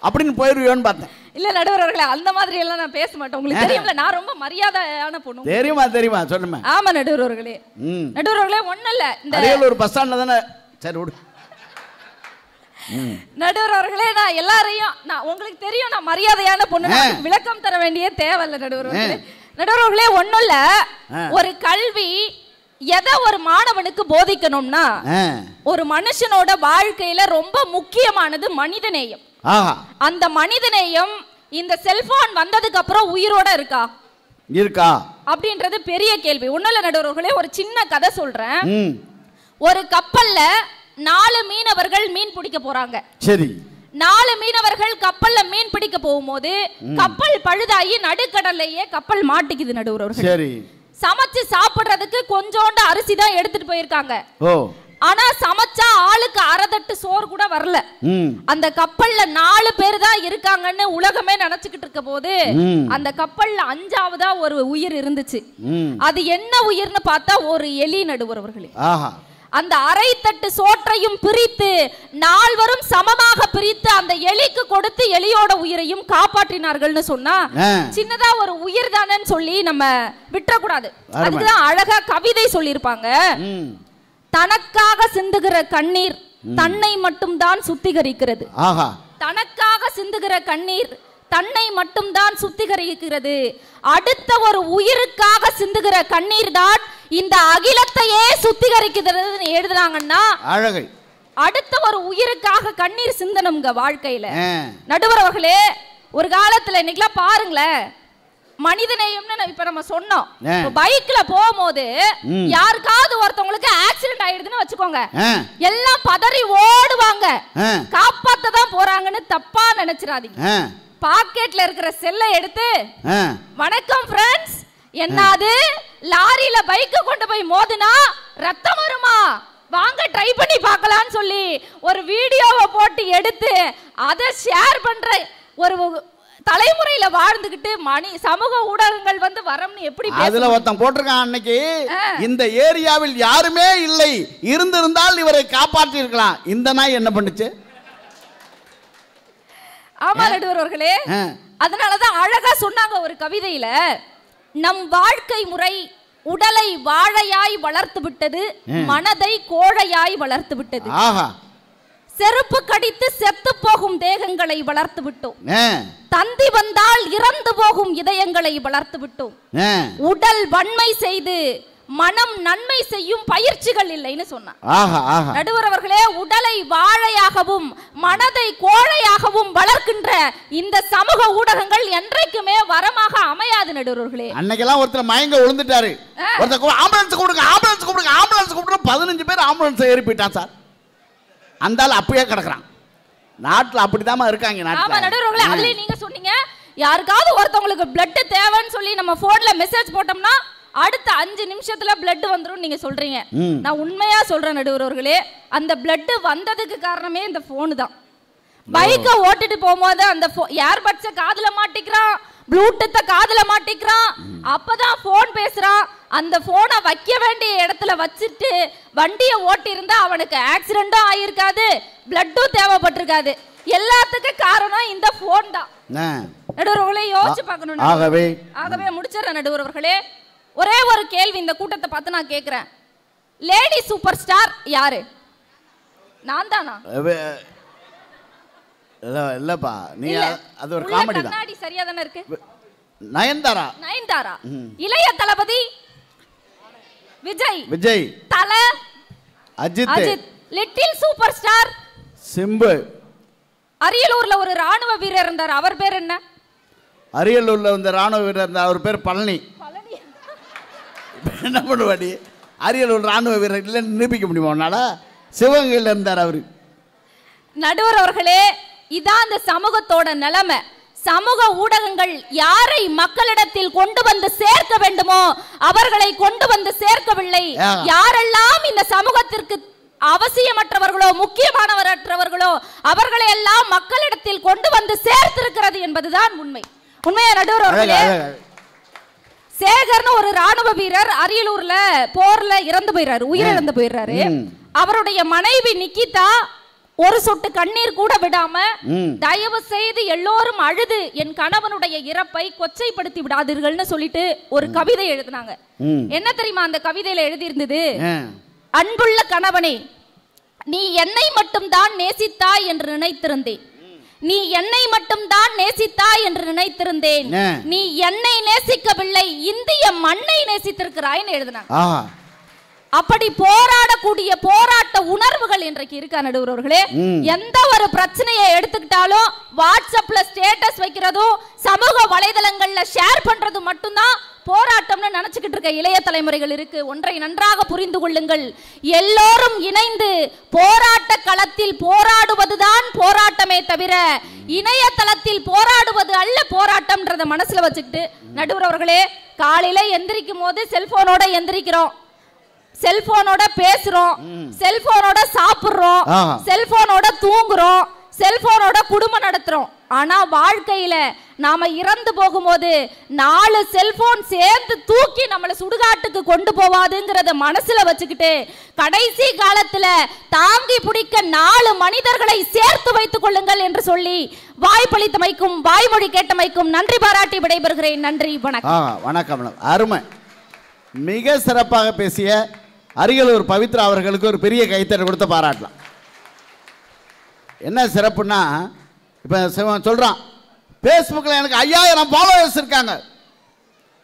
அப்படின்னு போயிருவேன்னு பார்த்தேன். இல்ல நடுவர் அவர்களே, அந்த மாதிரி எல்லாம் நான் பேச மாட்டேன். உங்களுக்கு தெரியும்ல, நான் ரொம்ப மரியாதையான பொண்ணு. தெரியுமா சொல்லுங்க. ஆமா நடுவர் அவர்களே. நடுவர் அவர்களே, ஒண்ணு இல்ல, இந்த அரியலூர் பஸ் ஸ்டாண்ட்ல தானே. சரி விடு நடுவர் அவர்களே, நான் எல்லாரையும், நான் உங்களுக்கு தெரியும் நான் மரியாதையான பொண்ணு, விளக்கம் தர வேண்டிய தேவையில்ல நடுவர் அவர்களே. நடுவர் அவர்களே, ஒண்ணும் இல்ல, ஒரு கல்வி எதை ஒரு மாணவனுக்கு போதிக்கணும்னா, ஒரு மனுஷனோட வாழ்க்கையில ரொம்ப முக்கியமானது மனிதநேயம். அந்த மனிதநேயம் இந்த செல்போன் வந்ததுக்கு அப்புறம் உயிரோட இருக்கா அப்படின்றது பெரிய கேள்வி. ஒண்ணும் இல்ல நடுவர் அவர்களே, ஒரு சின்ன கதை சொல்றேன். ஒரு கப்பல்ல 4 மீனவர்கள் மீன் பிடிக்க போறாங்க. சரி, 4 மீனவர்கள் கப்பல்ல மீன் பிடிக்க போகும்போது கப்பல் பழுதாகி நடுக்கடல்லையே கப்பல் மாட்டிக்குது நடுவர் அவர்கள். சரி, சமைச்சு சாப்பிடுறதுக்கு கொஞ்சோண்டு அரிசி தான் எடுத்துட்டு போயிருக்காங்க. ஆனா சமைச்சா ஆளுக்கு 1/2 தட்டு சோறு கூட வரல. அந்த கப்பல்ல 4 பேர் தான் இருக்காங்கன்னு உலகமே நினைச்சுக்கிட்டு இருக்க போது அந்த கப்பல்ல 5ஆவதா ஒரு உயிர் இருந்துச்சு. அது என்ன உயிர்னு பார்த்தா ஒரு எலி நடுவர் அவர்களே. அந்த 1/2 தட்டு சோற்றையும் பிரித்து 4வரும் சமமாக பிரித்து அந்த எலிக்கு கொடுத்து எலியோட உயிரையும் காப்பாற்றினார்கள்னு சொன்னா, சின்னதா ஒரு உயிர் தானேன்னு சொல்லி நம்ம விட்டுறக்கூடாது. அதுக்குதான் அழகா கவிதை சொல்லியிருப்பாங்க. தனக்காக சிந்துகிற கண்ணீர் தன்னை மட்டும் தான் சுத்திகரிக்கிறது. தனக்காக சிந்துகிற கண்ணீர் தன்னை மட்டும்தான் சுத்திகரிக்கிறது. அடுத்த ஒரு உயிருக்காக சிந்துகிற கண்ணீர் தான் இந்த அகிலத்தையே சுத்திகரிக்கிறது எழுதுறாங்கன்னா அழகை. அடுத்த ஒரு உயிருக்காக கண்ணீர் சிந்தனம்ங்க வாழ்க்கையில. நடுவர் அவர்களே, ஒரு காலத்துல இன்னைக்கெல்லாம் பாருங்களேன், மனிதநேயம்னு இப்ப நம்ம சொன்னோம். பைக்ல போகும்போது யாருக்காவது ஒருத்தவங்களுக்கு ஆக்சிடென்ட் ஆயிடுதுன்னு வச்சுக்கோங்க, எல்லாம் பதறி ஓடுவாங்க, காப்பாத்த தான் போறாங்கன்னு தப்பா நினைச்சிடாதீங்க. பாக்கெட்ல இருக்கிற செல்லை எடுத்து வணக்கம் ஃப்ரெண்ட்ஸ், என்னது லாரியில பைக்க கொண்டு போய் மோதுனா ரத்தம் வருமா, வாங்க ட்ரை பண்ணி பார்க்கலாம்னு சொல்லி ஒரு வீடியோவை போட்டு எடுத்து அதை ஷேர் பண்ற ஒரு தலைமுறையில வாழ்ந்துகிட்டு சமூக ஊடகங்கள் வந்து வரம்னு எப்படி அதுல ஒருத்தன் போட்டிருக்கான் அன்னைக்கு, இந்த ஏரியாவில் யாருமே இல்லை, இருந்திருந்தால் இவரை காப்பாற்றி இருக்கலாம். இந்த நாய் என்ன பண்ணுச்சு? ஆமா நடுவர் அவர்களே, அதனாலதான் அழகா சொன்னாங்க ஒரு கவிதையில, நம் வாழ்க்கை முறை உடலை வாழையாய் வளர்த்து விட்டது, மனதை கோழையாய் வளர்த்து விட்டது. செருப்பு கடித்து செத்து போகும் தேகங்களை வளர்த்து விட்டோம், தந்தி வந்தால் இறந்து போகும் இதயங்களை வளர்த்து விட்டோம். உடல் வன்மை செய்து மனம் நன்மை செய்யும் பயிற்சிகள் இல்லைன்னு சொன்னார் நடுவர் அவர்களே. உடலை வாழையாகவும் மனதை கோழையாகவும் வளர்க்கின்ற இந்த சமூக ஊடகங்கள் என்றைக்குமே வரமாக அமையாது நடுவர்களே. அன்னைக்கெல்லாம் ஒருத்தர் மயங்க விழுந்துட்டாரு, ஒருத்தர் ஆம்புலன்ஸ் கூப்பிடுங்க ஆம்புலன்ஸ் கூப்பிடுங்க ஆம்புலன்ஸ் கூப்பிடுங்க, 15 பேர் ஆம்புலன்ஸ் ஏறி போயிட்டான் சார். அந்த ஆள் அப்பயே கிடக்குறான். நாட்டுல அப்படிதான் இருக்காங்க. ஆமா நடுவர்களே, அதுலயே நீங்க சொன்னீங்க, யாருக்காவது ஒருத்தவங்களுக்கு பிளட் தேவைன்னு சொல்லி நம்ம போன்ல மெசேஜ் போட்டோம்னா அடுத்த 5 நிமிஷத்துல பிளட் வந்துரும் நீங்க சொல்றீங்க. நான் உண்மையா சொல்றேன் நடுவர்களே, அந்த பிளட் வந்ததுக்கு காரணமே இந்த போன் தான். பைக்கை ஓட்டிட்டு போகும்போது அந்த ஏர்பட்ஸை காதுல மாட்டிக்கிறான், ப்ளூடூத்தை காதுல மாட்டிக்கிறான், அப்பதான் போன் பேசுறான். அந்த போனை வைக்க வேண்டிய இடத்துல வச்சுட்டு வண்டியை ஓட்டி இருந்தா அவனுக்கு ஆக்சிடென்டும் ஆயிருக்காது, பிளட்டும் தேவைப்பட்டிருக்காது. எல்லாத்துக்கும் காரணம் இந்த போன் தான் நடுவர்களே. யோசிச்சு பார்க்கணும். ஆகவே முடிச்சிடறேன் நடுவர்களே. ஒரே ஒரு கேள்வி இந்த கூட்டத்தை பார்த்து நான் கேட்கிறேன், லேடி சூப்பர் ஸ்டார் யாரு? நான் தானா? இல்லப்பா, நீ அது ஒரு காமெடி தான். கண்ணாடி சரியா தானே இருக்கு? நயன்தாரா. நயன்தாரா. இளைய தளபதி விஜய். விஜய். தல Ajith. Little superstar Simbu. அரியலூர்ல ஒரு ராணுவ வீரர் இருந்தார், அவர் பேர் என்ன? அரியலூர்ல இந்த ராணுவ வீரர் இருந்தார், அவர் பேர் பழனி. என்ன பண்ணுவாடி, அரியலூர் ராணுவ வீரர் இல்லைன்னு நிரூபிக்க முடியுமா உன்னால? சிவகங்கையில் இருந்தார் அவரு. நடுவர் அவர்களே, இதான் அந்த சமூகத்தோட நிலைமை. சமூக ஊடகங்கள் யாரை மக்களிடத்தில் கொண்டு வந்து சேர்க்க வேண்டுமோ அவர்களை கொண்டு வந்து சேர்க்கவில்லை. யாரெல்லாம் இந்த சமூகத்திற்கு அவசியமற்றவர்களோ முக்கியமானவரற்றவர்களோ அவர்களை எல்லாம் மக்களிடத்தில் கொண்டு வந்து சேர்த்திருக்கிறது என்பதுதான் உண்மை. உண்மையா நடுவர் அவர்களே? சேகர்னு ஒரு ராணுவ வீரர் அரியலூர்ல போர்ல இறந்து போயிறாரு, உயிரிழந்து போயிடுறாரு. அவருடைய மனைவி நிக்கிதா ஒரு சொட்டு கண்ணீர் கூட விடாம, தயவு செய்து எல்லோரும் அழுது என் கணவனுடைய இறப்பை கொச்சைப்படுத்தி விடாதீர்கள்னு சொல்லிட்டு ஒரு கவிதை எழுதினாங்க. என்ன தெரியுமா அந்த கவிதையில எழுதி இருந்தது? அன்புள்ள கணவனே, நீ என்னை மட்டும் தான் நேசித்தாய் என்று நினைத்திருந்தேன், நீ என்னை மட்டும் தான் நேசித்தாய் என்று நினைத்திருந்தேன், நீ என்னை நேசிக்கவில்லை, இந்திய மண்ணை நேசித்திருக்கிறாய்ன்னு எழுதினாங்க. அப்படி போராடக்கூடிய போராட்ட உணர்வுகள் இன்றைக்கு இருக்கா நடுவர்களே? எந்த ஒரு பிரச்சனையை எடுத்துக்கிட்டாலும் வாட்ஸ்அப்ல ஸ்டேட்டஸ் வைக்கிறதும் சமூக வலைதளங்கள்ல ஷேர் பண்றது மட்டும்தான் போராட்டம்னு நினைச்சுக்கிட்டு இருக்க இளைய தலைமுறைகள் இருக்கு. ஒன்றை நன்றாக புரிந்து கொள்ளுங்கள், எல்லோரும் இணைந்து போராட்ட களத்தில் போராடுவதுதான் போராட்டமே தவிர இணையதளத்தில் போராடுவது அல்ல போராட்டம்ன்றத மனசுல வச்சுக்கிட்டு நடுவர் அவர்களே, காலையில எந்திரிக்கும் போது செல்போனோட எந்திரிக்கிறோம், செல்போனோட பேசுறோம், செல்போனோட சாப்பிடுறோம், செல்போனோட தூங்குறோம், செல்போனோட குடும்பம் நடத்துறோம். ஆனா வாழ்க்கையில நாம இறந்து போகும்போது 4 செல்போன் சேர்ந்து தூக்கி நம்மளை சுடுகாட்டுக்கு கொண்டு போவாதுங்கிறத மனசுல வச்சுக்கிட்டு கடைசி காலத்துல தாங்கி பிடிக்க 4 மனிதர்களை சேர்த்து வைத்துக் கொள்ளுங்கள் என்று சொல்லி வாய்ப்பளித்தமைக்கும் வாய்மொழி கேட்டமைக்கும் நன்றி பாராட்டி விடைபெறுகிறேன். நன்றி, வணக்கம். வணக்கம். அருமை. மிக சிறப்பாக பேசிய அரியலூர் பவித்ரா அவர்களுக்கு ஒரு பெரிய கைத்தட்டல் கொடுத்து பாராட்டலாம். என்ன சிறப்புன்னா, இப்போ சொல்கிறான், ஃபேஸ்புக்கில் எனக்கு 5000 ஃபாலோவர்ஸ் இருக்காங்க.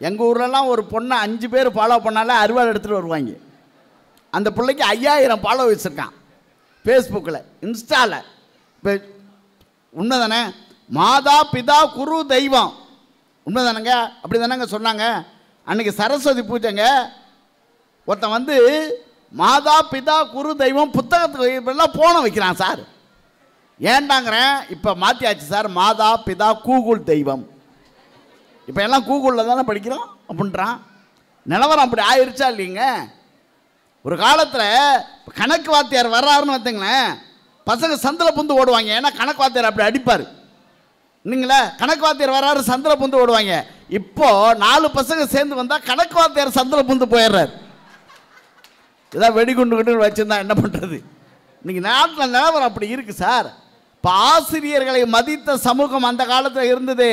எங்கள் ஊர்லலாம் ஒரு பொண்ணை 5 பேர் ஃபாலோ பண்ணாலே அறுவாள் எடுத்துகிட்டு வருவாங்க. அந்த பிள்ளைக்கு 5000 ஃபாலோவர்ஸ் இருக்கான் ஃபேஸ்புக்கில், இன்ஸ்டாவில். இப்போ உண்மை தானே? மாதா பிதா குரு தெய்வம் உண்மை தானேங்க? அப்படி தானேங்க சொன்னாங்க அன்றைக்கி சரஸ்வதி பூஜைங்க. ஒருத்தன் வந்து மாதா பிதா குரு தெய்வம் புத்தகத்துக்கு எல்லாம் போன வைக்கிறான் சார். ஏண்டாங்கிறேன், இப்போ மாற்றியாச்சு சார், மாதா பிதா கூகுள் தெய்வம். இப்போ எல்லாம் கூகுளில் தானே படிக்கிறோம் அப்படின்றான். நிலவரம் அப்படி ஆயிடுச்சா இல்லைங்க? ஒரு காலத்தில் கணக்கு வாத்தியார் வர்றாருன்னு வந்தீங்களேன், பசங்க சந்தில் புந்து ஓடுவாங்க. ஏன்னா கணக்கு வாத்தியார் அப்படி அடிப்பார். இல்லைங்களா? கணக்கு வாத்தியார் வர்றாரு, சந்தில் புந்து ஓடுவாங்க. இப்போ 4 பசங்க சேர்ந்து வந்தால் கணக்கு வாத்தியார் சந்தில் புந்து போயிடுறாரு. ஏதாவது வெடிகுண்டு கிட்டு வச்சுருந்தா என்ன பண்ணுறது? இன்னைக்கு நாட்டில் நிலவரம் அப்படி இருக்குது சார். இப்போ ஆசிரியர்களை மதித்த சமூகம் அந்த காலத்தில் இருந்தது.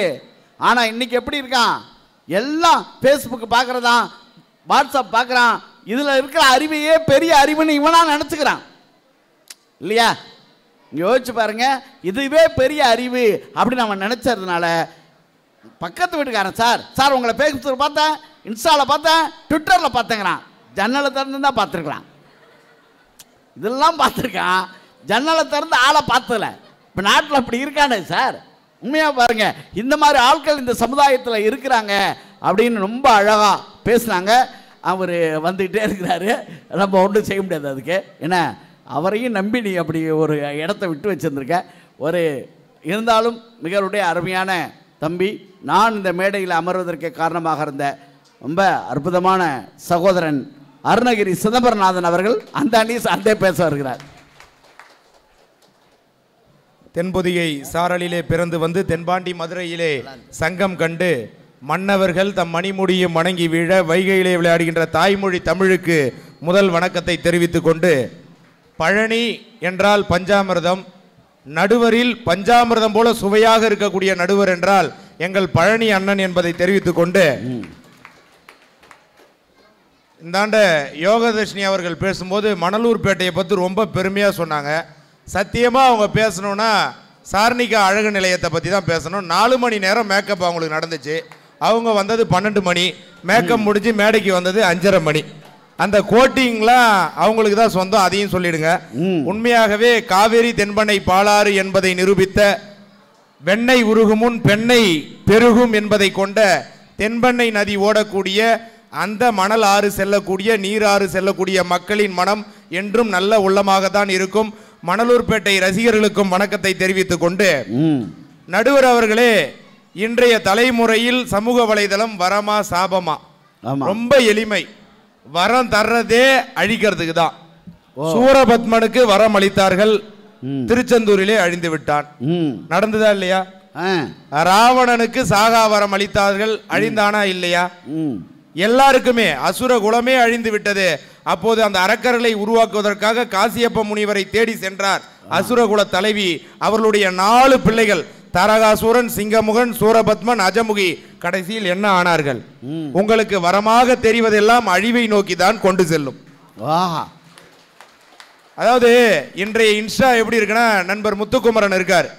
ஆனால் இன்றைக்கி எப்படி இருக்கான்? எல்லாம் ஃபேஸ்புக் பார்க்குறதான், வாட்ஸ்அப் பார்க்குறான். இதில் இருக்கிற அறிவையே பெரிய அறிவுன்னு இவனாக நினச்சிக்கிறான் இல்லையா? இங்கே யோசிச்சு பாருங்க, இதுவே பெரிய அறிவு அப்படின்னு அவன் நினச்சதுனால பக்கத்து வீட்டுக்காரன் சார் சார் உங்களை ஃபேஸ்புக்கில் பார்த்தேன், இன்ஸ்டாவில் பார்த்தேன், ட்விட்டரில் பார்த்தேங்கிறான். ஜன்னலை திறந்து தான் பார்த்துருக்கலாம். இதெல்லாம் பார்த்துருக்கான், ஜன்னலை திறந்து ஆளை பார்த்ததில்ல. இப்போ நாட்டில் அப்படி இருக்கானே சார். உண்மையாக பாருங்க, இந்த மாதிரி ஆட்கள் இந்த சமுதாயத்தில் இருக்கிறாங்க அப்படின்னு ரொம்ப அழகாக பேசுனாங்க. அவர் வந்துக்கிட்டே இருக்கிறாரு, நம்ம ஒன்றும் செய்ய முடியாது அதுக்கு. ஏன்னா அவரையும் நம்பி நீ அப்படி ஒரு இடத்த விட்டு வச்சுருந்துருக்க. ஒரு இருந்தாலும் மிகவுடைய அருமையான தம்பி, நான் இந்த மேடையில் அமர்வதற்கு காரணமாக இருந்த ரொம்ப அற்புதமான சகோதரன் அருணகிரி சிதம்பரநாதன் அவர்கள் அந்த அணி சார்ந்தே பேச வருகிறார். தென்பொதிகை சாரலிலே பிறந்து வந்து தென்பாண்டி மதுரையிலே சங்கம் கண்டு மன்னவர்கள் தம் மணிமுடியும் வணங்கி வீழ வைகையிலே விளையாடுகின்ற தாய்மொழி தமிழுக்கு முதல் வணக்கத்தை தெரிவித்துக் கொண்டு, பழனி என்றால் பஞ்சாமிர்தம், நடுவரில் பஞ்சாமிர்தம் போல சுவையாக இருக்கக்கூடிய நடுவர் என்றால் எங்கள் பழனி அண்ணன் என்பதை தெரிவித்துக் கொண்டு, இந்தாண்ட யோகதர்ஷினி அவர்கள் பேசும்போது மணலூர்பேட்டையை பற்றி ரொம்ப பெருமையாக சொன்னாங்க. சத்தியமாக அவங்க பேசணுன்னா சார்னிகா அழகு நிலையத்தை பற்றி தான் பேசணும். 4 மணி நேரம் மேக்கப் அவங்களுக்கு நடந்துச்சு. அவங்க வந்தது 12 மணி, மேக்கப் முடிஞ்சு மேடைக்கு வந்தது 5:30 மணி. அந்த கோட்டிங்லாம் அவங்களுக்கு தான் சொந்தம், அதையும் சொல்லிடுங்க. உண்மையாகவே காவேரி தென்பண்ணை பாலாறு என்பதை நிரூபித்த, வெண்ணெய் உருகுமுன் பெண்ணை பெருகும் என்பதை கொண்ட தென்பண்ணை நதி ஓடக்கூடிய அந்த மணல் ஆறு செல்லக்கூடிய நீராறு செல்லக்கூடிய மக்களின் மனம் என்றும் நல்ல உள்ளமாகத்தான் இருக்கும். மணலூர்பேட்டை ரசிகர்களுக்கும் வணக்கத்தை தெரிவித்துக் கொண்டு, நடுவர் அவர்களே, இன்றைய தலைமுறையில் சமூக வலைதளம் வரமா சாபமா? ரொம்ப எளிமை. வரம் தர்றதே அழிக்கிறதுக்கு தான். சூரபத்மனுக்கு வரம் அளித்தார்கள், திருச்செந்தூரிலே அழிந்து விட்டான். நடந்ததா இல்லையா? ராவணனுக்கு சாகா வரம் அளித்தார்கள், அழிந்தானா இல்லையா? எல்லாருக்குமே அசுர குலமே அழிந்து விட்டது. அப்போது அந்த அரக்கர்களை உருவாக்குவதற்காக காசியப்ப முனிவரை தேடி சென்றார் அசுரகுல தலைவி. அவர்களுடைய 4 பிள்ளைகள் தரகாசூரன், சிங்கமுகன், சூரபத்மன், அஜமுகி கடைசியில் என்ன ஆனார்கள்? உங்களுக்கு வரமாக தெரிவதெல்லாம் அழிவை நோக்கி தான் கொண்டு செல்லும். அதாவது இன்றைய இன்ஸ்டா எப்படி இருக்குன்னா, நண்பர் முத்துக்குமரன் இருக்கார்,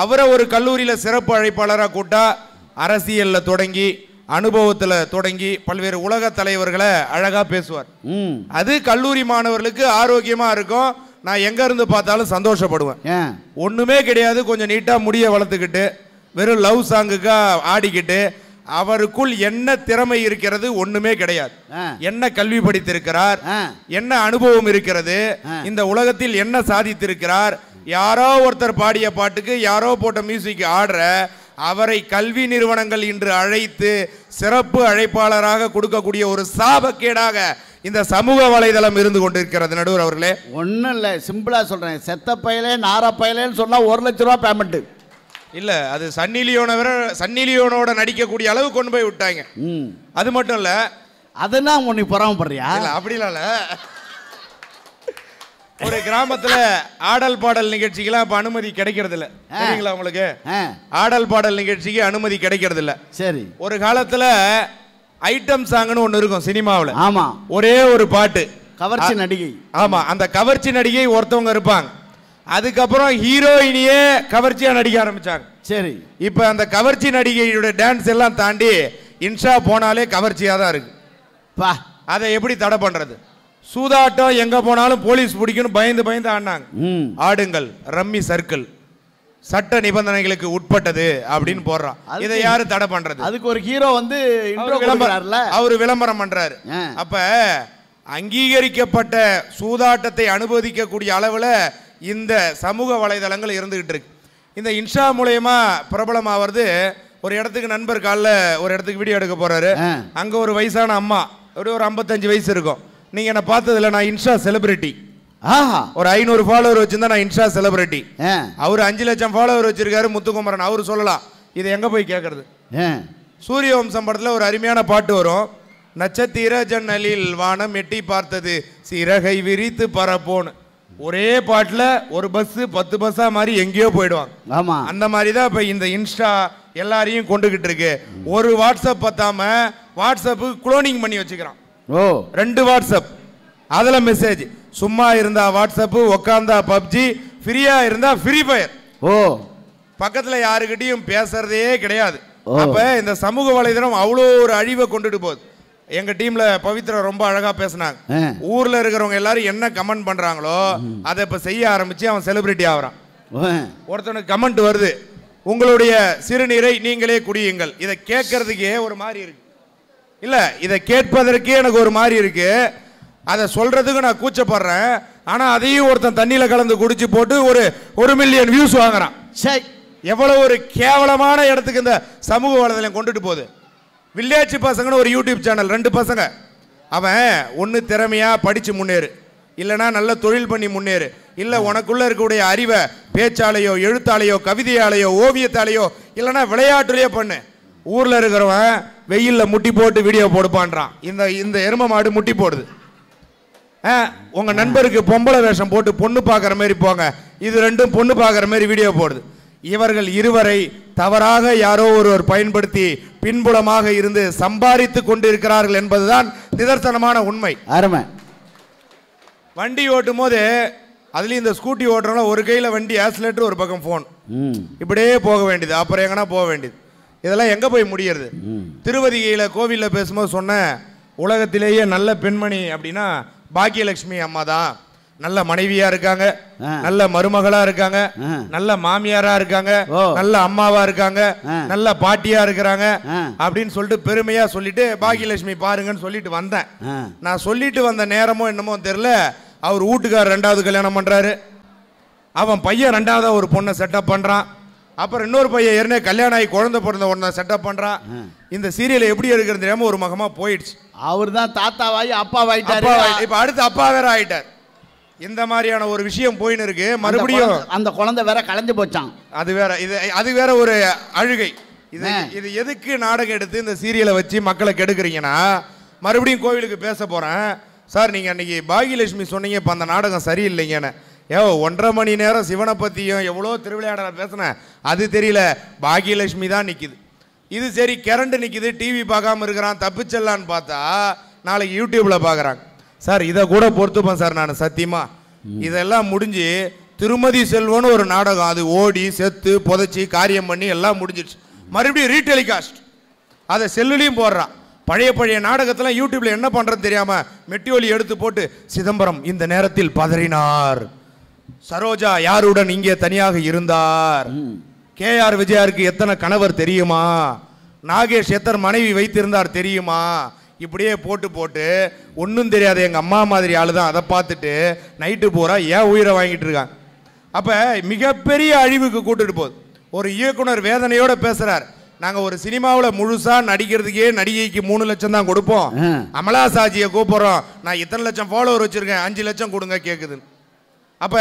அவரை ஒரு கல்லூரியில் சிறப்பு அழைப்பாளராக கூட்டா அரசியல்ல தொடங்கி அனுபவத்தில் தொடங்கி பல்வேறு உலக தலைவர்களை அழகா பேசுவார். அது கல்லூரி மாணவர்களுக்கு ஆரோக்கியமா இருக்கும். நான் எங்க இருந்து பார்த்தாலும் சந்தோஷப்படுவேன். ஒண்ணுமே கிடையாது, கொஞ்சம் நீட்டா முடிய வளர்த்துக்கிட்டு வெறும் லவ் சாங்குக்கா ஆடிக்கிட்டு அவருக்குள் என்ன திறமை இருக்கிறது ஒண்ணுமே கிடையாது. என்ன கல்வி படித்திருக்கிறார், என்ன அனுபவம் இருக்கிறது, இந்த உலகத்தில் என்ன சாதித்திருக்கிறார், யாரோ ஒருத்தர் பாடிய பாட்டுக்கு யாரோ போட்ட மியூசிக் ஆடுற அவரை கல்வி நிறுவனங்கள் இன்று அழைத்து சிறப்பு அழைப்பாளராக கொடுக்கக்கூடிய ஒரு சாபக்கேடாக இந்த சமூக வலைதளம் இருந்து கொண்டிருக்கிறது. நடுவர் அவர்களே, ஒன்றும் இல்லை, சிம்பிளாக சொல்கிறேன், செத்த பயலே நார பயலேன்னு சொன்னால் 1 லட்ச ரூபா பேமெண்ட்டு இல்லை. அது சன்னிலியோனோட நடிக்கக்கூடிய அளவு கொண்டு போய் விட்டாங்க. அது மட்டும் இல்லை, அதுதான் உன்னை பொறாமப்படுறியா? அப்படிலாம் இல்லை. ஒரு கிராமத்துல ஆடல் பாடல் நிகழ்ச்சிக்கெல்லாம் இப்ப அனுமதி கிடைக்கிறது இல்ல, சரிங்களா உங்களுக்கு? ஆடல் பாடல் நிகழ்ச்சிக்கு அனுமதி கிடைக்கிறது இல்ல. சரி, ஒரு காலத்துல ஐட்டம் சாங்னு ஒண்ணு இருக்கும் சினிமாவில். ஆமா, ஒரே ஒரு பாட்டு, கவர்ச்சி நடிகை. ஆமா, அந்த கவர்ச்சி நடிகை ஒருத்தவங்க இருப்பாங்க. அதுக்கப்புறம் ஹீரோயினியே கவர்ச்சியா நடிக்க ஆரம்பிச்சாங்க. சரி. இப்ப அந்த கவர்ச்சி நடிகையோட டான்ஸ் எல்லாம் தாண்டி இன்ஸ்டா போனாலே கவர்ச்சியா தான் இருக்கு. அதை எப்படி தடை பண்றது? சூதாட்டம் எங்க போனாலும் போலீஸ் பிடிக்கணும் பயந்து பயந்து ஆடினாங்க. ஆடுங்கள் ரம்மி சர்க்கிள் சட்ட நிபந்தனைகளுக்கு உட்பட்டது அப்படின்னு போடுறான். இதை யாரு தடை பண்றது? அதுக்கு ஒரு ஹீரோ வந்து அவரு விளம்பரம் பண்றாரு. அப்ப அங்கீகரிக்கப்பட்ட சூதாட்டத்தை அனுமதிக்கக்கூடிய அளவுல இந்த சமூக வலைதளங்கள் இருந்துகிட்டு இருக்கு. இந்த இன்ஸ்டா மூலயமா பிரபலமாவது, ஒரு இடத்துக்கு நண்பர் காலைல ஒரு இடத்துக்கு வீடியோ எடுக்க போறாரு. அங்க ஒரு வயசான அம்மா, ஒரு 55 வயசு இருக்கும். நீங்க என்ன பார்த்ததுல, நான் இன்ஸ்டா செலிபிரிட்டி, ஒரு 500 ஃபாலோவர் வச்சிருந்தா நான் இன்ஸ்டா செலிபிரிட்டி. அவர் 5 லட்சம் ஃபாலோவர் வச்சிருக்காரு முத்துக்குமரன். அவரு சொல்லலாம். இது எங்க போய் கேட்கறது? சூரிய வம்சம் படத்துல ஒரு அருமையான பாட்டு வரும். நட்சத்திர ஜன்னலில் வானம் எட்டி பார்த்தது சிறகை விரித்து பரப்போன்னு. ஒரே பாட்டுல ஒரு பஸ் 10 பஸ்ஸா மாதிரி எங்கேயோ போயிடுவாங்க. ஆமா, அந்த மாதிரி தான் இப்ப இந்த இன்ஸ்டா எல்லாரையும் கொண்டுகிட்டு இருக்கு. ஒரு வாட்ஸ்அப் பத்தாம வாட்ஸ்அப் குளோனிங் பண்ணி வச்சுக்கிறான். 2 வாட்ஸ்அப், அதுல மெசேஜ். சும்மா இருந்தா வாட்ஸ்அப், உட்கார்ந்தா பப்ஜி, ஃப்ரீயா இருந்தா ஃப்ரீ ஃபயர். பக்கத்துல யாருக்கிட்டையும் பேசுறதே கிடையாது. அப்ப இந்த சமூக வலைதளம் அவ்வளோ ஒரு அழிவை கொண்டுட்டு போகுது. எங்க டீம்ல பவித்ரா ரொம்ப அழகா பேசினாங்க. ஊர்ல இருக்கிறவங்க எல்லாரும் என்ன கமெண்ட் பண்றாங்களோ அதை இப்ப செய்ய ஆரம்பிச்சு அவன் செலிபிரிட்டி ஆகிறான். ஒருத்தனுக்கு கமெண்ட் வருது, உங்களுடைய சிறுநீரை நீங்களே குடியுங்கள். இதை கேட்கறதுக்கே ஒரு மாதிரி இருக்கு. இல்ல, இதை கேட்பதற்கே எனக்கு ஒரு மாதிரி இருக்கு. அதை சொல்றதுக்கு நான் கூச்சப்படுறேன். ஆனா அதையும் ஒருத்தன் தண்ணியில கலந்து குடிச்சு போட்டு ஒரு 1 மில்லியன் வியூஸ் வாங்குறான். எவ்வளவு ஒரு கேவலமான இடத்துக்கு இந்த சமூக வலைதளம் கொண்டுட்டு போகுது. வில்லேஜ் பசங்கன்னு ஒரு யூடியூப் சேனல், 2 பசங்க. அவன் ஒன்று திறமையா படிச்சு முன்னேறு, இல்லைனா நல்ல தொழில் பண்ணி முன்னேறு, இல்லை உனக்குள்ள இருக்கக்கூடிய அறிவை பேச்சாலையோ எழுத்தாலையோ கவிதையாலையோ ஓவியத்தாலையோ இல்லைனா விளையாட்டுலையோ பண்ணு. ஊர்ல இருக்கிறவன் வெயில்ல முட்டி போட்டு வீடியோ போடுப்பான்றான். இந்த எரும மாடு முட்டி போடுது. உங்க நண்பருக்கு பொம்பளை வேஷம் போட்டு பொண்ணு பார்க்குற மாதிரி போங்க, இது 2ம் பொண்ணு பார்க்குற மாதிரி வீடியோ போடுது. இவர்கள் இருவரை தவறாக யாரோ ஒருவர் பயன்படுத்தி பின்புலமாக இருந்து சம்பாதித்து கொண்டிருக்கிறார்கள் என்பதுதான் நிதர்சனமான உண்மை. அருமை. வண்டி ஓட்டும் போது அதுலயும் இந்த ஸ்கூட்டி ஓட்டுறோம்னா ஒரு கையில வண்டி ஆக்சிலேட்டர், ஒரு பக்கம் போன், இப்படியே போக வேண்டியது. அப்புறம் எங்கன்னா போக வேண்டியது. இதெல்லாம் எங்க போய் முடியறது? திருவதிகையில கோவில்ல பேசும்போது சொன்ன, உலகத்திலேயே நல்ல பெண்மணி அப்படின்னா பாக்கியலட்சுமி அம்மா தான். நல்ல மனைவியா இருக்காங்க, நல்ல மருமகளா இருக்காங்க, நல்ல மாமியாரா இருக்காங்க, நல்ல அம்மாவா இருக்காங்க, நல்ல பாட்டியா இருக்கிறாங்க அப்படின்னு சொல்லிட்டு பெருமையா சொல்லிட்டு பாக்கியலட்சுமி பாருங்கன்னு சொல்லிட்டு வந்தேன். நான் சொல்லிட்டு வந்த நேரமோ என்னமோ தெரியல, அவர் வீட்டுக்காரர் 2வது கல்யாணம் பண்றாரு. அவன் பையன் 2வது ஒரு பொண்ணை செட்டப் பண்றான். அப்புறம் இன்னொரு பையன் ஏற்கனவே கல்யாணம் ஆகி குழந்தை பிறந்த ஒன்றை செட்டப் பண்றான். இந்த சீரியல் எப்படி எடுக்கிறது தெரியாம ஒரு மகமா போயிடுச்சு. அவர் தான் தாத்தாவாயி அப்பாவாயிட்டாரு. இப்ப அடுத்து அப்பா வேற ஆயிட்டார். இந்த மாதிரியான ஒரு விஷயம் போயின்னு இருக்கு. மறுபடியும் அந்த குழந்தை வேற கலைஞ்சு போச்சான். அது வேற, அது வேற ஒரு அழுகை. இது எதுக்கு நாடகம் எடுத்து இந்த சீரியலை வச்சு மக்களை கெடுக்குறீங்கன்னா, மறுபடியும் கோவிலுக்கு பேச போறேன். சார் நீங்க அன்னைக்கு பாகியலட்சுமி சொன்னீங்க, இப்ப அந்த நாடகம் சரியில்லைங்கன்னு. 1.5 மணி நேரம் சிவனை பத்தியும் எவ்வளோ திருவிளையாடல பேசினேன், அது தெரியல. பாகியலட்சுமி தான் நிக்குது. இது சரி, கரண்ட் நிக்குது, டிவி பார்க்காம இருக்கிறான், தப்பிச்சல்லான்னு பார்த்தா நாளைக்கு யூடியூப்ல பாக்குறாங்க. சார் இதை கூட பொறுத்துப்பேன் சார் நான் சத்தியமா. இதெல்லாம் முடிஞ்சு திருமதி செல்வன்னு ஒரு நாடகம், அது ஓடி செத்து புதைச்சி காரியம் பண்ணி எல்லாம் முடிஞ்சிடுச்சு. மறுபடியும் ரீடெலிகாஸ்ட், அதை செல்லுலையும் போடுறான். பழைய நாடகத்தெல்லாம் யூடியூப்ல என்ன பண்றது தெரியாம மெட்டியோலி எடுத்து போட்டு, சிதம்பரம் இந்த நேரத்தில் பதறினார், சரோஜா யாருடன் இங்கே தனியாக இருந்தார், KR விஜயாருக்கு எத்தனை கணவர் தெரியுமா, நாகேஷ் எத்தனை மனைவி வைத்திருந்தார் தெரியுமா, இப்படியே போட்டு ஒன்றும் தெரியாது எங்க அம்மா மாதிரி ஆளு தான். அதை பார்த்துட்டு நைட்டு பூரா ஏன் உயிரை வாங்கிட்டு இருக்காங்க. அப்ப மிகப்பெரிய அழிவுக்கு கூட்டுட்டு போகுது. ஒரு இயக்குனர் வேதனையோட பேசுறார், நாங்க ஒரு சினிமாவில் முழுசா நடிக்கிறதுக்கே நடிகைக்கு 3 லட்சம் தான் கொடுப்போம், அமலா சாஜியை கூப்பிடுறோம், நான் இத்தனை லட்சம் ஃபாலோவர் வச்சிருக்கேன் 5 லட்சம் கொடுங்க கேக்குது. அப்ப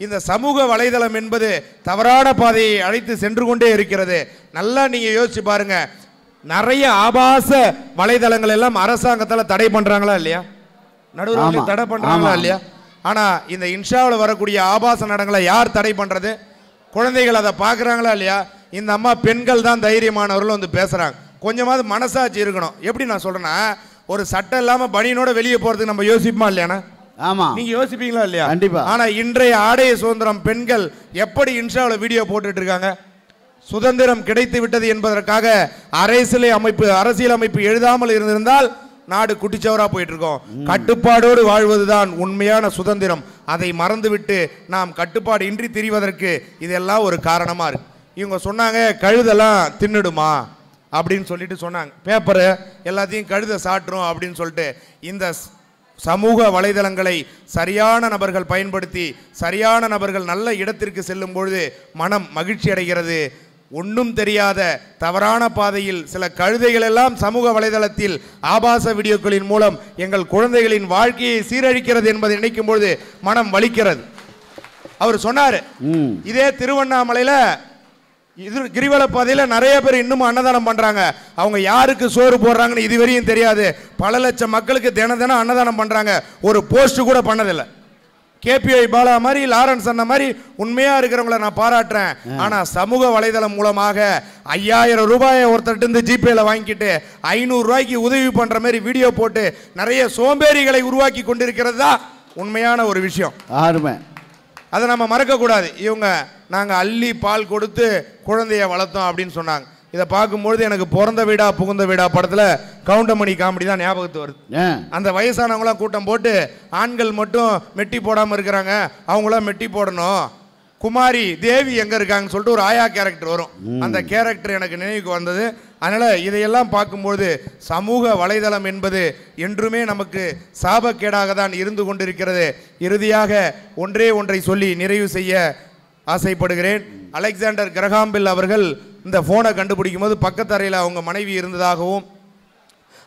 இந்த சமூக வலைதளம் என்பது தவறான பாதையை அழைத்து சென்று கொண்டே இருக்கிறது. நல்லா நீங்க யோசிச்சு பாருங்க. நிறைய ஆபாச வலைதளங்கள் எல்லாம் அரசாங்கத்தால தடை பண்றாங்களா இல்லையா? நடுவர்கள் தடை பண்றாங்களா இல்லையா? ஆனா இந்த இன்ஸ்டாவில் வரக்கூடிய ஆபாச நடங்களை யார் தடை பண்றது? குழந்தைகள் அதை பார்க்குறாங்களா இல்லையா? இந்த அம்மா பெண்கள் தான் தைரியமானவர்கள் வந்து பேசுறாங்க. கொஞ்சமாவது மனசாட்சி இருக்கணும். எப்படி நான் சொல்றேன்னா, ஒரு சட்டம் இல்லாம பனியனோட வெளியே போறதுக்கு நம்ம யோசிப்போமா இல்லையானா? ஆமா, நீங்க யோசிப்பீங்களா இல்லையா? கண்டிப்பா. ஆனா இன்றைய ஆடைய சுதந்திரம் பெண்கள் எப்படி இன்ஸ்டாவில் வீடியோ போட்டுட்டு இருக்காங்க? சுதந்திரம் கிடைத்து விட்டது என்பதற்காக அரசியல் அமைப்பு எழுதாமல் இருந்திருந்தால் நாடு குட்டிச்சவரா போயிட்டு இருக்கோம். கட்டுப்பாடோடு வாழ்வதுதான் உண்மையான சுதந்திரம். அதை மறந்துவிட்டு நாம் கட்டுப்பாடு இன்றி திரிவதற்கு இதெல்லாம் ஒரு காரணமா இருக்கு. இவங்க சொன்னாங்க கழுதெல்லாம் தின்னுடுமா அப்படின்னு சொல்லிட்டு சொன்னாங்க. பேப்பரு எல்லாத்தையும் கழுத சாட்டுறோம் அப்படின்னு சொல்லிட்டு இந்த சமூக வலைதளங்களை சரியான நபர்கள் பயன்படுத்தி சரியான நபர்கள் நல்ல இடத்திற்கு செல்லும் பொழுது மனம் மகிழ்ச்சி அடைகிறது. ஒன்றும் தெரியாத தவறான பாதையில் சில கழுதைகள் எல்லாம் சமூக வலைதளத்தில் ஆபாச வீடியோக்களின் மூலம் எங்கள் குழந்தைகளின் வாழ்க்கையை சீரழிக்கிறது என்பதை நினைக்கும் பொழுது மனம் வலிக்கிறது. அவர் சொன்னார், இதே திருவண்ணாமலையில கிரிவல பாதையில நிறைய பேர் இன்னும் அன்னதானம் பண்றாங்க. அவங்க யாருக்கு சோறு போடுறாங்கன்னு இதுவரையும் தெரியாது. பல லட்சம் மக்களுக்கு தினம் அன்னதானம் பண்றாங்க. ஒரு போஸ்ட் கூட பண்ணதில்லை. கேபிஐ பாலா மாதிரி, லாரன்ஸ் அண்ணா மாதிரி உண்மையா இருக்கிறவங்களை நான் பாராட்டுறேன். ஆனா சமூக வலைதளம் மூலமாக 5000 ரூபாயை ஒருத்தர் ஜிபேல வாங்கிட்டு 500 ரூபாய்க்கு உதவி பண்ற மாதிரி வீடியோ போட்டு நிறைய சோம்பேறிகளை உருவாக்கி கொண்டிருக்கிறது தான் உண்மையான ஒரு விஷயம். அதை நம்ம மறக்க கூடாது. இவங்க நாங்க அள்ளி பால் கொடுத்து குழந்தைய வளர்த்தோம் அப்படின்னு சொன்னாங்க. இதை பார்க்கும்பொழுது எனக்கு பிறந்த வீடா புகுந்த வீடா படத்துல கவுண்டமணி காமெடி தான் ஞாபகத்து வருது. அந்த வயசானவங்களாம் கூட்டம் போட்டு ஆண்கள் மட்டும் மெட்டி போடாம இருக்கிறாங்க, அவங்களாம் மெட்டி போடணும், குமாரி தேவி எங்க இருக்காங்கன்னு சொல்லிட்டு ஒரு ஆயா கேரக்டர் வரும். அந்த கேரக்டர் எனக்கு நினைவுக்கு வந்தது. அதனால இதையெல்லாம் பார்க்கும்போது சமூக வலைதளம் என்பது என்றுமே நமக்கு சாபக்கேடாக தான் இருந்து கொண்டிருக்கிறது. இறுதியாக ஒன்றை சொல்லி நிறைவு செய்ய ஆசைப்படுகிறேன். அலெக்சாண்டர் கிரஹாம் பெல் அவர்கள் இந்த ஃபோனை கண்டுபிடிக்கும் போது பக்கத்து அறையில் அவங்க மனைவி இருந்ததாகவும்,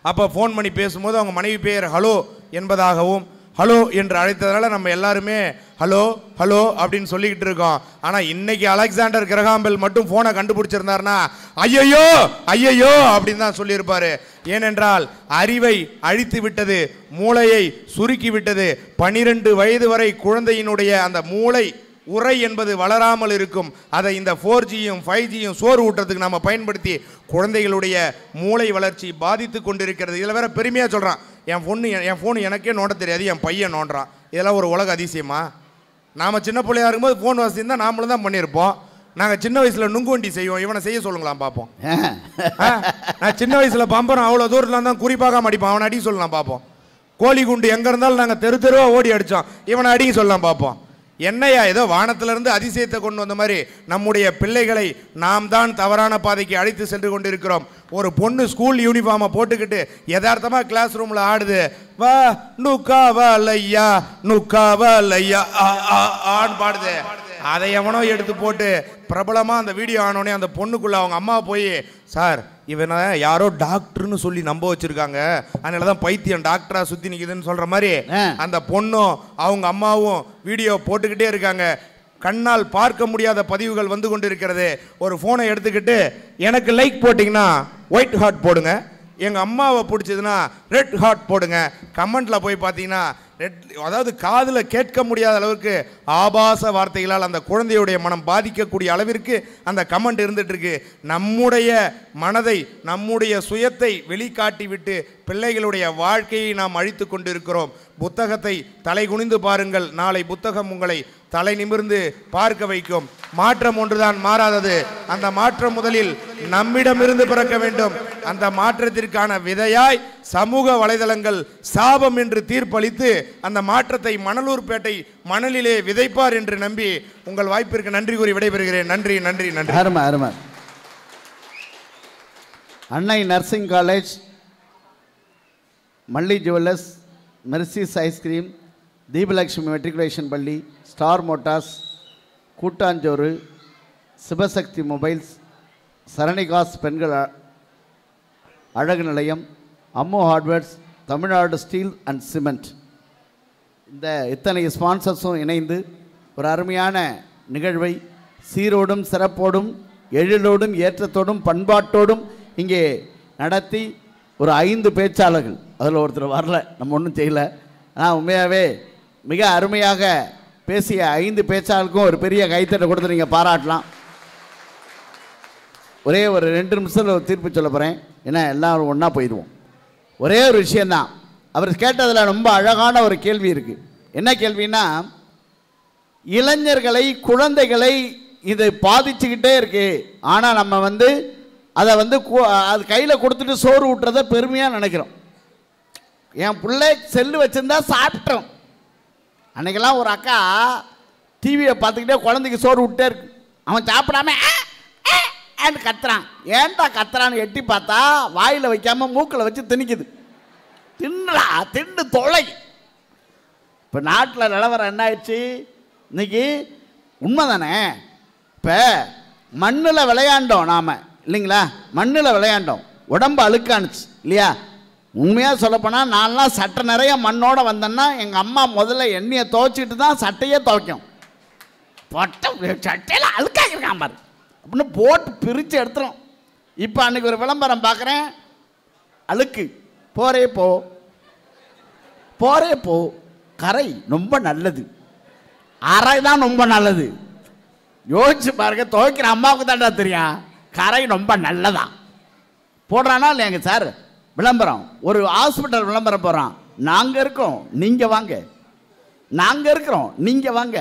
அப்போ ஃபோன் பண்ணி பேசும்போது அவங்க மனைவி பெயர் ஹலோ என்பதாகவும், ஹலோ என்று அழைத்ததுனால நம்ம எல்லாருமே ஹலோ ஹலோ அப்படின்னு சொல்லிக்கிட்டு இருக்கோம். ஆனால் இன்னைக்கு அலெக்சாண்டர் கிரஹாம் பெல் மட்டும் ஃபோனை கண்டுபிடிச்சிருந்தாருன்னா ஐயையோ ஐயையோ அப்படின்னு தான் சொல்லியிருப்பாரு. ஏனென்றால் அறிவை அழித்து விட்டது, மூளையை சுருக்கி விட்டது. 12 வயது வரை குழந்தையினுடைய அந்த மூளை உரை என்பது வளராமல் இருக்கும். அதை இந்த 4Gயும் 5Gயும் சோறு ஊட்டுறதுக்கு நம்ம பயன்படுத்தி குழந்தைகளுடைய மூளை வளர்ச்சி பாதித்து கொண்டிருக்கிறது. இதில் வேற பெருமையாக சொல்கிறான், என் ஃபோன் எனக்கே நோண்ட தெரியாது, என் பையன் நோண்டுறான். இதெல்லாம் ஒரு உலக அதிசயமா? நாம் சின்ன பிள்ளையா இருக்கும்போது ஃபோன் வசதி இருந்தால் நாமளும் தான் பண்ணியிருப்போம். நாங்கள் சின்ன வயசில் நுங்குவண்டி செய்வோம், இவனை செய்ய சொல்லுங்களாம் பார்ப்போம். நான் சின்ன வயசில் பம்பரம் அவ்வளோ தூரத்தில் தான் குறிப்பாக அடிப்போம், அவனை அடிக்க சொல்லலாம் பார்ப்போம். கோழி குண்டு எங்கே இருந்தாலும் நாங்கள் தெரு தெருவாக ஓடி அடித்தோம், இவனை அடிக்க சொல்லலாம் பார்ப்போம். என்னையா ஏதோ வானத்திலிருந்து அதிசயத்தை கொண்டு வந்த மாதிரி நம்முடைய பிள்ளைகளை நாம் தான் தவறான பாதைக்கு அழைத்து சென்று கொண்டிருக்கிறோம். ஒரு பொண்ணு ஸ்கூல் யூனிஃபார்மை போட்டுக்கிட்டு யதார்த்தமாக கிளாஸ் ரூமில் ஆடுது, வா நுக்காவா லையா நுக்காவா லையா ஆன்னு பாடுது. அதை எவனோ எடுத்து போட்டு பிரபலமாக அந்த வீடியோ ஆனோடனே அந்த பொண்ணுக்குள்ளே அவங்க அம்மா போய், சார் இவனை யாரோ டாக்டர்னு சொல்லி நம்ப வச்சிருக்காங்க, அதனால தான் பைத்தியம் டாக்டரா சுற்றி நிற்குதுன்னு சொல்கிற மாதிரி அந்த பொண்ணும் அவங்க அம்மாவும் வீடியோ போட்டுக்கிட்டே இருக்காங்க. கண்ணால் பார்க்க முடியாத பதிவுகள் வந்து கொண்டு இருக்கிறது. ஒரு ஃபோனை எடுத்துக்கிட்டு எனக்கு லைக் போட்டிங்கன்னா ஒயிட் ஹார்ட் போடுங்க, எங்கள் அம்மாவை பிடிச்சதுன்னா ரெட் ஹார்ட் போடுங்க. கமெண்ட்டில் போய் பார்த்தீங்கன்னா அதாவது காதில் கேட்க முடியாத அளவுக்கு ஆபாச வார்த்தைகளால் அந்த குழந்தையுடைய மனம் பாதிக்கக்கூடிய அளவிற்கு அந்த கமெண்ட் இருந்துட்டு இருக்கு. நம்முடைய மனதை நம்முடைய சுயத்தை வெளிக்காட்டி விட்டு பிள்ளைகளுடைய வாழ்க்கையை நாம் அழித்து கொண்டிருக்கிறோம். புத்தகத்தை தலை குனிந்து பாருங்கள், நாளை புத்தகம் உங்களை தலை நிமிர்ந்து பார்க்க வைக்கும். மாற்றம் ஒன்றுதான் மாறாதது. அந்த மாற்றம் முதலில் நம்மிடமிருந்து பிறக்க வேண்டும். அந்த மாற்றத்திற்கான விதையாய் சமூக வலைதளங்கள் சாபம் என்று தீர்ப்பளித்து அந்த மாற்றத்தை மணலூர்பேட்டை மணலிலே விதைப்பார் என்று நம்பி உங்கள் வாய்ப்பிற்கு நன்றி கூறி விடைபெறுகிறேன். நன்றி நன்றி நன்றி. அருமை. அன்னை நர்சிங் காலேஜ், மல்லி ஜுவல்லர்ஸ், மெர்சிஸ் ஐஸ்கிரீம், தீபலட்சுமி மெட்ரிகுலேஷன் பள்ளி, ஸ்டார் மோட்டார்ஸ், கூட்டாஞ்சோறு, சிவசக்தி மொபைல்ஸ், சரணிகாஸ் பெண்கள் அழகு நிலையம், Ammu hardwares, Tamil Nadu steel and cement, இந்த இத்தனை ஸ்பான்சர்ஸும் இணைந்து ஒரு அருமையான நிகழ்வை சீரோடும் சிறப்போடும் எழிலோடும் ஏற்றத்தோடும் பண்பாட்டோடும் இங்கே நடத்தி ஒரு 5 பேச்சாளர்கள், அதில் ஒருத்தர் வரல, நம்ம ஒன்றும் செய்யலை. ஆனால் உண்மையாகவே மிக அருமையாக பேசிய 5 பேச்சாளருக்கும் ஒரு பெரிய கைத்தட்டை கொடுத்து நீங்கள் பாராட்டலாம். ஒரே ஒரு 2 நிமிஷத்தில் ஒரு தீர்ப்பு சொல்ல போகிறேன், ஏன்னா எல்லோரும் ஒன்றா போயிடுவோம். ஒரே ஒரு விஷயந்தான், அவர் கேட்டதில் ரொம்ப அழகான ஒரு கேள்வி இருக்குது. என்ன கேள்வின்னா, இளைஞர்களை குழந்தைகளை இது பாதிச்சுக்கிட்டே இருக்கு. ஆனால் நம்ம வந்து அதை வந்து அது கையில் கொடுத்துட்டு சோறு ஊட்டுறதை பெருமையாக நினைக்கிறோம். என் பிள்ளை செல்லு வச்சுருந்தா சாப்பிட்டோம். அன்றைக்கெல்லாம் ஒரு அக்கா டிவியை பார்த்துக்கிட்டே குழந்தைக்கு சோறு விட்டே இருக்கு. அவன் சாப்பிடாம கத்துறான். ஏன்டா கத்துறான்னு எட்டி பார்த்தா வாயில் வைக்காமல் மூக்கில் வச்சு திணிக்குது. தின்னுடா, தின்னு தொலை. இப்போ நாட்டில் நிலவரம் என்ன ஆயிடுச்சு இன்னைக்கு? உண்மை தானே? இப்போ மண்ணில் விளையாண்டோம் நாம், இல்லைங்களா? மண்ணில் விளையாண்டோம், உடம்பு அழுக்கானுச்சு இல்லையா? உண்மையாக சொல்லப்போனால் நான்லாம் சட்டை நிறைய மண்ணோடு வந்தேன்னா எங்கள் அம்மா முதல்ல எண்ணெயை துவைச்சிட்டு தான் சட்டையே துவைக்கும். சட்டையில் அழுக்காக இருக்கான் பாரு அப்படின்னு போட்டு பிரித்து எடுத்துரும். இப்போ அன்றைக்கி ஒரு விளம்பரம் பார்க்குறேன், அழுக்கு போரே போ போரே போ, கரை ரொம்ப நல்லது, அரை தான் ரொம்ப நல்லது. யோசிச்சு பாருங்க, துவைக்கிற அம்மாவுக்கு தாண்டா தெரியும் கரை ரொம்ப நல்லதான். போடுறானா இல்லையாங்க சார் விளம்பரம்? ஒரு ஹாஸ்பிட்டல் விளம்பரம் போடுறான், நாங்கள் இருக்கோம் நீங்கள் வாங்க, நாங்கள் இருக்கிறோம் நீங்கள் வாங்க.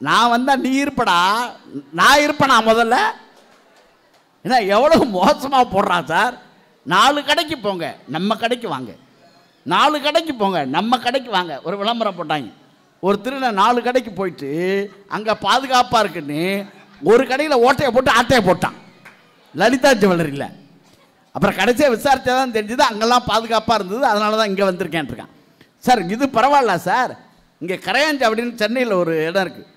நான் வந்தால் நீ இருப்படா, நான் இருப்பேனா முதல்ல? ஏன்னா எவ்வளோ மோசமாக போடுறான் சார். 4 கடைக்கு போங்க நம்ம கடைக்கு வாங்க, 4 கடைக்கு போங்க நம்ம கடைக்கு வாங்க. ஒரு விளம்பரம் போட்டாங்க. ஒரு திருடன் 4 கடைக்கு போயிட்டு அங்கே பாதுகாப்பாக இருக்குன்னு ஒரு கடையில் ஓட்டையை போட்டு ஆட்டையை போட்டான், லலிதா ஜுவல்லரியில். அப்புறம் கடைசியாக விசாரித்தா தான் தெரிஞ்சுது அங்கெல்லாம் பாதுகாப்பாக இருந்தது, அதனால தான் இங்கே வந்திருக்கேன் இருக்கான். சார் இது பரவாயில்ல சார், இங்கே கரையாஞ்சி அப்படின்னு சென்னையில் ஒரு இடம் இருக்குது.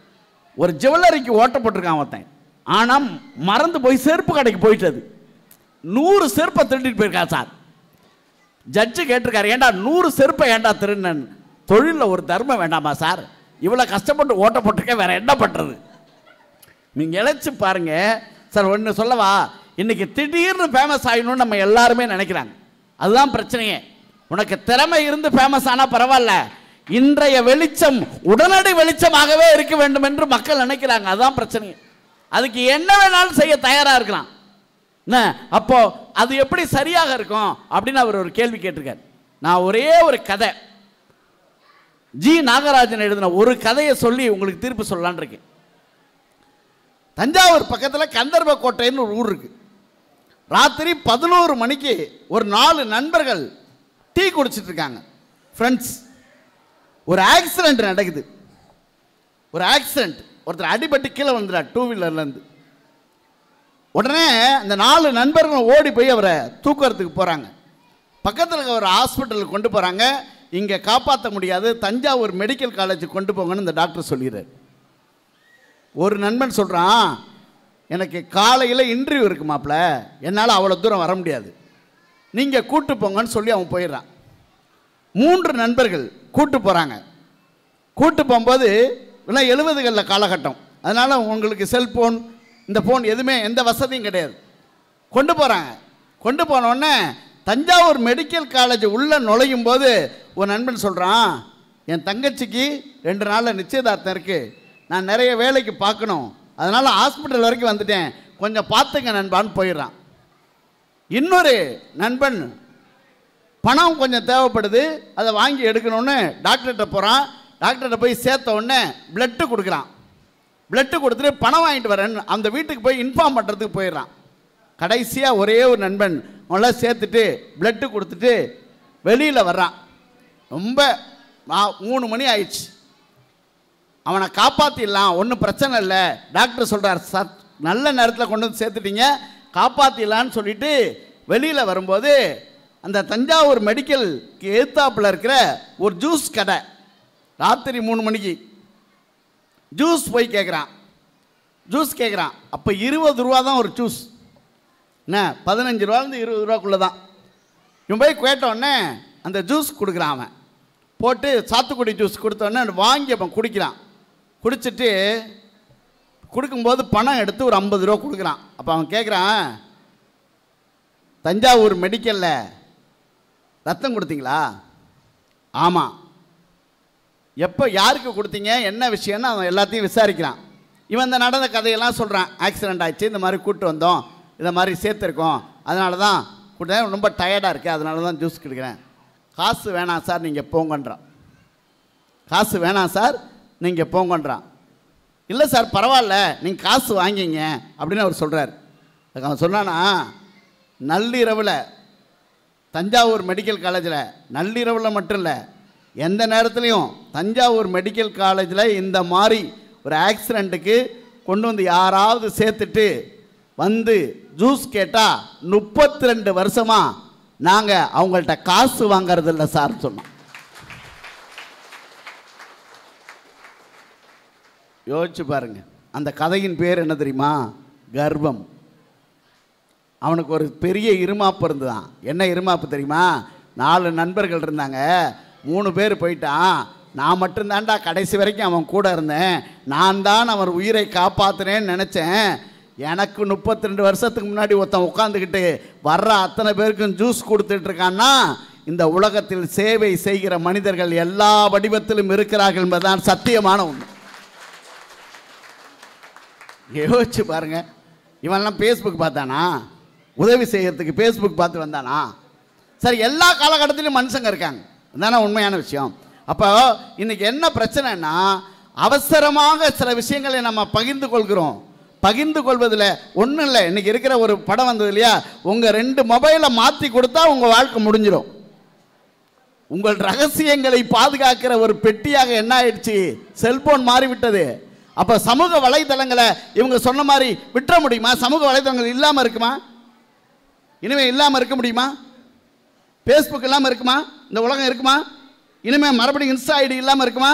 ஒரு ஜுவல்லரிக்கு ஓட்டை போட்டிருக்கான் ஒருத்தன். ஆனால் மறந்து போய் செருப்பு கடைக்கு போயிட்டது. 100 செருப்பை திருடிட்டு போயிருக்கா சார். ஜட்ஜு கேட்டிருக்காரு, ஏண்டா 100 செருப்பை ஏண்டா திருடினேன்னு. தொழிலில் ஒரு தர்மம் வேண்டாமா சார்? இவ்வளோ கஷ்டப்பட்டு ஓட்ட போட்டிருக்கேன், வேற என்ன பண்ணுறது? நீங்கள் இழைச்சி பாருங்க சார். ஒன்று சொல்லவா, இன்னைக்கு திடீர்னு ஃபேமஸ் ஆகணும்னு நம்ம எல்லாருமே நினைக்கிறாங்க. அதுதான் பிரச்சனையே. உனக்கு திறமை இருந்து ஃபேமஸ் ஆனால் பரவாயில்ல, இன்றைய வெளிச்சம் உடனடி வெளிச்சமாகவே இருக்க வேண்டும் என்று மக்கள் நினைக்கிறாங்க. அதுதான் பிரச்சனையே. அதுக்கு என்ன வேணாலும் செய்ய தயாராக இருக்கலாம். அப்போ அது எப்படி சரியாக இருக்கும் அப்படின்னு அவர் ஒரு கேள்வி கேட்டிருக்கார். நான் ஒரே ஒரு கதை, ஜி நாகராஜன் எழுதின ஒரு கதையை சொல்லி உங்களுக்கு தீர்ப்பு சொல்லலான் இருக்கேன். தஞ்சாவூர் பக்கத்தில் கந்தர்வ கோட்டைன்னு ஒரு ஊர் இருக்கு. ராத்திரி 11 மணிக்கு ஒரு 4 நண்பர்கள் டீ குடிச்சிட்டு இருக்காங்க, ஃப்ரெண்ட்ஸ். ஒரு ஆக்சிடென்ட் நடக்குது. ஒரு ஆக்சிடென்ட், ஒருத்தர் அடிபட்டு கீழே வந்துடுறார் 2 வீலர்லேருந்து. உடனே அந்த 4 நண்பர்களும் ஓடி போய் அவரை தூக்குறதுக்கு போகிறாங்க. பக்கத்தில் இருக்க ஒரு ஹாஸ்பிட்டலுக்கு கொண்டு போகிறாங்க. இங்கே காப்பாற்ற முடியாது, தஞ்சாவூர் மெடிக்கல் காலேஜுக்கு கொண்டு போங்கன்னு இந்த டாக்டர் சொல்லிடுறார். ஒரு நண்பன் சொல்கிறான், எனக்கு காலையில் இன்டர்வியூ இருக்கு மாப்பிள்ள, என்னால் அவ்வளோ தூரம் வர முடியாது, நீங்கள் கூட்டு போங்கன்னு சொல்லி அவன் போயிடுறான். 3 நண்பர்கள் கூட்டு போகிறாங்க. கூட்டு போகும்போது எல்லாம் 70களில் காலகட்டம், அதனால் உங்களுக்கு செல்ஃபோன் இந்த ஃபோன் எதுவுமே எந்த வசதியும் கிடையாது. கொண்டு போகிறாங்க. கொண்டு போனோடனே தஞ்சாவூர் மெடிக்கல் காலேஜ் உள்ளே நுழையும் போது ஒரு நண்பன் சொல்கிறான், என் தங்கச்சிக்கு 2 நாளில் நிச்சயதார்த்தம் இருக்குது, நான் நிறைய வேலைக்கு பார்க்கணும், அதனால் ஹாஸ்பிட்டல் வரைக்கும் வந்துட்டேன், கொஞ்சம் பார்த்துங்க நண்பான்னு போயிடுறான். இன்னொரு நண்பன் பணம் கொஞ்சம் தேவைப்படுது, அதை வாங்கி எடுக்கணும்னு டாக்டர்கிட்ட போகிறான். டாக்டர்கிட்ட போய் சேர்த்த உடனே பிளட்டு கொடுக்குறான். பிளட்டு கொடுத்துட்டு பணம் வாங்கிட்டு வரேன்னு அந்த வீட்டுக்கு போய் இன்ஃபார்ம் பண்ணுறதுக்கு போயிடுறான். கடைசியாக ஒரே ஒரு நண்பன் அவங்களாம் சேர்த்துட்டு பிளட்டு கொடுத்துட்டு வெளியில் வர்றான். ரொம்ப 3 மணி ஆயிடுச்சு. அவனை காப்பாற்றிடலாம், ஒன்றும் பிரச்சனை இல்லை, டாக்டர் சொல்கிறார், சார் நல்ல நேரத்தில் கொண்டு வந்து சேர்த்துட்டீங்க, காப்பாற்றிடலான்னு சொல்லிட்டு வெளியில் வரும்போது அந்த தஞ்சாவூர் மெடிக்கலுக்கு எதிர்த்தாப்பில் இருக்கிற ஒரு ஜூஸ் கடை, ராத்திரி 3 மணிக்கு ஜூஸ் போய் கேட்குறான். ஜூஸ் கேட்குறான். அப்போ 20 ரூபா தான் ஒரு ஜூஸ், என்ன 15 ரூபாலேருந்து 20 ரூபாக்குள்ளே தான். இவன் போய் கேட்டோடனே அந்த ஜூஸ் கொடுக்குறான். அவன் போட்டு சாத்துக்குடி ஜூஸ் கொடுத்தோடனே வாங்கி அவன் குடிக்கிறான். குடிச்சிட்டு கொடுக்கும்போது பணம் எடுத்து ஒரு 50 ரூபா கொடுக்குறான். அப்போ அவன் கேட்குறான், தஞ்சாவூர் மெடிக்கலில் ரத்தம் கொடுத்தீங்களா? ஆமாம். எப்போ யாருக்கு கொடுத்தீங்க, என்ன விஷயம்னு அவன் எல்லாத்தையும் விசாரிக்கிறான். இவன் இந்த நடந்த கதையெல்லாம் சொல்கிறான். ஆக்சிடெண்ட் ஆகிடுச்சு, இந்த மாதிரி கூப்பிட்டு வந்தோம், இதை மாதிரி சேர்த்துருக்கோம், அதனால தான் கொடுத்தேன், ரொம்ப டயர்டாக இருக்குது, அதனால தான் ஜூஸ் கொடுக்குறேன். காசு வேணாம் சார் நீங்கள் போங்கன்றான். காசு வேணாம் சார் நீங்கள் போங்கன்றான். இல்லை சார் பரவாயில்ல நீங்கள் காசு வாங்கிங்க அப்படின்னு அவர் சொல்கிறார். அதுக்கு அவன் சொன்னானா, நள்ளிரவில் தஞ்சாவூர் மெடிக்கல் காலேஜில், நள்ளிரவில் மட்டும் இல்லை எந்த நேரத்துலையும் தஞ்சாவூர் மெடிக்கல் காலேஜில் இந்த மாதிரி ஒரு ஆக்சிடெண்ட்டுக்கு கொண்டு வந்து யாராவது சேர்த்துட்டு வந்து ஜூஸ் கேட்டால் 32 வருஷமாக நாங்கள் அவங்கள்ட்ட காசு வாங்கிறது இல்லை சார் சொன்னோம். யோசிச்சு பாருங்க. அந்த கதையின் பேர் என்ன தெரியுமா? கர்வம். அவனுக்கு ஒரு பெரிய இருமாப்பு இருந்துதான். என்ன இருமாப்பு தெரியுமா? 4 நண்பர்கள் இருந்தாங்க, 3 பேர் போயிட்டான். நான் மட்டும்தான்டா கடைசி வரைக்கும் அவன் கூட இருந்தேன். நான் தான் அவன் உயிரை காப்பாற்றினேன்னு நினச்சேன். எனக்கு 32 வருஷத்துக்கு முன்னாடி ஒருத்தன் உட்காந்துக்கிட்டு வர்ற அத்தனை பேருக்கும் ஜூஸ் கொடுத்துட்டு இருக்கான்னா, இந்த உலகத்தில் சேவை செய்கிற மனிதர்கள் எல்லா வடிவத்திலும் இருக்கிறார்கள் என்பதுதான் சத்தியமான உண்மை. யோசிச்சு பாருங்க. இவன்லாம் ஃபேஸ்புக் பார்த்தானா? உதவி செய்யறதுக்கு ஃபேஸ்புக் பார்த்து வந்தானா? சரி, எல்லா காலகட்டத்திலும் மனுஷங்க இருக்காங்க, அதுதானே உண்மையான விஷயம். அப்போ இன்னைக்கு என்ன பிரச்சனைன்னா, அவசரமாக சில விஷயங்களை நம்ம பகிர்ந்து கொள்கிறோம். பகிர்ந்து கொள்வதில் ஒன்றும் இல்லை. இன்னைக்கு இருக்கிற ஒரு படம் வந்தது இல்லையா, உங்கள் 2 மொபைலை மாற்றி கொடுத்தா உங்கள் வாழ்க்கை முடிஞ்சிடும். உங்கள் ரகசியங்களை பாதுகாக்கிற ஒரு பெட்டியாக என்ன ஆயிடுச்சு, செல்போன் மாறிவிட்டது. அப்போ சமூக வலைதளங்களை இவங்க சொன்ன மாதிரி விட்டுற முடியுமா? சமூக வலைதளங்கள் இல்லாமல் இருக்குமா? இனிமேல் இல்லாமல் இருக்க முடியுமா? ஃபேஸ்புக் இல்லாமல் இருக்குமா? இந்த உலகம் இருக்குமா? இனிமேல் மறுபடியும் இன்ஸ்டா ஐடி இல்லாமல் இருக்குமா?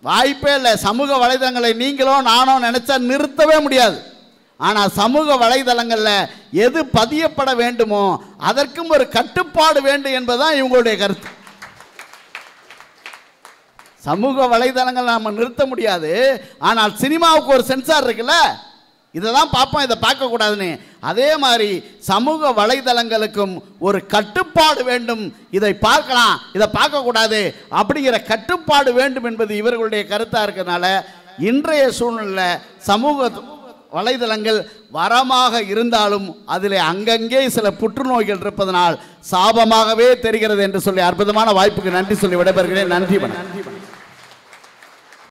வாய்ப்பே இல்லை. சமூக வலைதளங்களை நீங்களோ நானோ நினைச்சா நிறுத்தவே முடியாது. ஆனால் சமூக வலைதளங்களில் எது பதியப்பட வேண்டுமோ அதற்கும் ஒரு கட்டுப்பாடு வேண்டும் என்பதுதான் இவங்களுடைய கருத்து. சமூக வலைதளங்கள் நம்ம நிறுத்த முடியாது. ஆனால் சினிமாவுக்கு ஒரு சென்சார் இருக்குல்ல, இதை தான் பார்ப்போம், இதை பார்க்கக்கூடாதுன்னு. அதே மாதிரி சமூக வலைதளங்களுக்கும் ஒரு கட்டுப்பாடு வேண்டும். இதை பார்க்கலாம், இதை பார்க்கக்கூடாது அப்படிங்கிற கட்டுப்பாடு வேண்டும் என்பது இவர்களுடைய கருத்தாக இருக்கிறதுனால இன்றைய சூழ்நிலை சமூக வலைதளங்கள் வரமாக இருந்தாலும் அதில் அங்கங்கே சில புற்றுநோய்கள் இருப்பதனால் சாபமாகவே தெரிகிறது என்று சொல்லி அற்புதமான வாய்ப்புக்கு நன்றி சொல்லி விடைபெறுகிறேன். நன்றி.